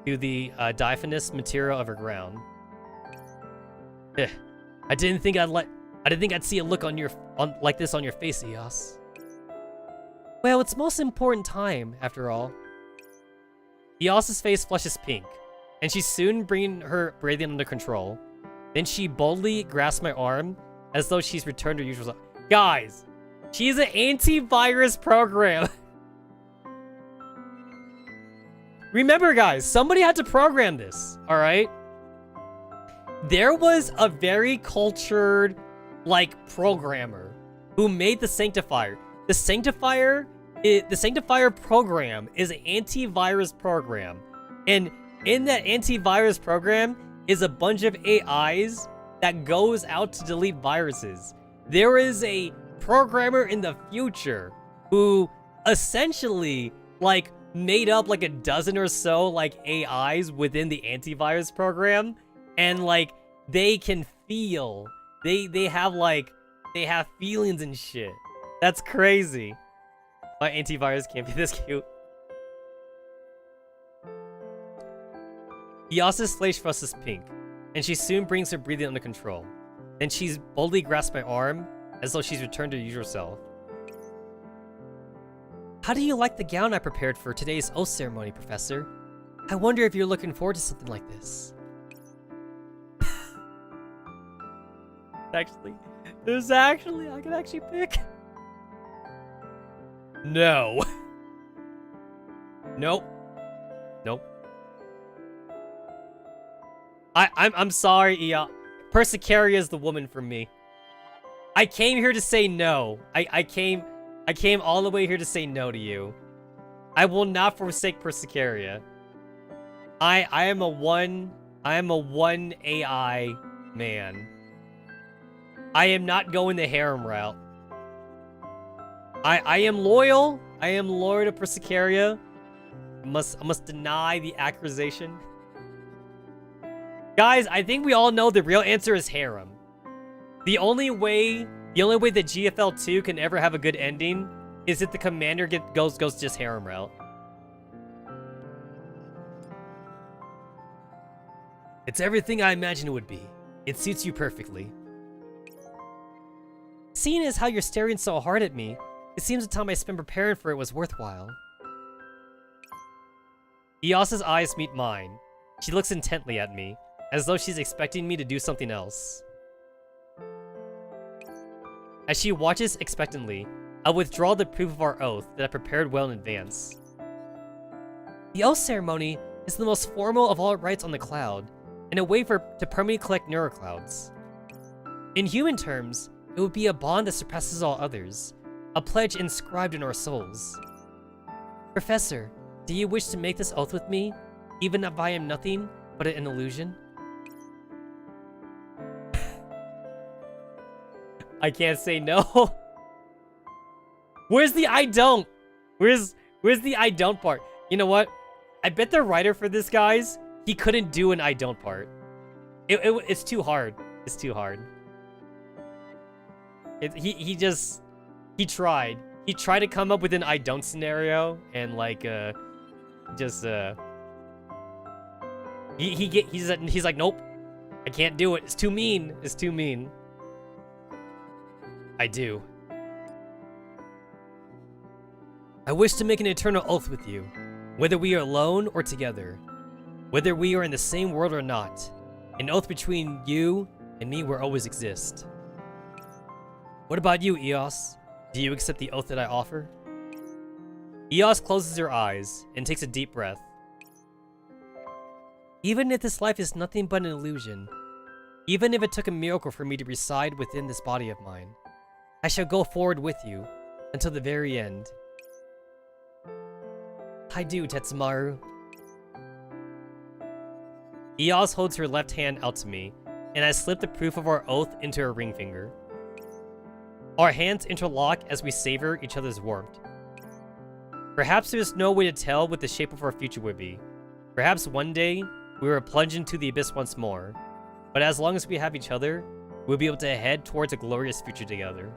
through the diaphanous material of her ground. I didn't think I'd see a look like this on your face, Eos. Well, it's most important time, after all. Eos's face flushes pink, and she's soon bringing her breathing under control. Then she boldly grasps my arm, as though she's returned her usual self. Guys, she's an antivirus program. Remember, guys, somebody had to program this, alright? There was a very cultured, like, programmer who made the Sanctifier. The Sanctifier program is an antivirus program. And in that antivirus program is a bunch of AIs that goes out to delete viruses. There is a programmer in the future who essentially, like, made up like a dozen or so, like, AIs within the antivirus program. And, like, they can feel. They have feelings and shit. That's crazy. My antivirus can't be this cute. Yasa's slash thrust is pink, and she soon brings her breathing under control. Then she's boldly grasps my arm, as though she's returned to her usual self. How do you like the gown I prepared for today's oath ceremony, Professor? I wonder if you're looking forward to something like this. I can actually pick. No. Nope. Nope. I'm sorry, Ia. Persicaria is the woman for me. I came here to say no. I came all the way here to say no to you. I will not forsake Persicaria. I am a one AI man. I am not going the harem route. I am loyal. I am loyal to Persicaria. I must deny the accusation. Guys, I think we all know the real answer is harem. The only way that GFL 2 can ever have a good ending is if the commander goes just harem route. It's everything I imagined it would be. It suits you perfectly. Seeing as how you're staring so hard at me, it seems the time I spent preparing for it was worthwhile. Iyasa's eyes meet mine. She looks intently at me, as though she's expecting me to do something else. As she watches expectantly, I withdraw the proof of our oath that I prepared well in advance. The oath ceremony is the most formal of all rites on the cloud, and a way to permanently collect neuroclouds. In human terms, it would be a bond that surpasses all others, a pledge inscribed in our souls. Professor, do you wish to make this oath with me, even if I am nothing but an illusion? I can't say no. Where's the I don't? Where's the I don't part? You know what? I bet the writer for this, guys, he couldn't do an I don't part. It's too hard. It's too hard. He tried. He tried to come up with an I don't scenario and like he's like, nope, I can't do it. It's too mean. It's too mean. I do. I wish to make an eternal oath with you, whether we are alone or together, whether we are in the same world or not. An oath between you and me will always exist. What about you, Eos? Do you accept the oath that I offer? Eos closes her eyes and takes a deep breath. Even if this life is nothing but an illusion, even if it took a miracle for me to reside within this body of mine, I shall go forward with you until the very end. I do, Tetsamaru. Eos holds her left hand out to me, and I slip the proof of our oath into her ring finger. Our hands interlock as we savor each other's warmth. Perhaps there's no way to tell what the shape of our future would be. Perhaps one day, we will plunge into the abyss once more. But as long as we have each other, we'll be able to head towards a glorious future together.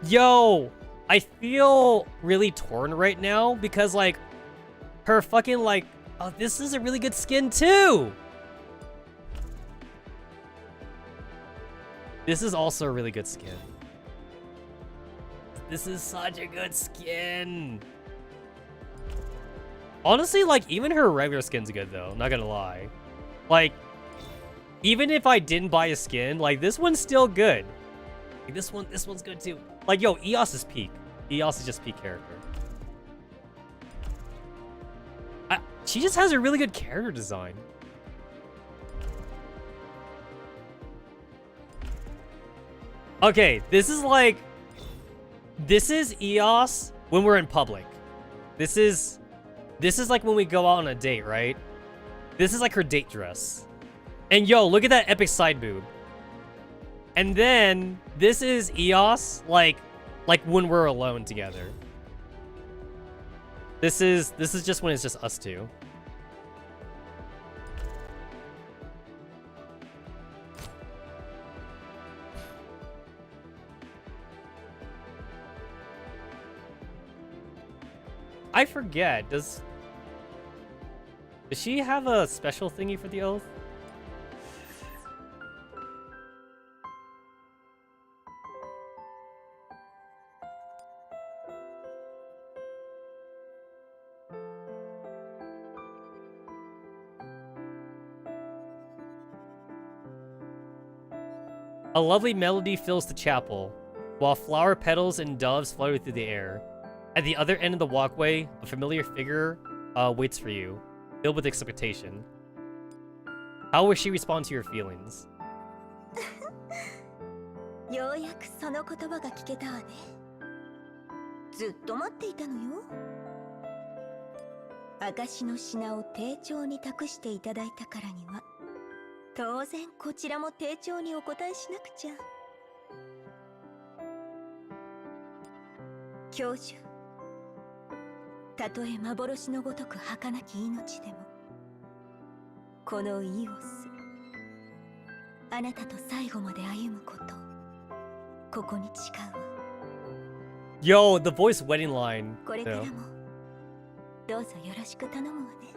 Yo! I feel really torn right now because, like, her fucking, like, oh, this is a really good skin, too! This is also a really good skin. This is such a good skin! Honestly, like, even her regular skin's good, though. Not gonna lie. Like, even if I didn't buy a skin, like, this one's still good. Like, this one's good, too. Like, yo, Eos is peak. Eos is just peak character. She just has a really good character design. Okay, this is Eos when we're in public. This is like when we go out on a date, right? This is like her date dress. And yo, look at that epic side boob. And then this is Eos like when we're alone together. This is just when it's just us two. I forget, Does she have a special thingy for the oath? A lovely melody fills the chapel, while flower petals and doves flutter through the air. At the other end of the walkway, a familiar figure waits for you, filled with expectation. How will she respond to your feelings? ようやくその言葉が聞けたわね。ずっと待っていたのよ。証の品を丁重に託していただいたからには、当然こちらも丁重にお答えしなくちゃ。教授、たとえ幻のごとく儚き命でも、このイオス、あなたと最後まで歩むこと、ここに誓うわ。Yo, the voice wedding line. これからもどうぞよろしく頼むわね。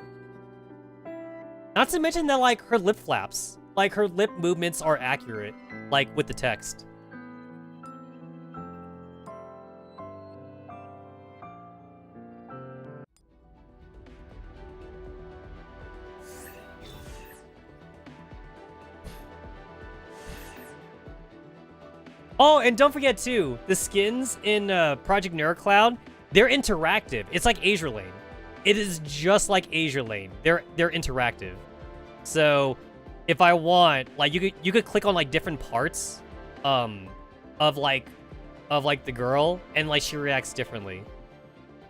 Not to mention that, like, her lip flaps. Like, her lip movements are accurate, like, with the text. Oh, and don't forget, too, the skins in Project Nerual, they're interactive. It's like Azure Lane. It is just like Azure Lane. They're interactive. So, if I want, like, you could click on like different parts, of like the girl, and like she reacts differently.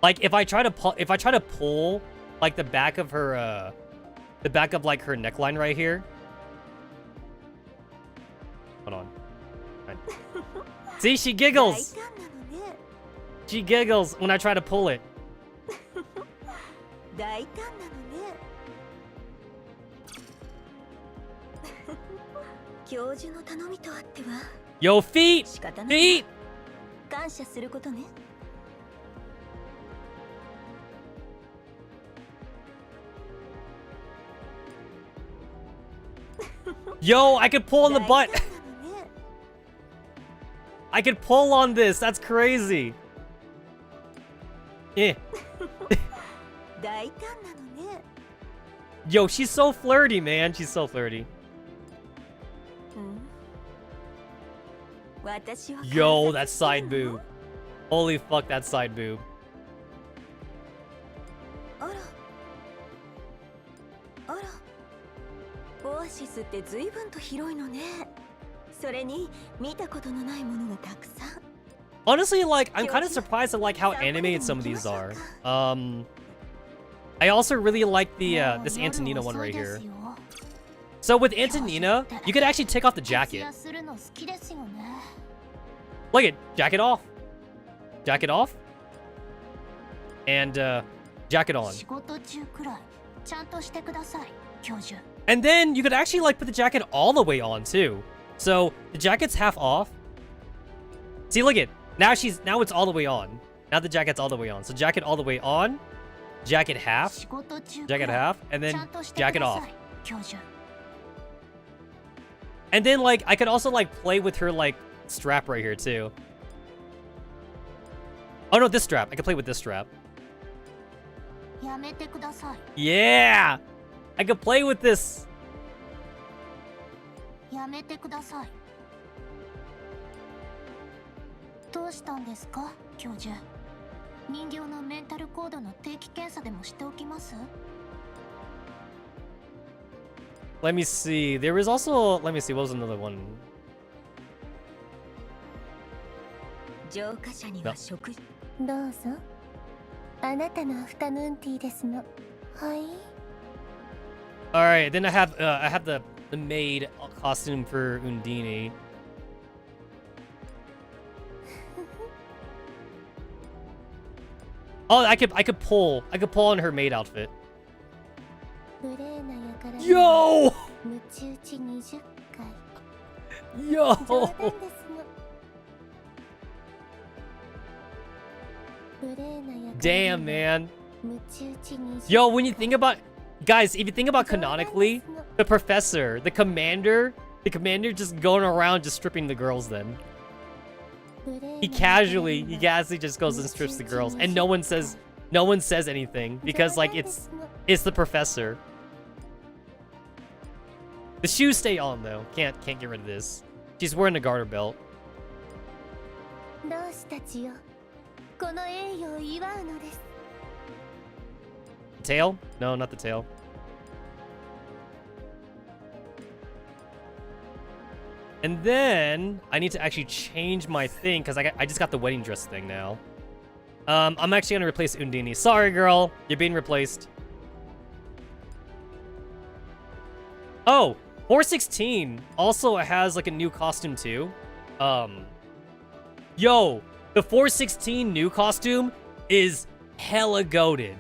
Like if I try to pull like the back of her, the back of like her neckline right here. Hold on. Right. See, she giggles. She giggles when I try to pull it. Yo, feet! Feet! Yo, I could pull on the butt! I could pull on this, that's crazy! Eh. Yo, she's so flirty, man. She's so flirty. Yo, that side boob. Holy fuck, that side boob. Honestly, like, I'm kind of surprised at like how animated some of these are. I also really like the this Antonina one right here. So with Antonina, you could actually take off the jacket. Look it, jacket off. Jacket off. And jacket on. And then you could actually like put the jacket all the way on too. So the jacket's half off. See, look it. Now it's all the way on. Now the jacket's all the way on. So jacket all the way on. Jacket half. Jacket half. And then jacket off. And then like I could also like play with her like strap right here too. Oh no, this strap. I could play with this strap. Yeah! I could play with this. Let me see. There was also, let me see, what was another one? No. Alright, then I have the maid costume for Undine. Oh, I could pull on her maid outfit. Yo! Yo! Damn, man. Yo, when you think about Guys, if you think about canonically, the professor, the commander just going around just stripping the girls then. He casually just goes and strips the girls, and no one says anything because like it's the professor. The shoes stay on though. Can't get rid of this. She's wearing a garter belt. Tail? No, not the tail. And then I need to actually change my thing because I just got the wedding dress thing now. I'm actually gonna replace Undini. Sorry, girl, you're being replaced. Oh, 416 also has like a new costume too. Yo, the 416 new costume is hella goated.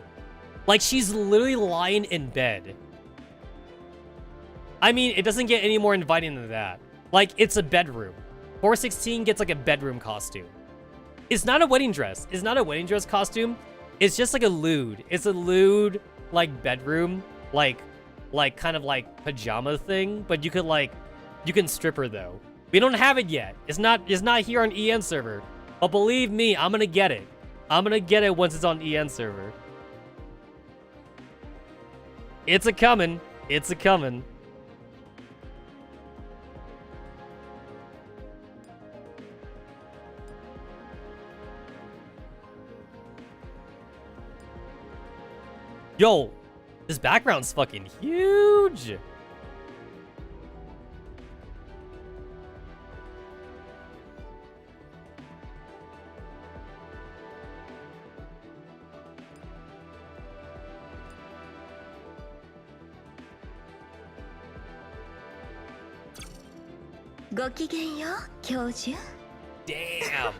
Like she's literally lying in bed. I mean, it doesn't get any more inviting than that. Like, it's a bedroom. 416 gets like a bedroom costume. It's not a wedding dress. It's not a wedding dress costume. It's just like a lewd. It's a lewd, like, bedroom, like kind of like pajama thing. But you could you can strip her though. We don't have it yet. It's not here on EN server. But believe me, I'm gonna get it. I'm gonna get it once it's on EN server. It's a coming. It's a coming. Yo, this background's fucking huge. Damn.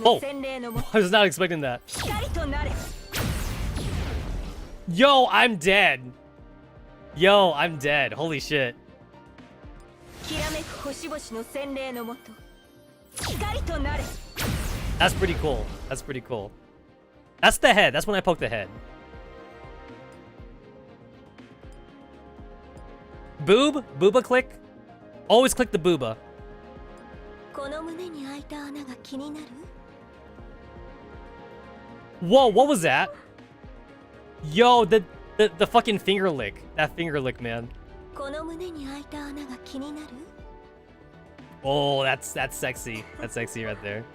Oh, I was not expecting that. Yo, I'm dead. Yo, I'm dead. Holy shit. That's pretty cool. That's pretty cool. That's the head. That's when I poke the head. Boob? Booba click? Always click the booba. Whoa, what was that? Yo, the fucking finger lick. That finger lick, man. Oh, that's sexy. That's sexy right there.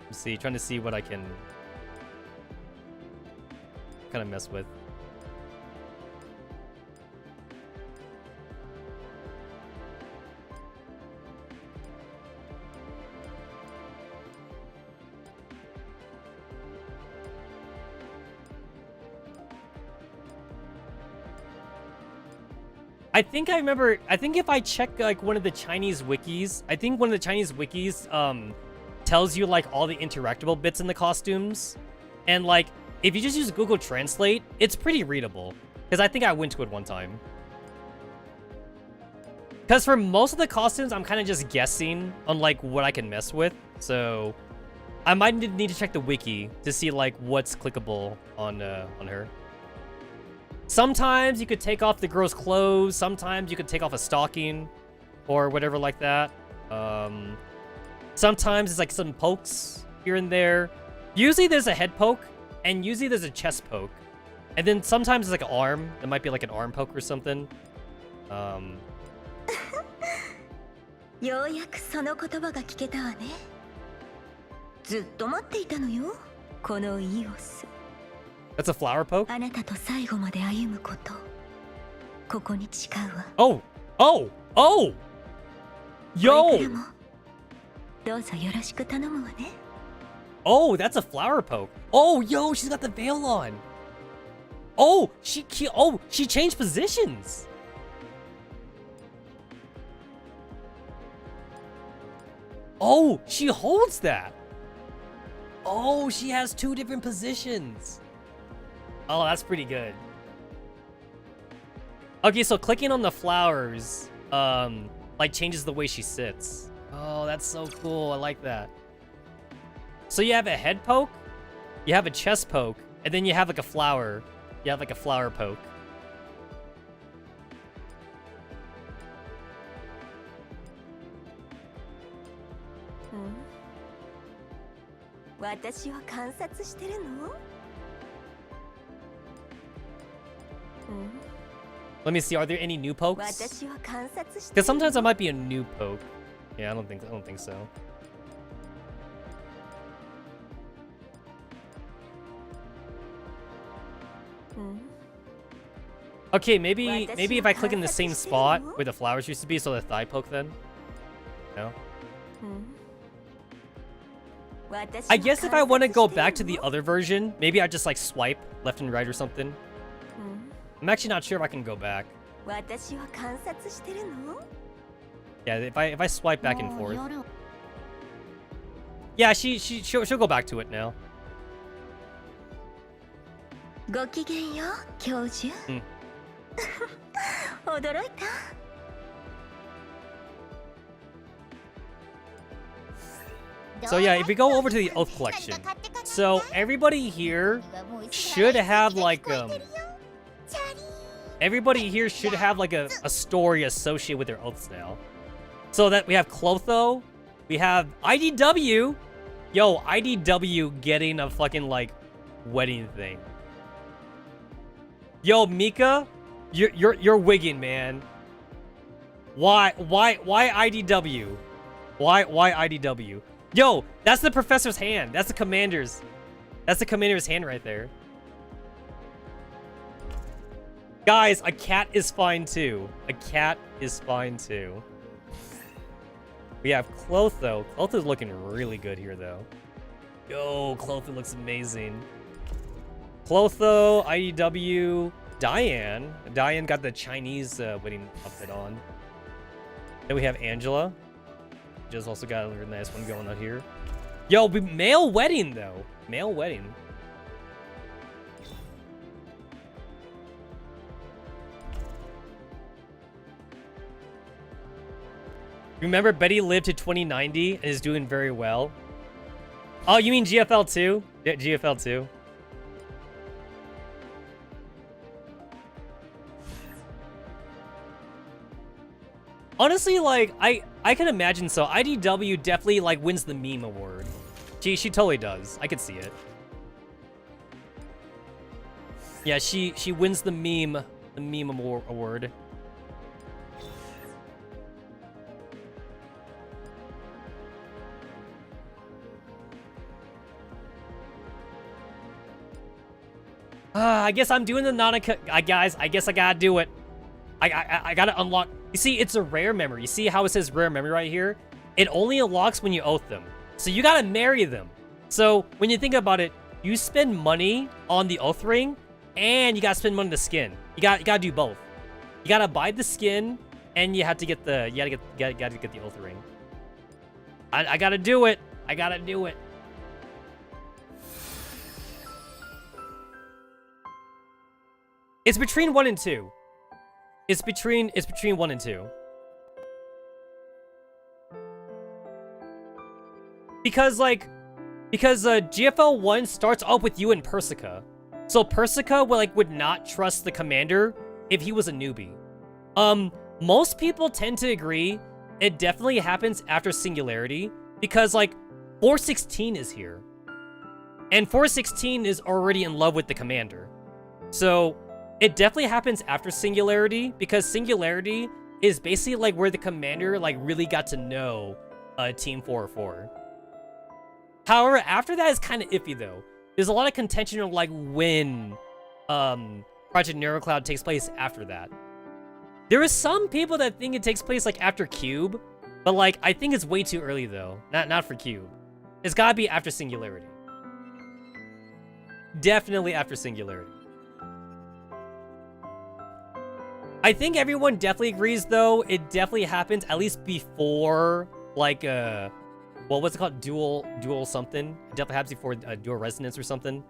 Let's see, trying to see what I can kind of mess with. I think if I check like one of the Chinese wikis, I think one of the Chinese wikis tells you like all the interactable bits in the costumes. And like if you just use Google Translate, it's pretty readable. Because I think I went to it one time. Because for most of the costumes, I'm kind of just guessing on like what I can mess with. So I might need to check the wiki to see like what's clickable on her. Sometimes you could take off the girl's clothes. Sometimes you could take off a stocking or whatever like that. Sometimes it's like some pokes here and there. Usually there's a head poke and usually there's a chest poke. And then sometimes it's like an arm. It might be like an arm poke or something. That's a flower poke? Oh! Oh! Oh! Yo! Oh, that's a flower poke. Oh, yo, she's got the veil on. Oh, she changed positions. Oh, she holds that. Oh, she has two different positions. Oh, that's pretty good. Okay, so clicking on the flowers like changes the way she sits. Oh, that's so cool. I like that. So you have a head poke, you have a chest poke, and then you have like a flower. You have like a flower poke. Let me see, are there any new pokes? Because sometimes there might be a new poke. Yeah, I don't think so. Okay, maybe if I click in the same spot where the flowers used to be, so the thigh poke then? No? I guess if I want to go back to the other version, maybe I just like swipe left and right or something. I'm actually not sure if I can go back. Yeah, if I swipe back and forth. Yeah, she'll go back to it now. So yeah, if we go over to the Oath Collection, so everybody here should have like a story associated with their oaths now. So that we have Clotho, we have IDW. Yo, IDW getting a fucking like wedding thing. Yo, Mika, you're wigging, man. Why IDW? Why IDW? Yo, that's the professor's hand. That's the commander's. That's the commander's hand right there. Guys, a cat is fine too. A cat is fine too. We have Clotho. Clotho's looking really good here though. Yo, Clotho looks amazing. Clotho, IDW, Diane. Diane got the Chinese wedding outfit on. Then we have Angela. Just also got a really nice one going on here. Yo, male wedding though. Male wedding. Remember, Betty lived to 2090 and is doing very well. Oh, you mean GFL 2? Yeah, GFL 2. Honestly, like, I can imagine so. IDW definitely, like, wins the meme award. She totally does. I could see it. Yeah, she wins the meme award. I guess I'm doing the Nanaka. Guys, I guess I gotta do it. I gotta unlock. You see, it's a rare memory. You see how it says rare memory right here? It only unlocks when you oath them. So you gotta marry them. So when you think about it, you spend money on the oath ring, and you gotta spend money on the skin. You gotta do both. You gotta buy the skin, and you have to get the gotta get the oath ring. I gotta do it. I gotta do it. It's between 1 and 2. It's between 1 and 2. Because GFL 1 starts off with you and Persica. So Persica would not trust the commander if he was a newbie. Most people tend to agree it definitely happens after Singularity because 416 is here. And 416 is already in love with the commander. So it definitely happens after Singularity because Singularity is basically where the commander really got to know Team 404. However, after that is kind of iffy though. There's a lot of contention of when Project Neurocloud takes place after that. There are some people that think it takes place after Cube, but I think it's way too early though. Not for Cube. It's gotta be after Singularity. Definitely after Singularity. I think everyone definitely agrees though, it definitely happens at least before well, what's it called? Dual something. It definitely happens before dual resonance or something.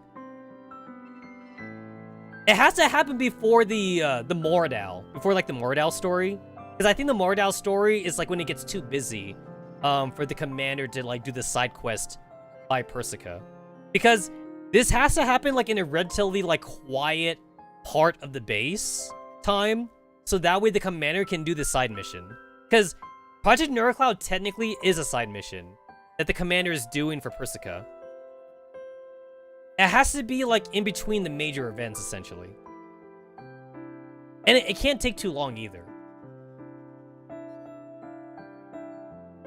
It has to happen before the Moradal. Before the Moradal story. Because I think the Mordau story is like when it gets too busy for the commander to like do the side quest by Persica. Because this has to happen like in a relatively like quiet part of the base time, so that way the commander can do the side mission. Because Project Neurocloud technically is a side mission that the commander is doing for Persica. It has to be like in between the major events, essentially. And it can't take too long either.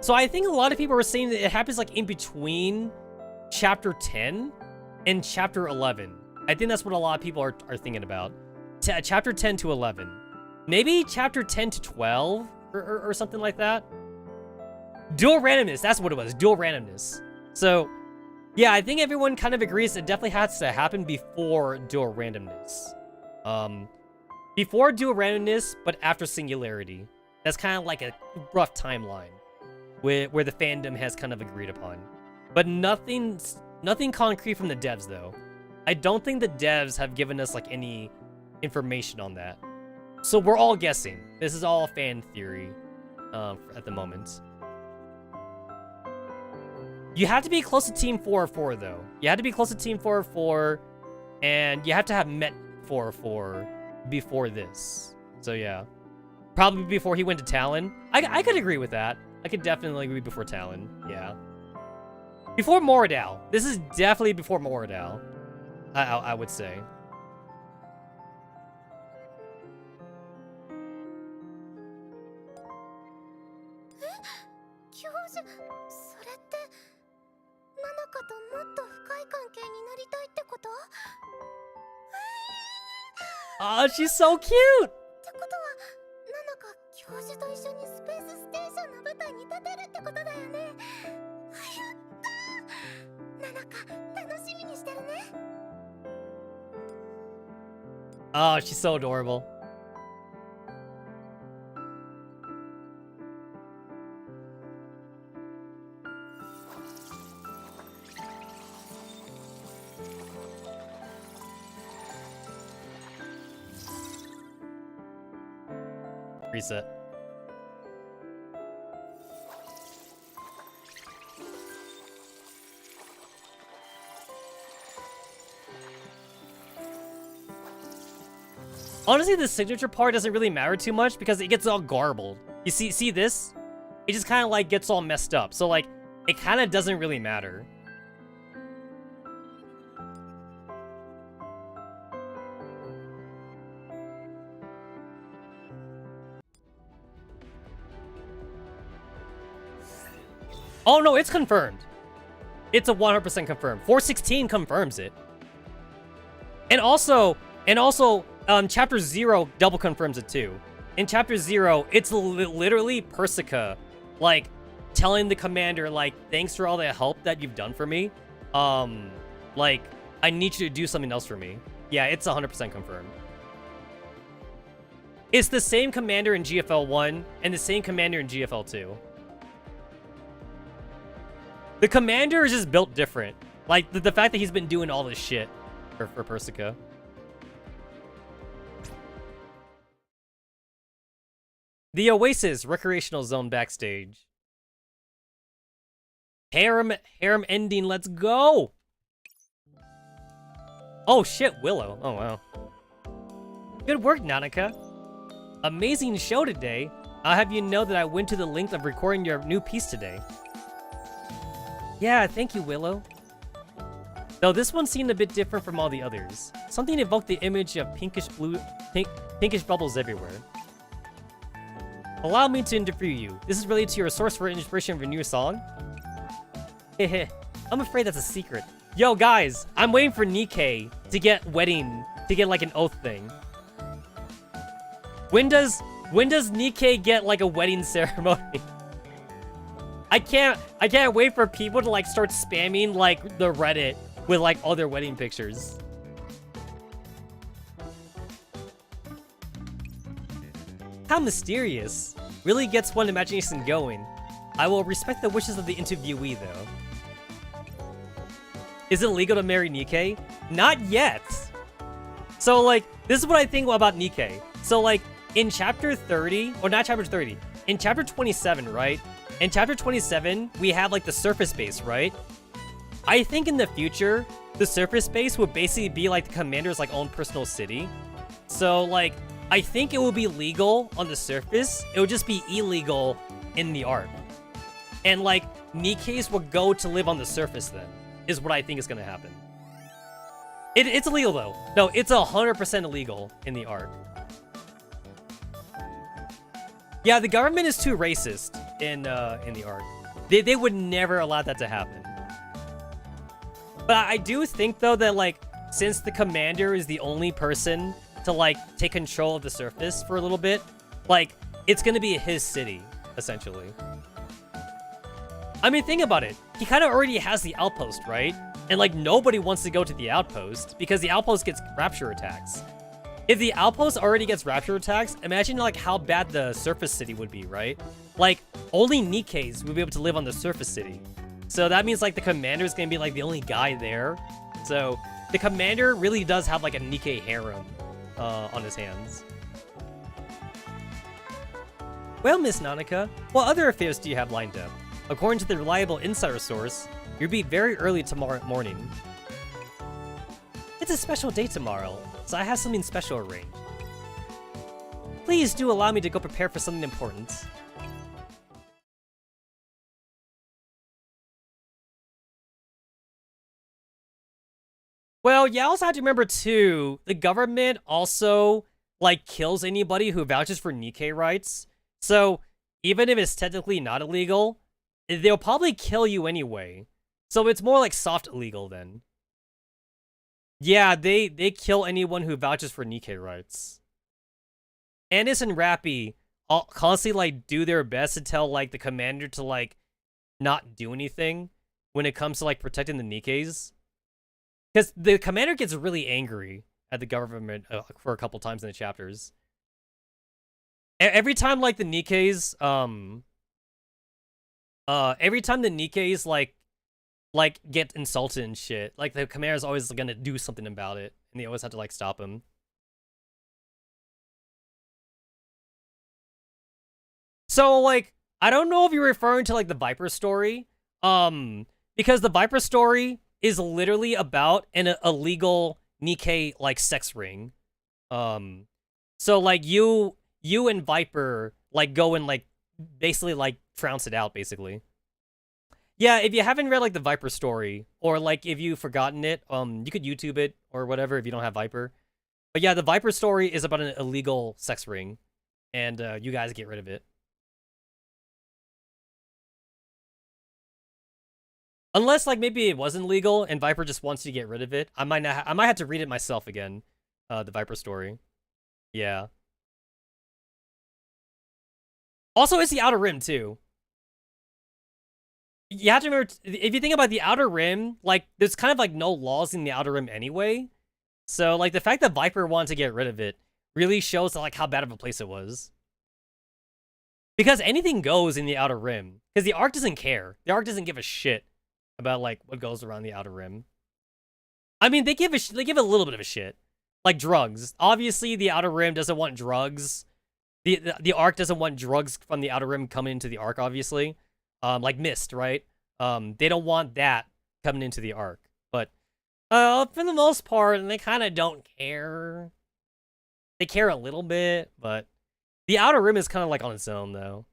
So I think a lot of people are saying that it happens like in between chapter 10 and chapter 11. I think that's what a lot of people are thinking about. Chapter 10 to 11. Maybe chapter 10 to 12 or something like that. Dual randomness, that's what it was, dual randomness. So, yeah, I think everyone kind of agrees it definitely has to happen before dual randomness. Before dual randomness, but after singularity. That's kind of like a rough timeline where the fandom has kind of agreed upon. But nothing concrete from the devs, though. I don't think the devs have given us like any information on that. So we're all guessing. This is all fan theory at the moment. You have to be close to Team 404, though. You have to be close to Team 404, and you have to have met 404 before this. So yeah. Probably before he went to Talon. I could agree with that. I could definitely agree before Talon. Yeah. Before Moradal. This is definitely before Moradal. I would say. Oh, she's so cute! Oh, she's so adorable. Reset. Honestly, the signature part doesn't really matter too much because it gets all garbled. You see this? It just kind of like gets all messed up. So like, it kind of doesn't really matter. Oh no, it's confirmed. It's a 100% confirmed. 416 confirms it. And also, Chapter 0 double confirms it too. In Chapter 0, it's literally Persica, like, telling the commander, like, thanks for all the help that you've done for me. Like, I need you to do something else for me. Yeah, it's 100% confirmed. It's the same commander in GFL 1 and the same commander in GFL 2. The commander is just built different. Like, the fact that he's been doing all this shit for Persica. The Oasis Recreational Zone backstage. Harem ending, let's go! Oh shit, Willow. Oh wow. Good work, Nanika. Amazing show today. I'll have you know that I went to the length of recording your new piece today. Yeah, thank you, Willow. Though this one seemed a bit different from all the others. Something evoked the image of pinkish bubbles everywhere. Allow me to interview you. This is related to your source for inspiration of your new song? Heh. I'm afraid that's a secret. Yo, guys, I'm waiting for Nikkei to get like an oath thing. When does Nikkei get like a wedding ceremony? I can't wait for people to like start spamming like the Reddit with like all their wedding pictures. How mysterious. Really gets one imagination going. I will respect the wishes of the interviewee though. Is it legal to marry Nikkei? Not yet. So like, this is what I think about Nikkei. So like, in chapter 30, or not chapter 30, in chapter 27, right? In chapter 27, we have like the surface base, right? I think in the future, the surface base would basically be like the commander's like own personal city. So like, I think it will be legal on the surface. It would just be illegal in the arc. And like, Nikkeis will go to live on the surface then, is what I think is gonna happen. It's illegal though. No, it's 100% illegal in the arc. Yeah, the government is too racist in the arc. They would never allow that to happen. But I do think though that like, since the commander is the only person to like take control of the surface for a little bit, like it's gonna be his city essentially. I mean, think about it. He kind of already has the outpost, right? And like nobody wants to go to the outpost because the outpost gets rapture attacks. If the outpost already gets rapture attacks, imagine like how bad the surface city would be, right? Like only Nikkeis would be able to live on the surface city. So that means like the commander is gonna be like the only guy there. So the commander really does have like a Nikkei harem on his hands. Well, Miss Nanaka, what other affairs do you have lined up? According to the reliable insider source, you'll be very early tomorrow morning. It's a special day tomorrow, so I have something special arranged. Please do allow me to go prepare for something important. Well, you also have to remember too, the government also like kills anybody who vouches for Nikkei rights. So even if it's technically not illegal, they'll probably kill you anyway. So it's more like soft illegal then. Yeah, they kill anyone who vouches for Nikkei rights. Anis and Rappy constantly like do their best to tell like the commander to like not do anything when it comes to like protecting the Nikkeis. Because the commander gets really angry at the government for a couple times in the chapters. Every time like the Nikkeis, every time the Nikkeis like get insulted and shit, like the commander's always gonna do something about it, and they always have to like stop him. So like, I don't know if you're referring to like the Viper story, because the Viper story is literally about an illegal Nikkei like sex ring. So like you and Viper like go and like basically like trounce it out basically. Yeah, if you haven't read like the Viper story, or like if you've forgotten it, you could YouTube it or whatever if you don't have Viper. But yeah, the Viper story is about an illegal sex ring, and you guys get rid of it. Unless like maybe it wasn't legal and Viper just wants you to get rid of it. I might have to read it myself again. The Viper story. Yeah. Also, it's the Outer Rim too. You have to remember, if you think about the Outer Rim, like there's kind of like no laws in the Outer Rim anyway. So like the fact that Viper wanted to get rid of it really shows like how bad of a place it was. Because anything goes in the Outer Rim. Because the Ark doesn't care. The Ark doesn't give a shit about like what goes around the Outer Rim. I mean, they give a little bit of a shit. Like drugs. Obviously, the Outer Rim doesn't want drugs. The Ark doesn't want drugs from the Outer Rim coming into the Ark, obviously. Like Mist, right? They don't want that coming into the Ark. But for the most part, they kind of don't care. They care a little bit, but the Outer Rim is kind of like on its own, though.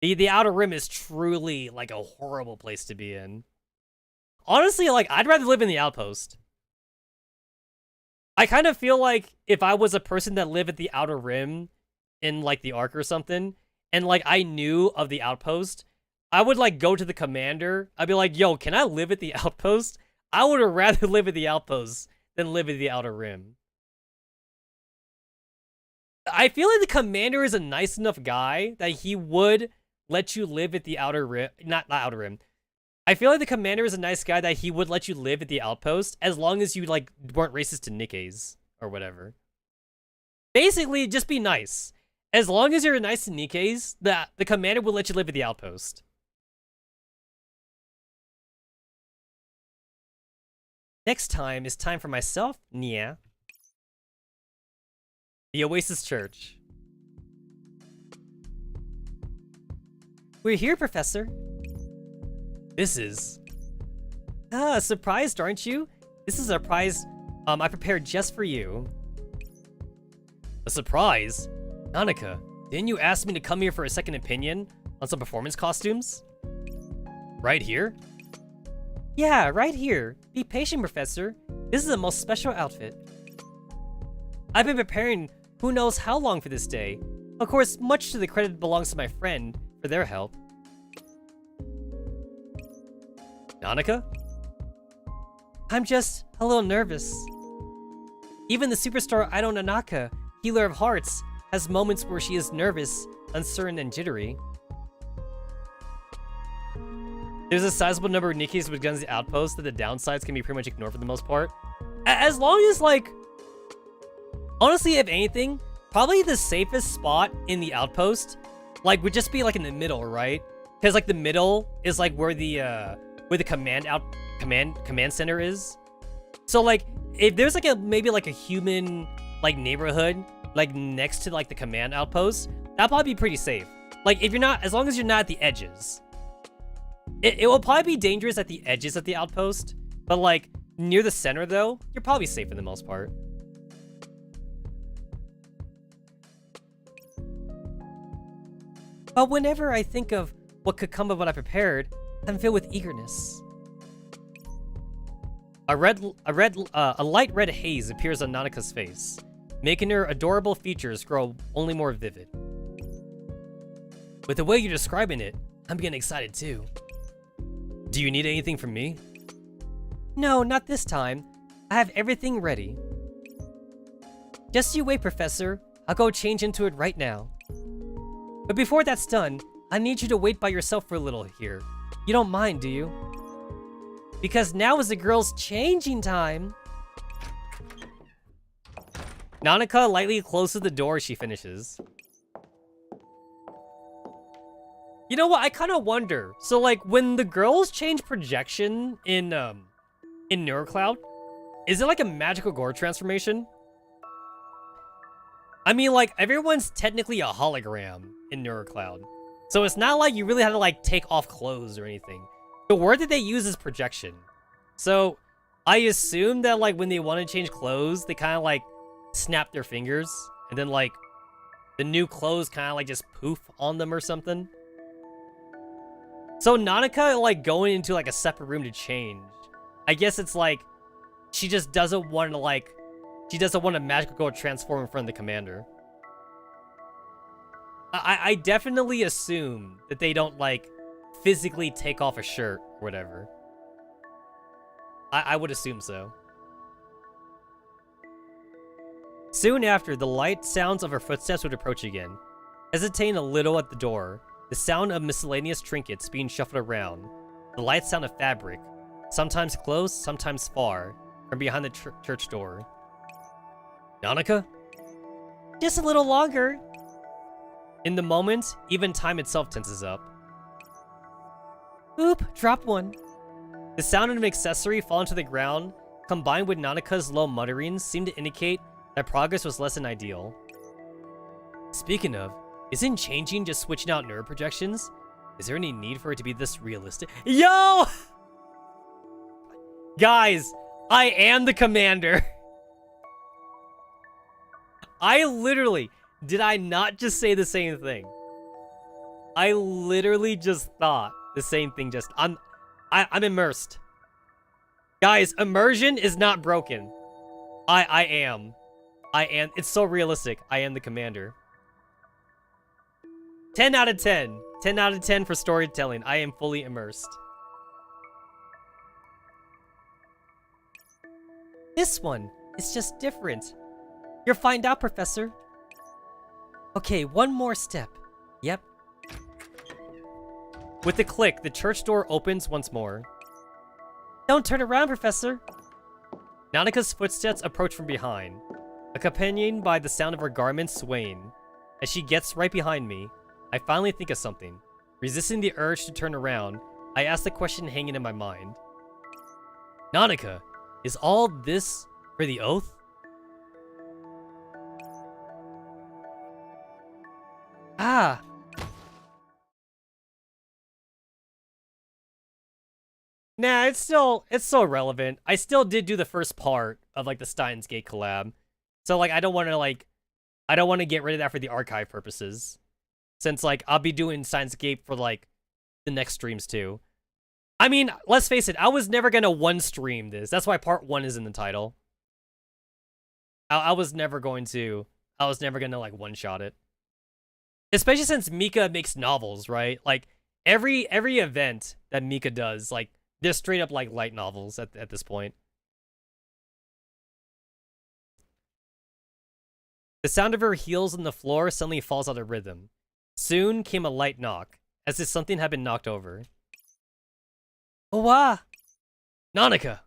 The Outer Rim is truly like a horrible place to be in. Honestly, like I'd rather live in the Outpost. I kind of feel like if I was a person that lived at the Outer Rim in like the Ark or something, and like I knew of the Outpost, I would like go to the commander. I'd be like, yo, can I live at the Outpost? I would have rather live at the Outpost than live at the Outer Rim. I feel like the commander is a nice enough guy that he would let you live at the Outer Rim. Not Outer Rim. I feel like the commander is a nice guy that he would let you live at the Outpost as long as you like weren't racist to Nikkeis or whatever. Basically, just be nice. As long as you're nice to Nikkeis, the commander will let you live at the Outpost. Next time is time for myself, Nia. The Oasis Church. We're here, Professor. This is... surprised, aren't you? This is a surprise I prepared just for you. A surprise? Nanika, didn't you ask me to come here for a second opinion on some performance costumes? Right here? Yeah, right here. Be patient, Professor. This is the most special outfit. I've been preparing who knows how long for this day. Of course, much to the credit belongs to my friend for their help. Nanika? I'm just a little nervous. Even the superstar Idol Nanaka, healer of hearts, has moments where she is nervous, uncertain, and jittery. There's a sizable number of Nikis with guns at the outpost that the downsides can be pretty much ignored for the most part. As long as, like... Honestly, if anything, probably the safest spot in the outpost, like, would just be, like, in the middle, right? Because, like, the middle is, like, where the command center is. So, like, if there's, like, maybe, like, a human, like, neighborhood, like, next to, like, the command outpost, that'd probably be pretty safe. Like, if you're not... As long as you're not at the edges. It will probably be dangerous at the edges of the outpost, but, like, near the center, though, you're probably safe for the most part. But whenever I think of what could come of what I prepared, I'm filled with eagerness. A light red haze appears on Nanika's face, making her adorable features grow only more vivid. With the way you're describing it, I'm getting excited too. Do you need anything from me? No, not this time. I have everything ready. Just you wait, Professor. I'll go change into it right now. But before that's done, I need you to wait by yourself for a little here. You don't mind, do you? Because now is the girl's changing time. Nanika lightly closes the door as she finishes. You know what? I kind of wonder. So, like, when the girls change projection in Nerual, is it like a magical gore transformation? I mean, like, everyone's technically a hologram in Nerual, so it's not like you really have to, like, take off clothes or anything. The word that they use is projection. So, I assume that, like, when they want to change clothes, they kind of, like, snap their fingers, and then, like, the new clothes kind of, like, just poof on them or something. So Nanika, like, going into, like, a separate room to change. I guess it's, like, she just doesn't want to, like... She doesn't want a magical girl transform in front of the commander. I definitely assume that they don't, like, physically take off a shirt or whatever. I would assume so. Soon after, the light sounds of her footsteps would approach again. Hesitating a little at the door, the sound of miscellaneous trinkets being shuffled around, the light sound of fabric, sometimes close, sometimes far, from behind the church door. Nanika? Just a little longer. In the moment, even time itself tenses up. Oop, drop one. The sound of an accessory falling to the ground, combined with Nanika's low mutterings, seemed to indicate that progress was less than ideal. Speaking of, isn't changing just switching out nerve projections? Is there any need for it to be this realistic? Yo! Guys, I am the commander. I literally, did I not just say the same thing? I literally just thought the same thing just, I'm immersed. Guys, immersion is not broken. I am, it's so realistic. I am the commander. 10 out of 10. 10 out of 10 for storytelling. I am fully immersed. This one is just different. You'll find out, Professor. Okay, one more step. Yep. With a click, the church door opens once more. Don't turn around, Professor. Nanika's footsteps approach from behind, accompanied by the sound of her garments swaying. As she gets right behind me, I finally think of something. Resisting the urge to turn around, I ask the question hanging in my mind. Nanika, is all this for the oath? Ah, Nah, it's still relevant. I still did do the first part of like the Steins Gate collab. So like I don't want to get rid of that for the archive purposes. Since like I'll be doing Steins Gate for like the next streams too. I mean, let's face it, I was never gonna one stream this. That's why part 1 is in the title. I was never gonna like one shot it. Especially since Mika makes novels, right? Like every event that Mika does, like they're straight up like light novels at this point. The sound of her heels on the floor suddenly falls out of rhythm. Soon came a light knock, as if something had been knocked over. Owa! Nanaka!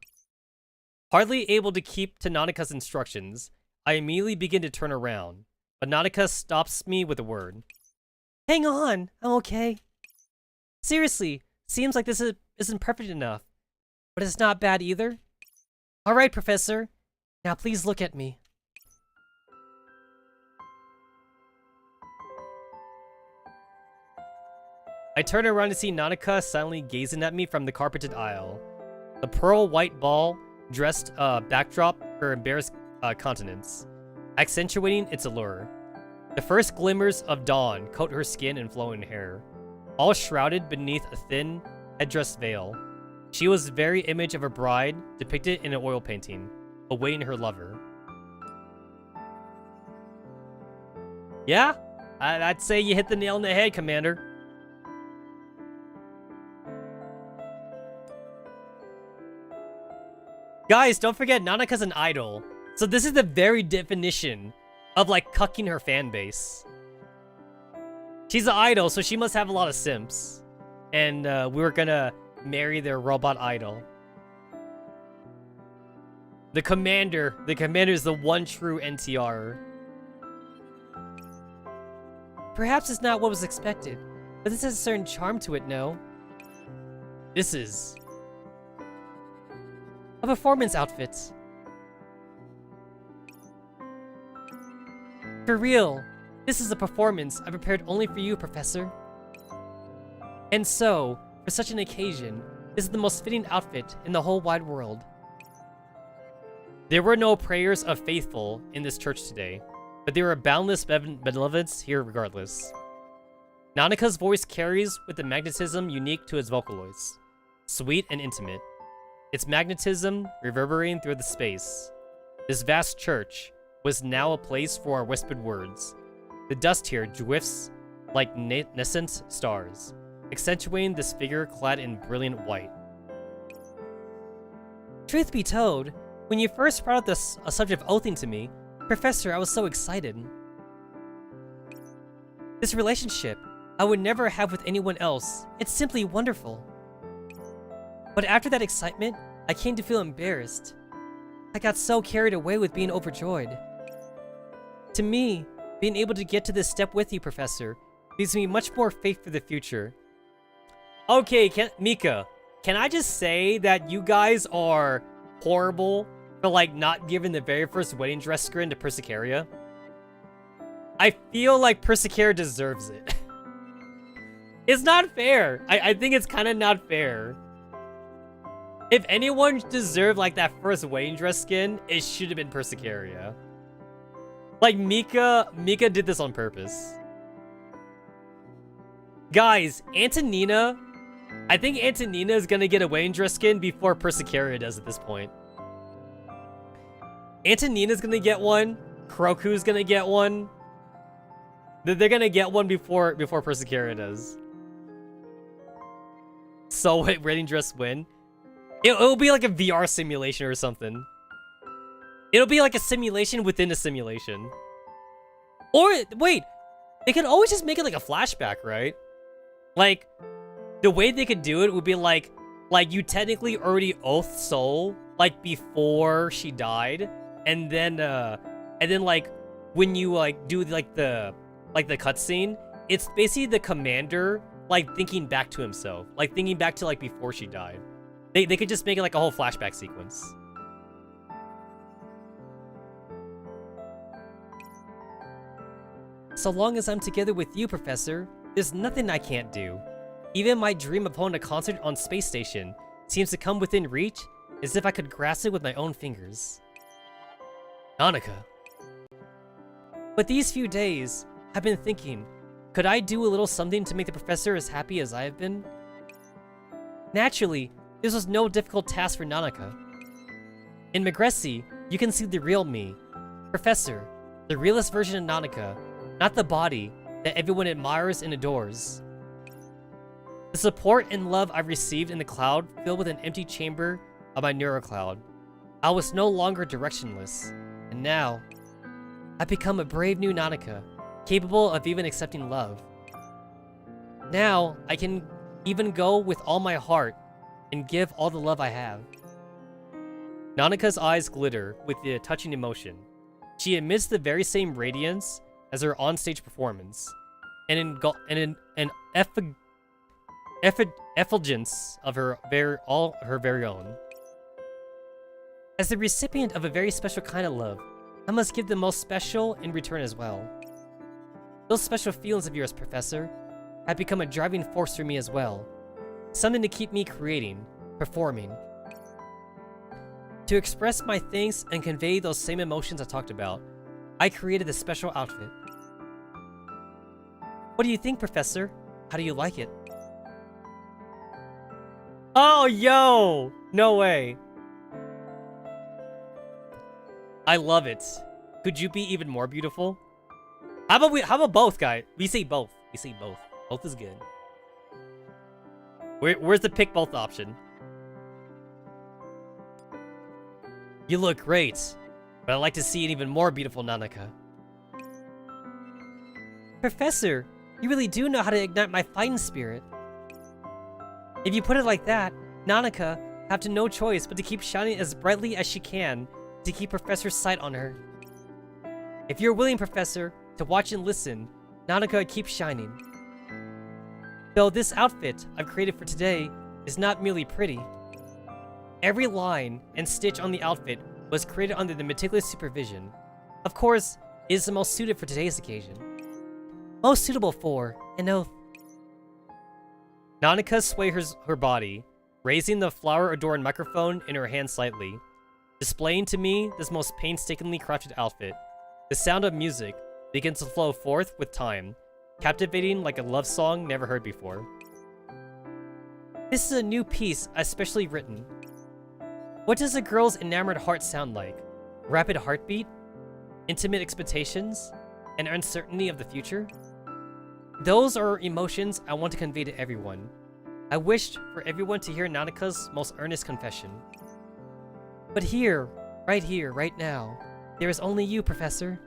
Hardly able to keep to Nanaka's instructions, I immediately begin to turn around, but Nanaka stops me with a word. Hang on, I'm okay. Seriously, seems like this isn't perfect enough, but it's not bad either. Alright, Professor. Now please look at me. I turn around to see Nanaka silently gazing at me from the carpeted aisle. The pearl white ball dressed backdrop her embarrassed countenance, accentuating its allure. The first glimmers of dawn coat her skin and flowing hair, all shrouded beneath a thin headdress veil. She was the very image of a bride depicted in an oil painting, awaiting her lover. Yeah, I'd say you hit the nail on the head, Commander. Guys, don't forget, Nanaka's an idol. So this is the very definition of, like, cucking her fan base. She's an idol, so she must have a lot of simps. And we were gonna marry their robot idol. The commander is the one true NTR. Perhaps it's not what was expected, but this has a certain charm to it, no? This is a performance outfit. For real, this is a performance I prepared only for you, Professor. And so, for such an occasion, this is the most fitting outfit in the whole wide world. There were no prayers of faithful in this church today, but there were boundless benevolence here regardless. Nanaka's voice carries with the magnetism unique to its vocaloids, sweet and intimate. Its magnetism reverberating through the space. This vast church was now a place for our whispered words. The dust here drifts like nascent stars, accentuating this figure clad in brilliant white. Truth be told, when you first brought up this subject of oathing to me, Professor, I was so excited. This relationship I would never have with anyone else. It's simply wonderful. But after that excitement, I came to feel embarrassed. I got so carried away with being overjoyed. To me, being able to get to this step with you, Professor, gives me much more faith for the future. Okay, Mika, can I just say that you guys are horrible for, like, not giving the very first wedding dress skin to Persicaria? I feel like Persicaria deserves it. It's not fair. I think it's kind of not fair. If anyone deserved, like, that first wedding dress skin, it should have been Persicaria. Like, Mika did this on purpose. Guys, Antonina, I think Antonina is gonna get a wedding dress skin before Persicaria does at this point. Antonina's gonna get one. Kroku's gonna get one. They're gonna get one before Persicaria does. So, wedding dress win. It'll be like a VR simulation or something. It'll be like a simulation within a simulation. Or, wait, they could always just make it like a flashback, right? Like, the way they could do it would be like you technically already oathed Soul, like, before she died. And then like, when you, like, do, like, the cutscene, it's basically the commander, like, thinking back to himself. Like, thinking back to, like, before she died. They could just make it like a whole flashback sequence. So long as I'm together with you, Professor, there's nothing I can't do. Even my dream of holding a concert on Space Station seems to come within reach, as if I could grasp it with my own fingers. Nanaka. But these few days, I've been thinking, could I do a little something to make the professor as happy as I have been? Naturally, this was no difficult task for Nanaka. In Magicami, you can see the real me, Professor, the realest version of Nanaka, not the body that everyone admires and adores. The support and love I've received in the cloud filled with an empty chamber of my neural cloud. I was no longer directionless, and now, I've become a brave new Nanaka, capable of even accepting love. Now, I can even go with all my heart and give all the love I have. Nanaka's eyes glitter with the touching emotion. She emits the very same radiance as her onstage performance, and an effulgence of her very own. As the recipient of a very special kind of love, I must give the most special in return as well. Those special feelings of yours, Professor, have become a driving force for me as well. Something to keep me creating, performing. To express my thanks and convey those same emotions I talked about, I created this special outfit. What do you think, Professor? How do you like it? Oh, yo! No way. I love it. Could you be even more beautiful? How about both, guys? We say both. We say both. Both is good. Where's the pick both option? You look great, but I'd like to see an even more beautiful Nanaka. Professor, you really do know how to ignite my fighting spirit. If you put it like that, Nanaka have to no choice but to keep shining as brightly as she can to keep Professor's sight on her. If you're willing, Professor, to watch and listen, Nanaka keeps shining. Though this outfit I've created for today is not merely pretty. Every line and stitch on the outfit was created under the meticulous supervision. Of course, it is the most suited for today's occasion. Most suitable for an oath. Nanaka sways her body, raising the flower-adorned microphone in her hand slightly, displaying to me this most painstakingly crafted outfit. The sound of music begins to flow forth with time, captivating like a love song never heard before. This is a new piece I specially written. What does a girl's enamored heart sound like? Rapid heartbeat? Intimate expectations? And uncertainty of the future? Those are emotions I want to convey to everyone. I wished for everyone to hear Nanaka's most earnest confession. But here, right now, there is only you, Professor.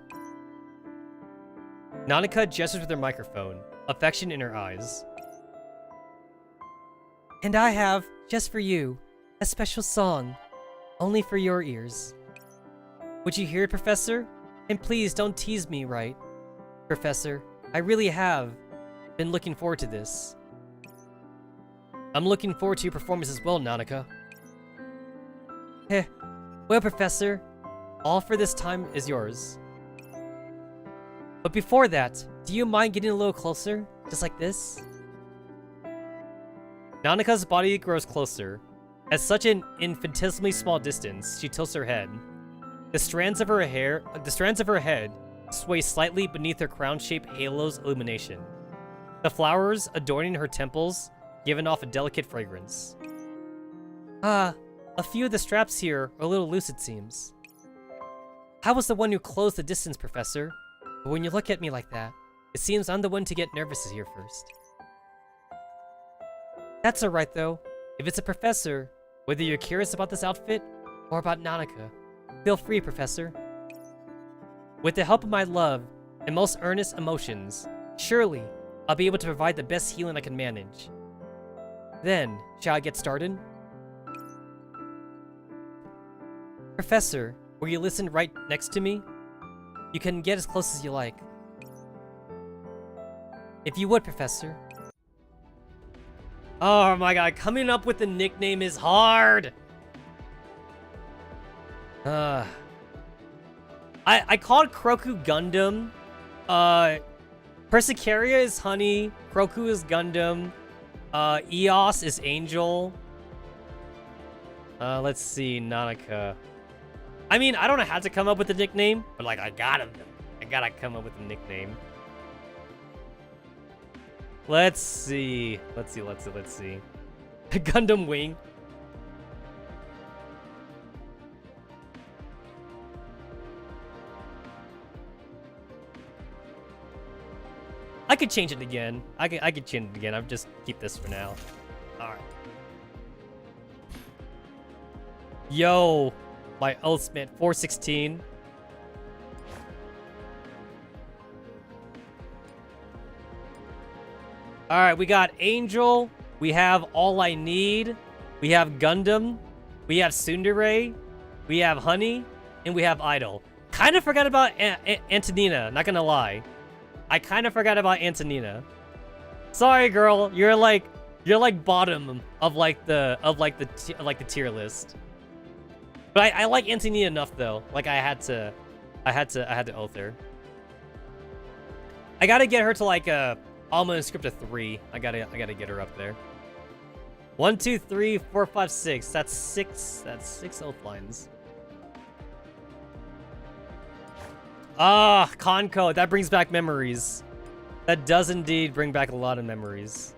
Nanaka gestures with her microphone, affection in her eyes. And I have, just for you, a special song, only for your ears. Would you hear it, Professor? And please don't tease me, right? Professor, I really have been looking forward to this. I'm looking forward to your performance as well, Nanaka. Heh. Well, Professor, all for this time is yours. But before that, do you mind getting a little closer? Just like this? Nanaka's body grows closer. At such an infinitesimally small distance, she tilts her head. The strands of her head sway slightly beneath her crown-shaped halo's illumination. The flowers adorning her temples giving off a delicate fragrance. A few of the straps here are a little loose, it seems. I was the one who closed the distance, Professor. But when you look at me like that, it seems I'm the one to get nervous here first. That's alright though. If it's a professor, whether you're curious about this outfit or about Nanaka, feel free, Professor. With the help of my love and most earnest emotions, surely I'll be able to provide the best healing I can manage. Then, shall I get started? Professor, will you listen right next to me? You can get as close as you like. If you would, Professor. Oh my god, coming up with a nickname is hard! I called Kroku Gundam. Persicaria is Honey. Kroku is Gundam. Eos is Angel. Let's see, Nanaka. I mean, I don't have to come up with a nickname, but like I gotta come up with a nickname. Let's see. Gundam Wing. I could change it again. I could change it again. I'll just keep this for now. Alright. Yo, my Oathsmith 416. Alright, we got Angel. We have All I Need. We have Gundam. We have Tsundere. We have Honey. And we have Idol. Kind of forgot about Antonina, not gonna lie. I kind of forgot about Antonina. Sorry, girl. You're like bottom of the tier list. But I like Antonina enough though. Like I had to oath her. I gotta get her to like Alma and Script of 3. I gotta get her up there. 1, 2, 3, 4, 5, 6. That's 6. That's 6 oath lines. Ah, Conco. That brings back memories. That does indeed bring back a lot of memories.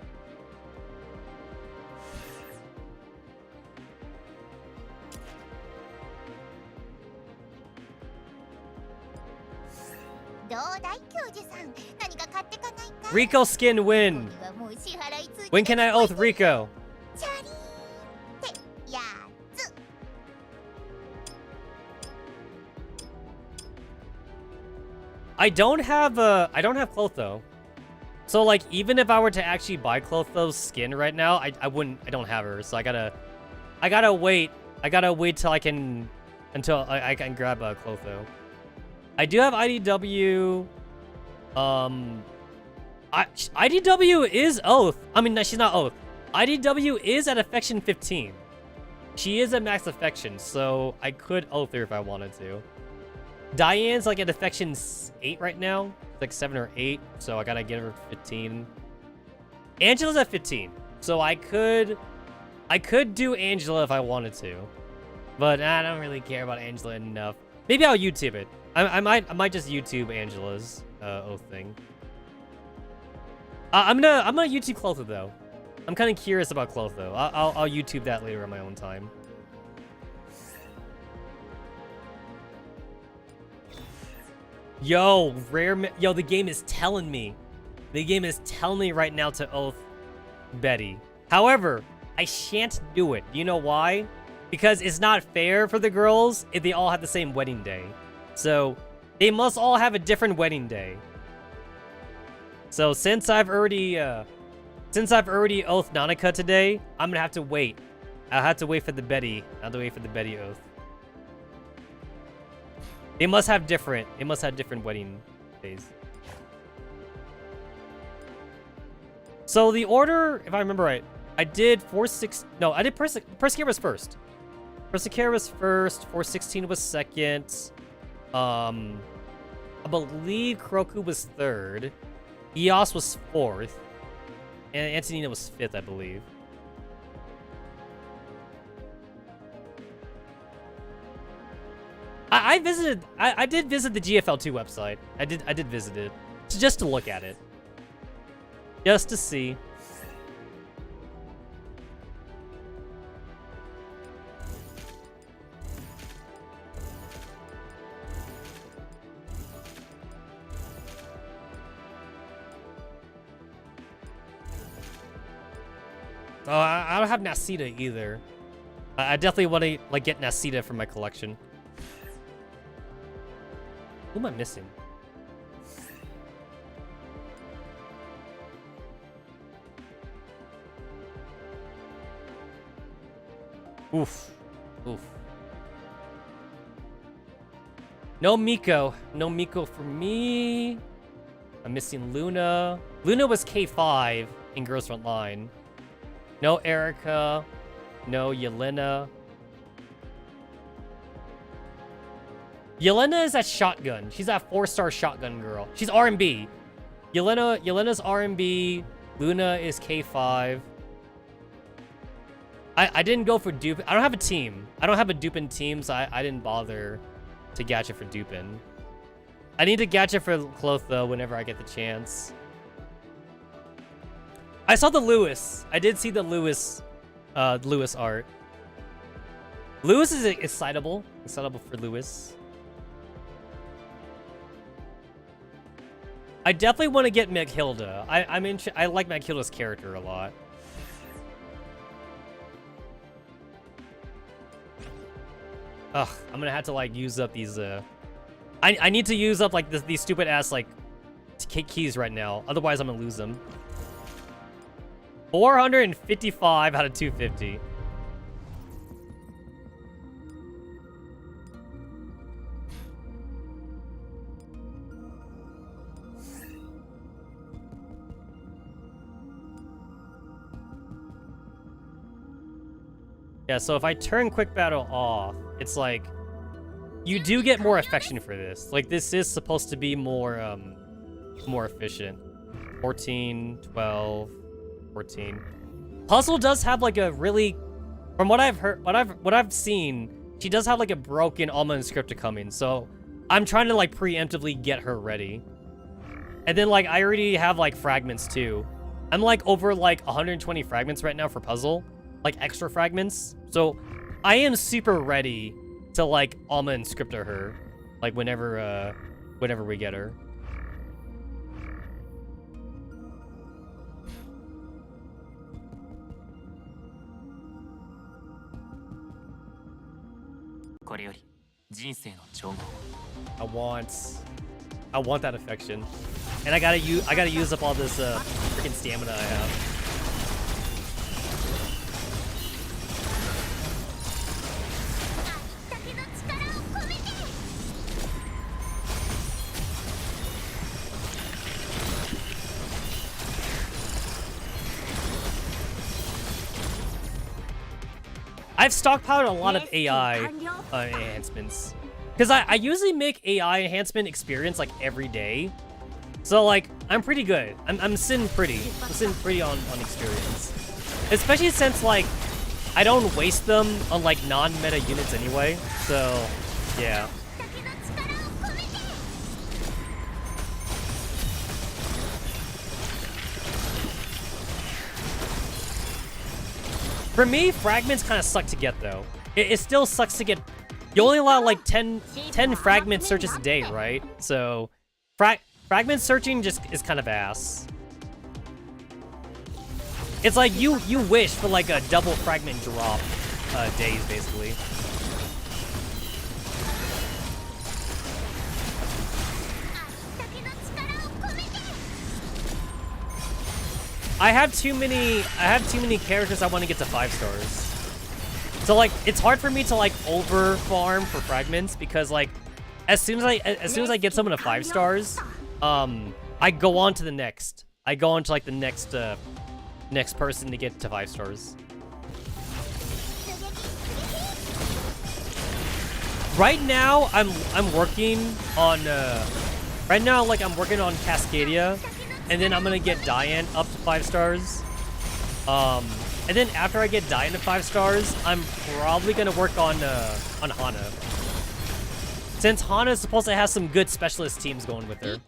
Rico skin win. When can I oath Rico? I don't have Clotho. So like even if I were to actually buy Clotho's skin right now, I don't have her. So I gotta wait. I gotta wait till I can grab Clotho. I do have IDW. IDW is oath. I mean, no, she's not oath. IDW is at affection 15. She is at max affection, so I could oath her if I wanted to. Diane's like at affection 8 right now, like 7 or 8, so I gotta get her 15. Angela's at 15, so I could do Angela if I wanted to, but I don't really care about Angela enough. Maybe I'll YouTube it. I might just YouTube Angela's oath thing. I'm gonna YouTube Clotho though. I'm kind of curious about Clotho. I'll YouTube that later on my own time. Yo, yo, the game is telling me. The game is telling me right now to oath Betty. However, I shan't do it. Do you know why? Because it's not fair for the girls if they all have the same wedding day. So, they must all have a different wedding day. So, since I've already oathed Nanaka today, I'm gonna have to wait. I'll have to wait for the Betty. I'll have to wait for the Betty oath. They must have different wedding days. So the order, if I remember right, I did 4-6. No, I did Persecutor was first. Persecutor was first. 416 was second. I believe Kuroku was third. Eos was fourth, and Antonina was fifth, I believe. I did visit the GFL2 website. I did visit it. Just to look at it. Just to see. Oh, I don't have Nasita either. I definitely want to like get Nasita from my collection. Who am I missing? Oof. Oof. No Miko. No Miko for me. I'm missing Luna. Luna was K5 in Girls Front Line. No Erica. No Yelena. Yelena is at shotgun. She's that 4-star shotgun girl. She's R&B. Yelena's R&B. Luna is K5. I didn't go for dupe. I don't have a team. I don't have a Dupin team, so I didn't bother to gacha for Dupin. I need to gacha for Clotho whenever I get the chance. I saw the Lewis. I did see the Lewis art. Lewis is excitable. Excitable for Lewis. I definitely want to get Maghilda. I like Maghilda's character a lot. Ugh, I'm gonna have to like use up these I need to use up like these stupid ass like keys right now. Otherwise I'm gonna lose them. 455 out of 250. Yeah, so if I turn quick battle off, it's like you do get more affection for this. Like this is supposed to be more more efficient. 14, 12, 14. Puzzle does have like a really, from what I've heard, what I've seen, she does have like a broken Alma Inscripta coming. So I'm trying to like preemptively get her ready. And then like I already have like fragments too. I'm like over like 120 fragments right now for puzzle, like extra fragments. So I am super ready to like Alma Inscripta her, like whenever we get her. I want that affection, and I gotta use up all this freaking stamina I have. I've stockpiled a lot of AI enhancements. Because I usually make AI enhancement experience like every day. So like, I'm pretty good. I'm sitting pretty. I'm sitting pretty on experience. Especially since like, I don't waste them on like non-meta units anyway. So, yeah. For me, fragments kind of suck to get though. It still sucks to get. You only allow like 10 fragment searches a day, right? So, fragment searching just is kind of ass. It's like you wish for like a double fragment drop days, basically. I have too many characters I want to get to 5 stars. So like it's hard for me to like over farm for fragments because like as soon as I get someone to 5 stars, I go on to the next. I go on to like the next person to get to 5 stars. Right now I'm working on I'm working on Cascadia, and then I'm gonna get Diane up to 5 stars. And then after I get Diane to 5 stars, I'm probably gonna work on Hana. Since Hana is supposed to have some good specialist teams going with her.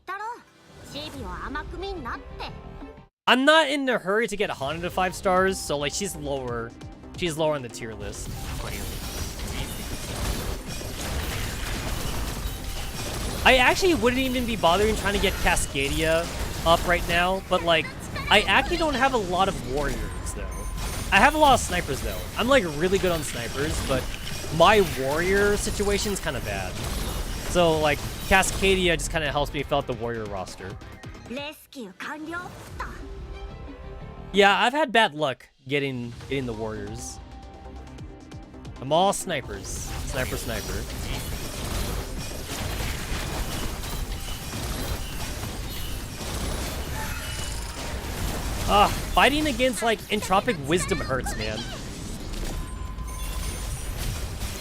I'm not in a hurry to get Hana to 5 stars, so like she's lower on the tier list. I actually wouldn't even be bothering trying to get Cascadia up right now, but like I actually don't have a lot of warriors though. I have a lot of snipers though. I'm like really good on snipers, but my warrior situation is kind of bad. So like Cascadia just kind of helps me fill out the warrior roster. Yeah, I've had bad luck getting the warriors. I'm all snipers. Sniper. Fighting against like Entropic Wisdom hurts, man.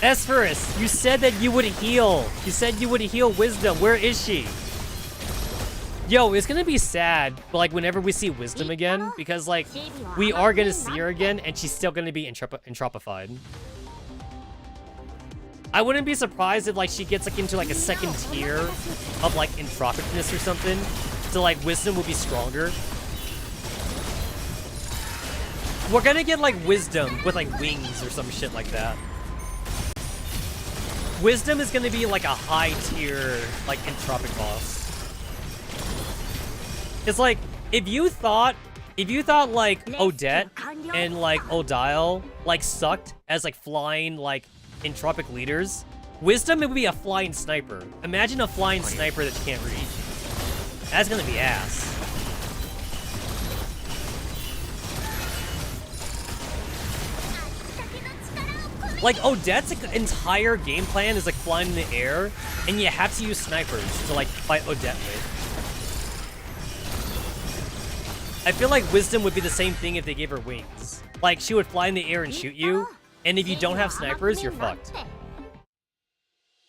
Esferus, you said that you would heal. You said you would heal Wisdom. Where is she? Yo, it's gonna be sad, but like whenever we see Wisdom again, because like we are gonna see her again, and she's still gonna be entropified. I wouldn't be surprised if like she gets like into like a second tier of like entropicness or something, so like Wisdom will be stronger. We're gonna get like Wisdom with like wings or some shit like that. Wisdom is gonna be like a high tier like entropic boss. It's like if you thought like Odette and like Odile like sucked as like flying like entropic leaders, Wisdom would be a flying sniper. Imagine a flying sniper that you can't reach. That's gonna be ass. Like Odette's entire game plan is like flying in the air, and you have to use snipers to like fight Odette with. I feel like Wisdom would be the same thing if they gave her wings. Like she would fly in the air and shoot you, and if you don't have snipers, you're fucked.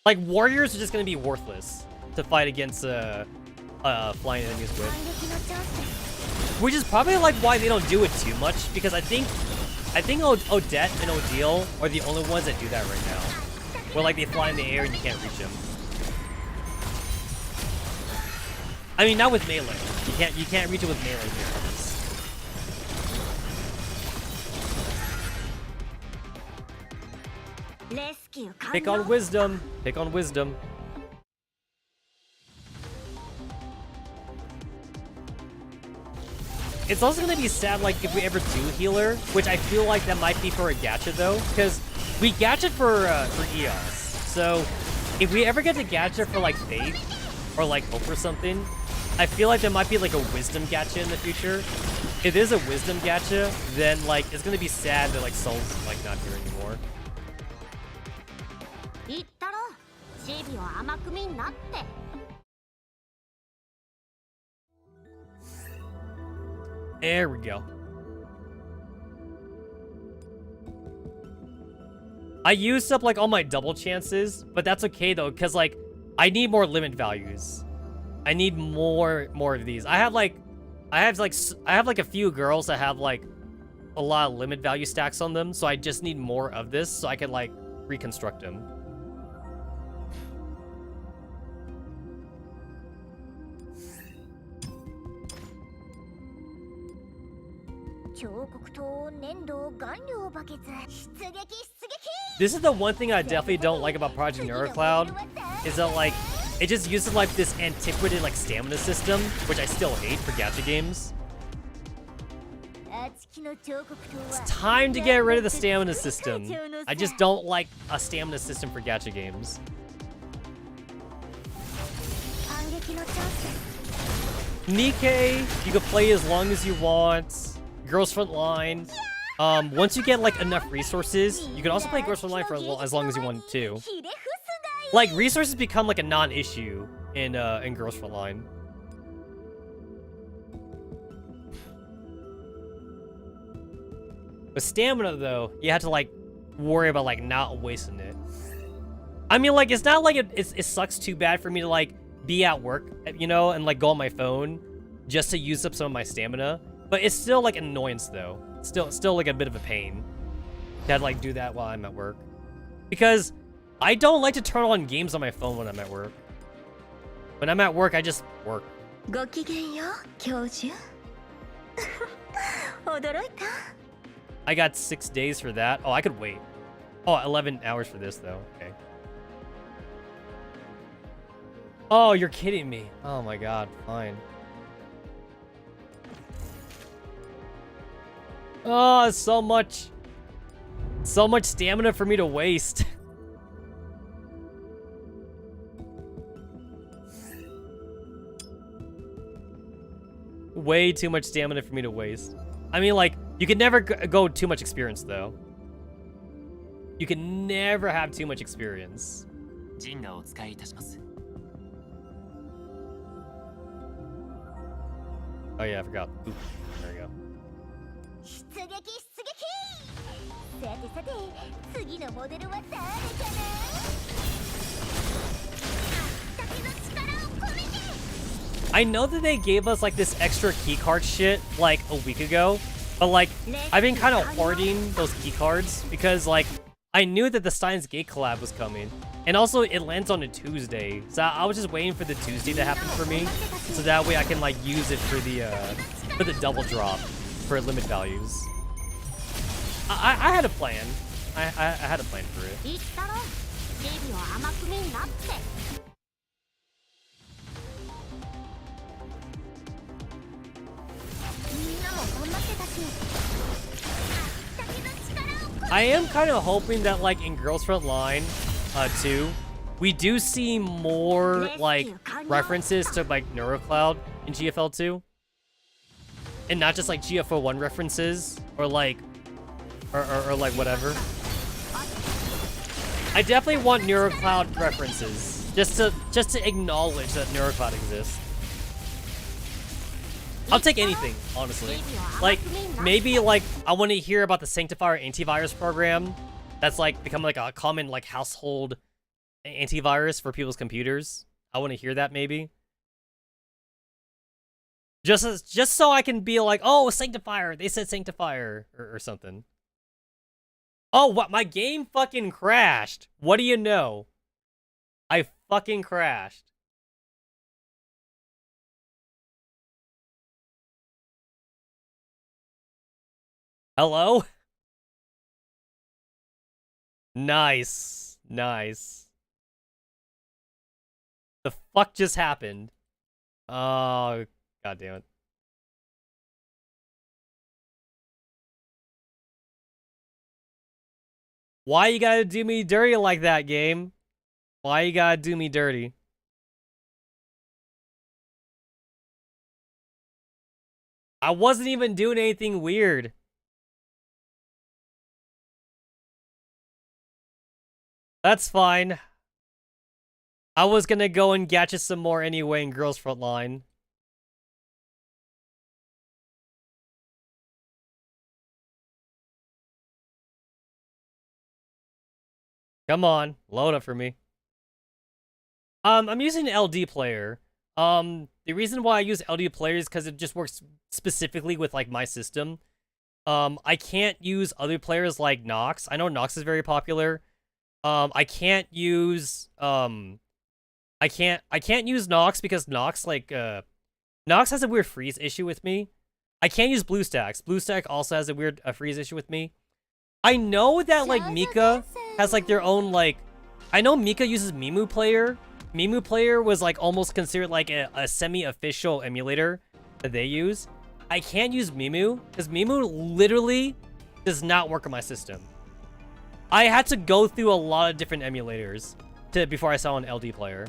Like warriors are just gonna be worthless to fight against flying enemies with. Which is probably like why they don't do it too much, because I think Odette and Odile are the only ones that do that right now. Where like they fly in the air and you can't reach them. I mean, not with melee. You can't reach it with melee here. Pick on Wisdom. Pick on Wisdom. It's also gonna be sad, like, if we ever do healer, which I feel like that might be for a gacha though, because we gacha for EOS. So if we ever get to gacha for like Faith or like Hope or something, I feel like there might be like a Wisdom gacha in the future. If there's a Wisdom gacha, then like it's gonna be sad that like Soul's like not here anymore. There we go. I used up like all my double chances, but that's okay though, because like I need more limit values. I need more of these. I have like a few girls that have like a lot of limit value stacks on them, so I just need more of this so I can like reconstruct them. This is the one thing I definitely don't like about Project Nerual, is that like it just uses like this antiquated like stamina system, which I still hate for gacha games. It's time to get rid of the stamina system. I just don't like a stamina system for gacha games. Nikkei, you can play as long as you want. Girls Frontline. Once you get like enough resources, you can also play Girls Frontline for as long as you want too. Like resources become like a non-issue in Girls Frontline. With stamina though, you have to like worry about like not wasting it. I mean, like it's not like it sucks too bad for me to like be at work, you know, and like go on my phone just to use up some of my stamina. But it's still like an annoyance though. Still like a bit of a pain to have to like do that while I'm at work. Because I don't like to turn on games on my phone when I'm at work. When I'm at work, I just work. I got 6 days for that. Oh, I could wait. Oh, 11 hours for this though. Okay. Oh, you're kidding me. Oh my god, fine. Oh, so much stamina for me to waste. Way too much stamina for me to waste. I mean, like, you can never go too much experience, though. You can never have too much experience. Oh yeah, I forgot. Ooh, there we go. I know that they gave us like this extra keycard shit like a week ago, but like I've been kind of hoarding those keycards because like I knew that the Steins Gate collab was coming, and also it lands on a Tuesday, so I was just waiting for the Tuesday to happen for me, so that way I can like use it for the double drop for limit values. I had a plan. I had a plan for it. I am kind of hoping that like in Girls Front Line 2, we do see more like references to like Nerual in GFL 2, and not just like GFO 1 references or like like whatever. I definitely want Nerual references just to acknowledge that Nerual exists. I'll take anything, honestly. Like, maybe, like, I want to hear about the Sanctifier antivirus program that's, like, become, like, a common, like, household antivirus for people's computers. I want to hear that, maybe. Just so I can be like, oh, Sanctifier! They said Sanctifier! Or something. Oh, what? My game fucking crashed! What do you know? I fucking crashed. Hello? Nice. Nice. The fuck just happened? Oh, god damn it. Why you gotta do me dirty like that, game? Why you gotta do me dirty? I wasn't even doing anything weird. That's fine. I was gonna go and gadget some more anyway in Girls Front Line. Come on, load up for me. I'm using LD Player. The reason why I use LD Player is because it just works specifically with like my system. I can't use other players like Nox. I know Nox is very popular. I can't use I can't use Nox because Nox like Nox has a weird freeze issue with me. I can't use BlueStacks. BlueStack also has a weird freeze issue with me. I know that like Mika has like their own like I know Mika uses Mimu Player. Mimu Player was like almost considered like a semi-official emulator that they use. I can't use Mimu because Mimu literally does not work on my system. I had to go through a lot of different emulators before I saw an LD Player.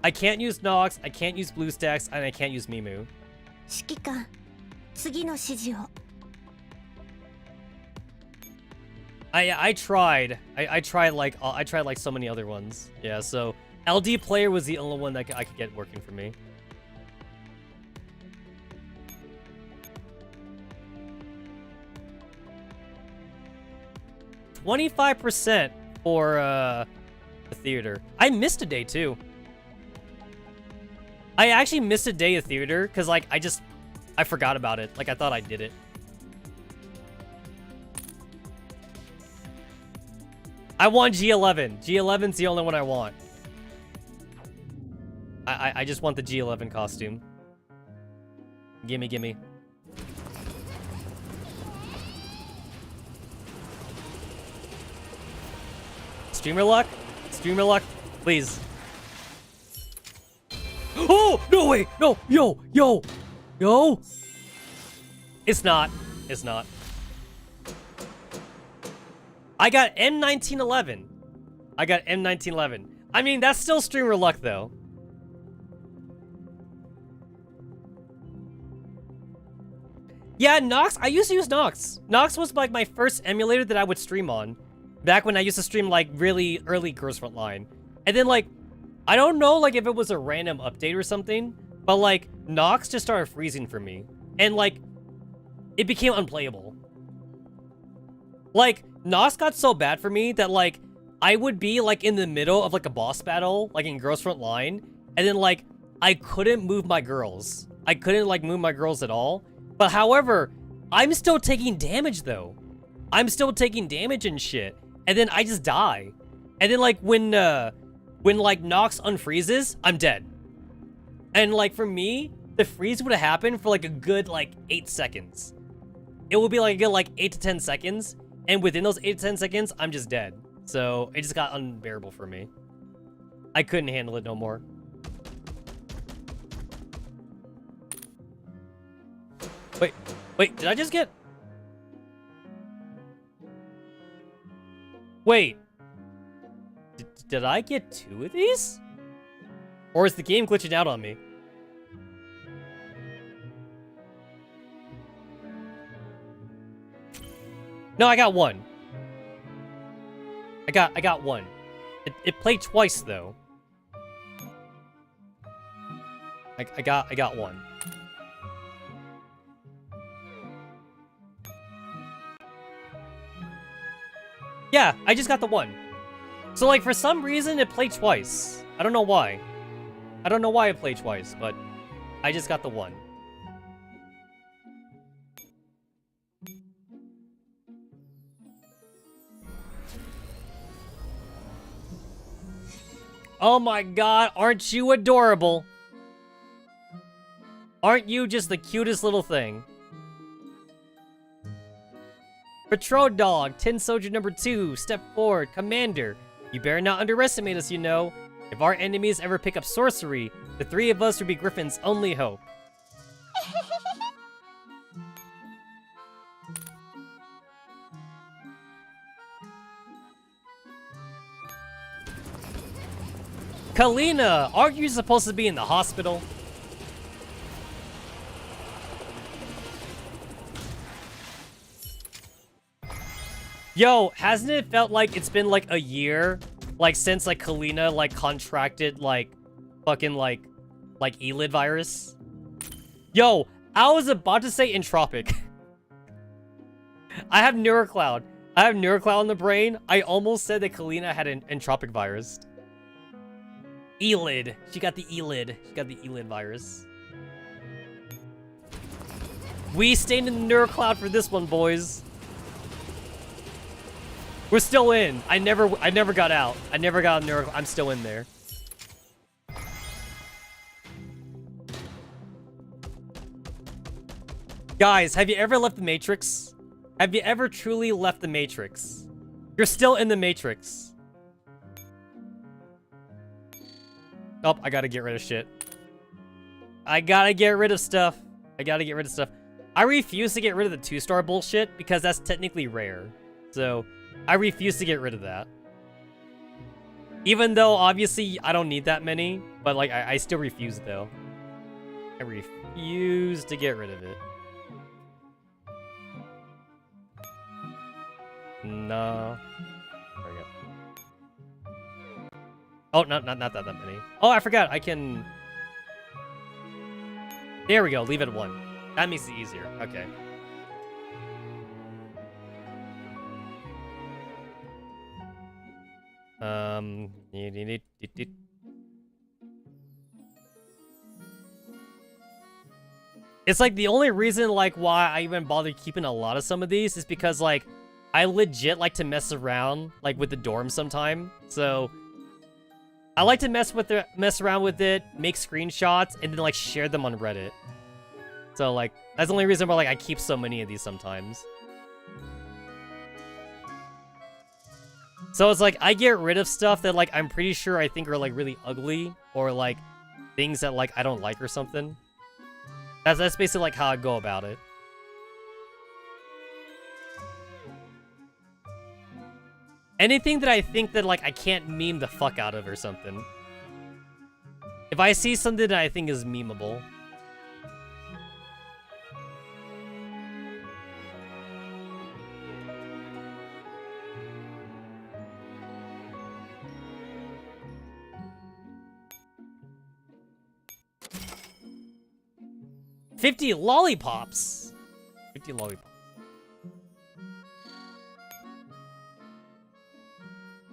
I can't use Nox, I can't use BlueStacks, and I can't use Mimu. I tried. I tried like so many other ones. Yeah, so LD Player was the only one that I could get working for me. 25% for the theater. I missed a day too. I actually missed a day of theater because like I forgot about it. Like I thought I did it. I want G11. G11's the only one I want. I just want the G11 costume. Gimme, gimme. Streamer luck? Streamer luck? Please. Oh! No way! No! Yo! Yo! Yo! It's not. It's not. I got M1911. I got M1911. I mean, that's still streamer luck, though. Yeah, Nox. I used to use Nox. Nox was like my first emulator that I would stream on. Back when I used to stream like really early Girls Front Line. And then like, I don't know like if it was a random update or something, but like Nox just started freezing for me. And like, it became unplayable. Like, Nox got so bad for me that like, I would be like in the middle of like a boss battle, like in Girls Front Line, and then like I couldn't move my girls. I couldn't like move my girls at all. But however, I'm still taking damage though. I'm still taking damage and shit. And then I just die. And then like when like Nox unfreezes, I'm dead. And like for me, the freeze would have happened for like a good like 8 seconds. It would be like a good like 8 to 10 seconds. And within those 8 to 10 seconds, I'm just dead. So it just got unbearable for me. I couldn't handle it no more. Wait, did I just get... Wait. Did I get 2 of these? Or is the game glitching out on me? No, I got 1. I got 1. It played twice though. I got 1. Yeah, I just got the 1. So like for some reason it played twice. I don't know why. I don't know why it played twice, but I just got the 1. Oh my god, aren't you adorable? Aren't you just the cutest little thing? Patrol Dog, Tin Soldier number 2, step forward, Commander. You better not underestimate us, you know. If our enemies ever pick up sorcery, the 3 of us would be Griffin's only hope. Kalina, aren't you supposed to be in the hospital? Yo, hasn't it felt like it's been like a year, like since like Kalina like contracted like fucking like Elid virus? Yo, I was about to say entropic. I have Neurocloud. I have Neurocloud in the brain. I almost said that Kalina had an entropic virus. Elid. She got the Elid. She got the Elid virus. We stayed in the Neurocloud for this one, boys. We're still in. I never got out. I never got a Neurocloud. I'm still in there. Guys, have you ever left the Matrix? Have you ever truly left the Matrix? You're still in the Matrix. Oh, I gotta get rid of shit. I gotta get rid of stuff. I refuse to get rid of the 2-star bullshit because that's technically rare. So, I refuse to get rid of that. Even though, obviously, I don't need that many. But, like, I still refuse, though. I refuse to get rid of it. No. There we go. Oh, not that many. Oh, I forgot. I can... There we go. Leave it at 1. That makes it easier. Okay. It's like the only reason like why I even bother keeping a lot of some of these is because like I legit like to mess around like with the dorm sometime. So I like to mess around with it, make screenshots, and then like share them on Reddit. So like that's the only reason why like I keep so many of these sometimes. So it's like I get rid of stuff that like I'm pretty sure I think are like really ugly or like things that like I don't like or something. That's basically like how I go about it. Anything that I think that like I can't meme the fuck out of or something. If I see something that I think is memeable. $50 lollipops. 50 lollipops.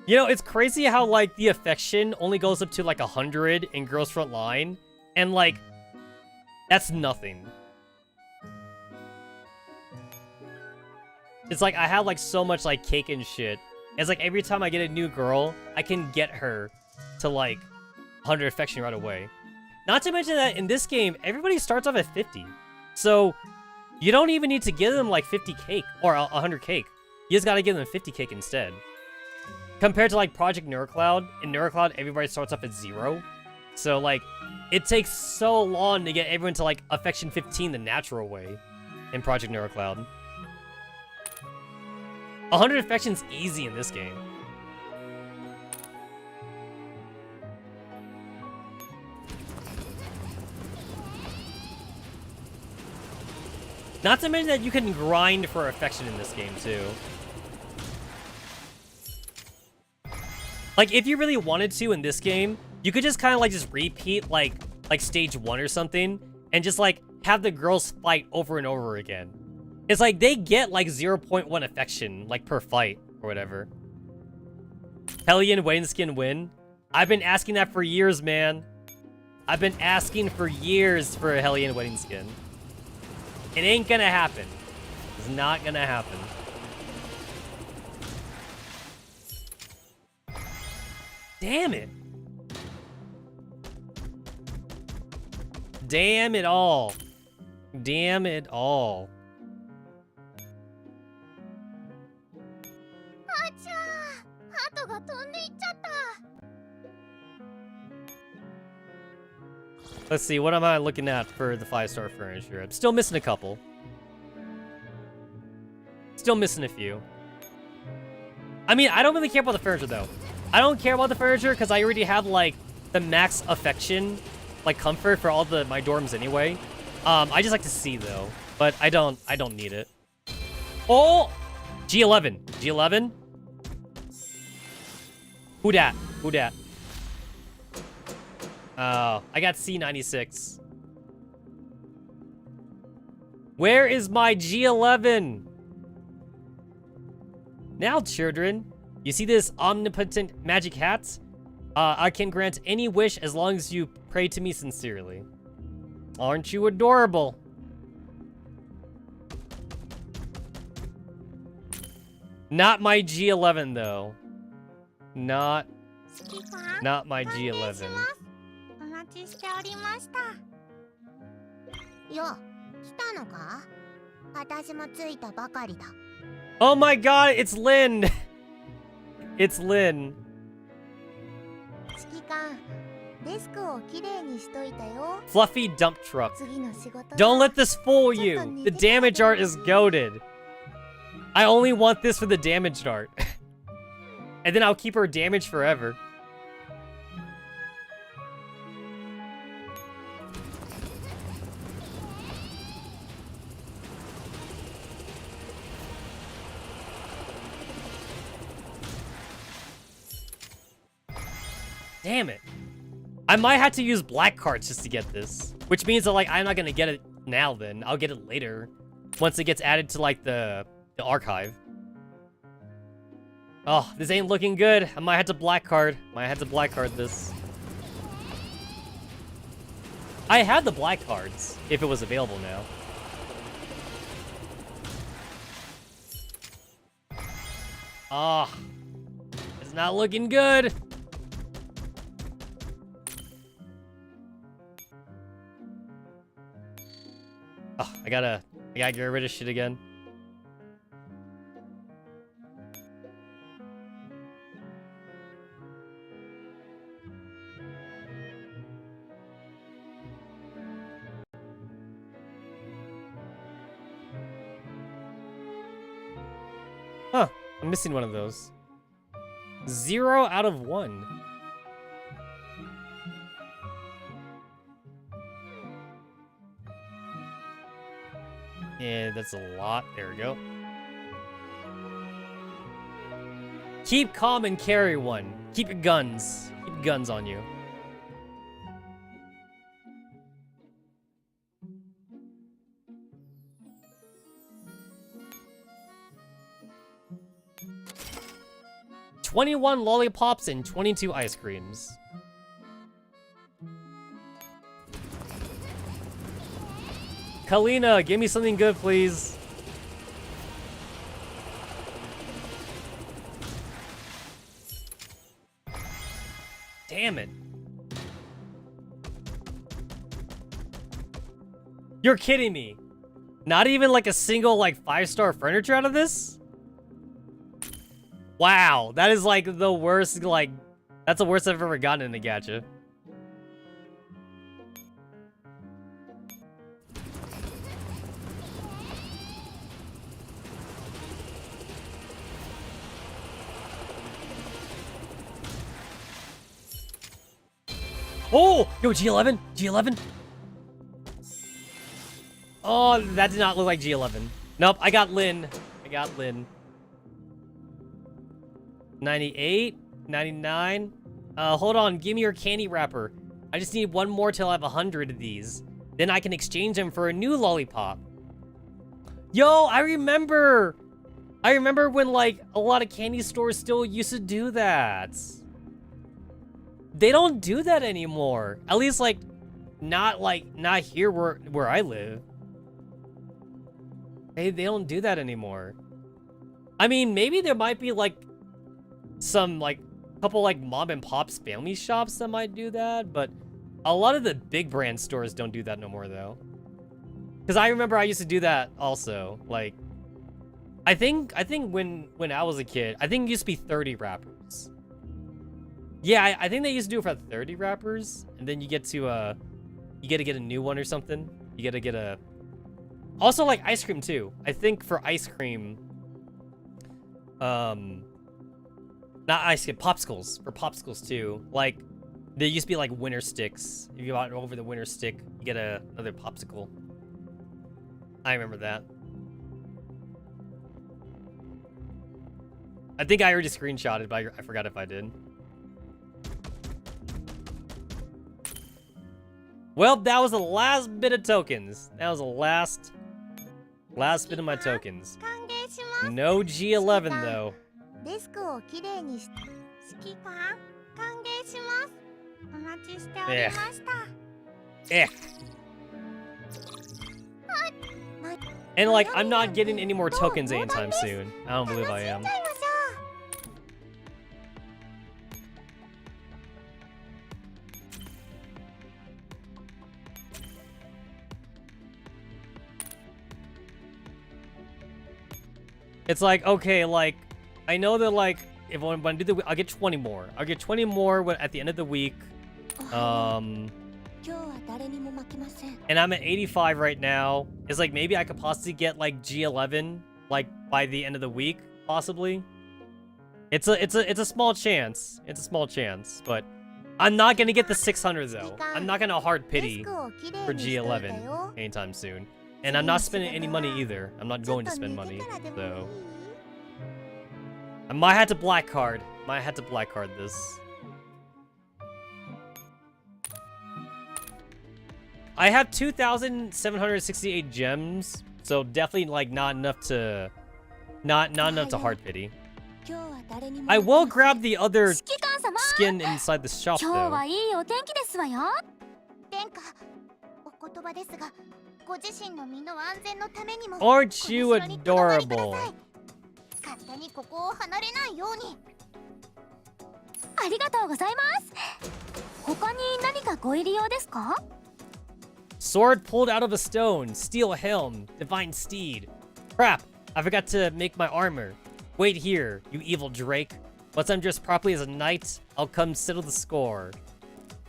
You know, it's crazy how, like, the affection only goes up to, like, 100 in Girls Front Line. And, like, that's nothing. It's like, I have, like, so much, like, cake and shit. It's like, every time I get a new girl, I can get her to, like, 100 affection right away. Not to mention that in this game, everybody starts off at 50. So, you don't even need to give them, like, 50 cake, or 100 cake. You just gotta give them 50 cake instead. Compared to, like, Project Neurocloud, in Neurocloud, everybody starts off at 0. So, like, it takes so long to get everyone to, like, affection 15 the natural way in Project Neurocloud. 100 affection's easy in this game. Not to mention that you can grind for affection in this game, too. Like, if you really wanted to in this game, you could just kind of, like, just repeat, like stage 1 or something, and just, like, have the girls fight over and over again. It's like, they get, like, 0.1 affection, like, per fight, or whatever. Hellion Wedding Skin win? I've been asking that for years, man. I've been asking for years for a Hellion Wedding Skin. It ain't gonna happen. It's not gonna happen. Damn it. Damn it all. Damn it all. Let's see, what am I looking at for the 5-star furniture? I'm still missing a couple. Still missing a few. I mean, I don't really care about the furniture, though. I don't care about the furniture because I already have, like, the max affection, like, comfort for all my dorms anyway. I just like to see, though. But I don't need it. Oh! G11. G11? Who dat? Who dat? Oh, I got C96. Where is my G11? Now, children, you see this omnipotent magic hat? I can grant any wish as long as you pray to me sincerely. Aren't you adorable? Not my G11, though. Not my G11. Oh my god, it's Lynn! It's Lynn. Fluffy dump truck. Don't let this fool you. The damage art is goated. I only want this for the damaged art. And then I'll keep her damaged forever. Damn it. I might have to use black cards just to get this. Which means that, like, I'm not gonna get it now then. I'll get it later. Once it gets added to, like, the archive. Oh, this ain't looking good. I might have to black card. Might have to black card this. I had the black cards, if it was available now. Ah. It's not looking good. Oh, I gotta get rid of shit again. Huh, I'm missing one of those. 0 out of 1. Yeah, that's a lot. There we go. Keep calm and carry one. Keep your guns. Keep your guns on you. 21 lollipops and 22 ice creams. Kalina, give me something good, please. Damn it. You're kidding me. Not even like a single like 5-star furniture out of this? Wow, that is like the worst, like, that's the worst I've ever gotten in a gacha. Oh, yo, G11, G11. Oh, that did not look like G11. Nope, I got Lin. 98, 99. Hold on, give me your candy wrapper. I just need one more till I have 100 of these. Then I can exchange them for a new lollipop. Yo, I remember when like a lot of candy stores still used to do that. They don't do that anymore. At least like not here where I live. They don't do that anymore. I mean, maybe there might be like some like couple like mom and pop's family shops that might do that, but a lot of the big brand stores don't do that no more though. Because I remember I used to do that also. Like, I think when I was a kid, I think it used to be 30 wrappers. Yeah, I think they used to do it for 30 wrappers, and then you get to get a new one or something. You gotta get a. Also, like ice cream too. I think for ice cream, not ice cream, popsicles. For popsicles too. Like, there used to be like winter sticks. If you got over the winter stick, you get another popsicle. I remember that. I think I already screenshotted, but I forgot if I did. Well, that was the last bit of tokens. That was the last bit of my tokens. No G11 though. Eh. And like, I'm not getting any more tokens anytime soon. I don't believe I am. It's like, okay, like, I know that, like, if when I do I'll get 20 more. I'll get 20 more at the end of the week. And I'm at 85 right now. It's like, maybe I could possibly get, like, G11, like, by the end of the week, possibly. It's a small chance. It's a small chance, but I'm not gonna get the 600, though. I'm not gonna hard pity for G11 anytime soon. And I'm not spending any money either. I'm not going to spend money, so. I might have to black card. This. I have 2,768 gems, so definitely like not enough to hard pity. I will grab the other skin inside the shop though. Aren't you adorable? Sword pulled out of a stone, steel helm, divine steed. Crap, I forgot to make my armor. Wait here, you evil Drake. Once I'm dressed properly as a knight, I'll come settle the score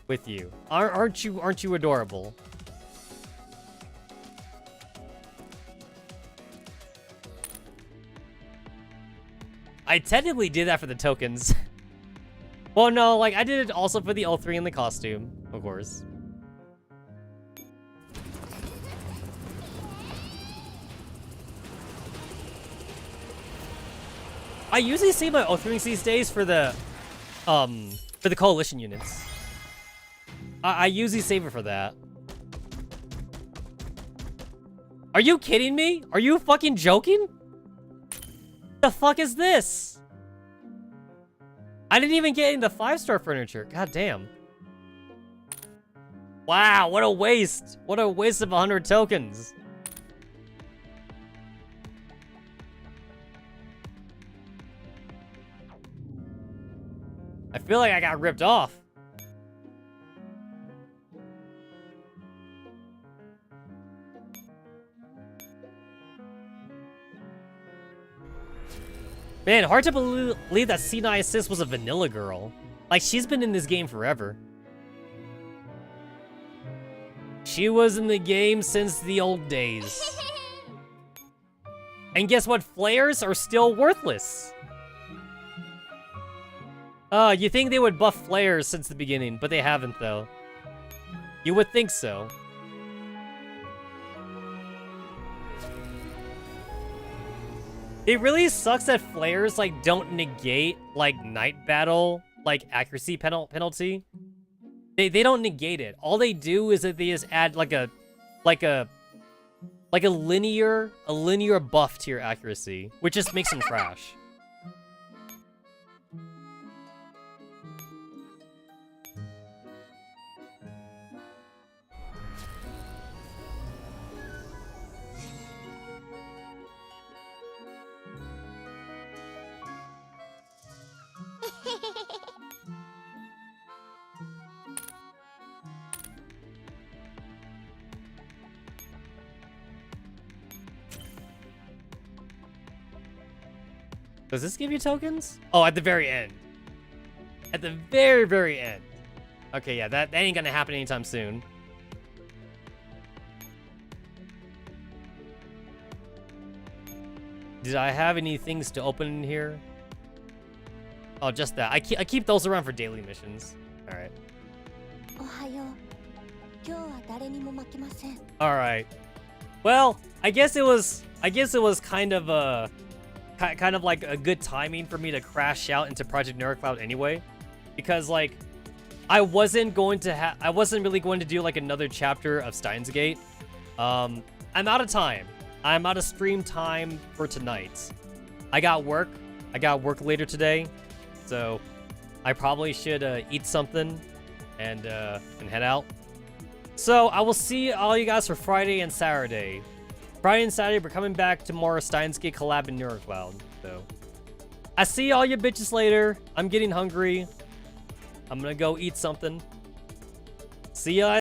with you. Aren't you adorable? I technically did that for the tokens. Well, no, like, I did it also for the L3 and the costume, of course. I usually save my O3s these days for the coalition units. I usually save it for that. Are you kidding me? Are you fucking joking? The fuck is this? I didn't even get into 5-star furniture. God damn. Wow, what a waste. What a waste of 100 tokens. I feel like I got ripped off. Man, hard to believe that C9 Assist was a vanilla girl. Like, she's been in this game forever. She was in the game since the old days. And guess what? Flares are still worthless. You think they would buff flares since the beginning, but they haven't, though. You would think so. It really sucks that flares, like, don't negate, like, night battle, like, accuracy penalty. They don't negate it. All they do is that they just add, like a linear buff to your accuracy, which just makes them trash. Does this give you tokens? Oh, at the very end. At the very, very end. Okay, yeah, that ain't gonna happen anytime soon. Did I have any things to open in here? Oh, just that. I keep those around for daily missions. All right. All right. Well, I guess it was kind of like a good timing for me to crash out into Project Nerual anyway, because like I wasn't really going to do like another chapter of Steins Gate. I'm out of time. I'm out of stream time for tonight. I got work later today, so I probably should eat something and head out. So I will see all you guys for Friday and Saturday. Friday and Saturday, we're coming back to more Steins Gate collab in Nerual. So I see all you bitches later. I'm getting hungry. I'm gonna go eat something. See ya.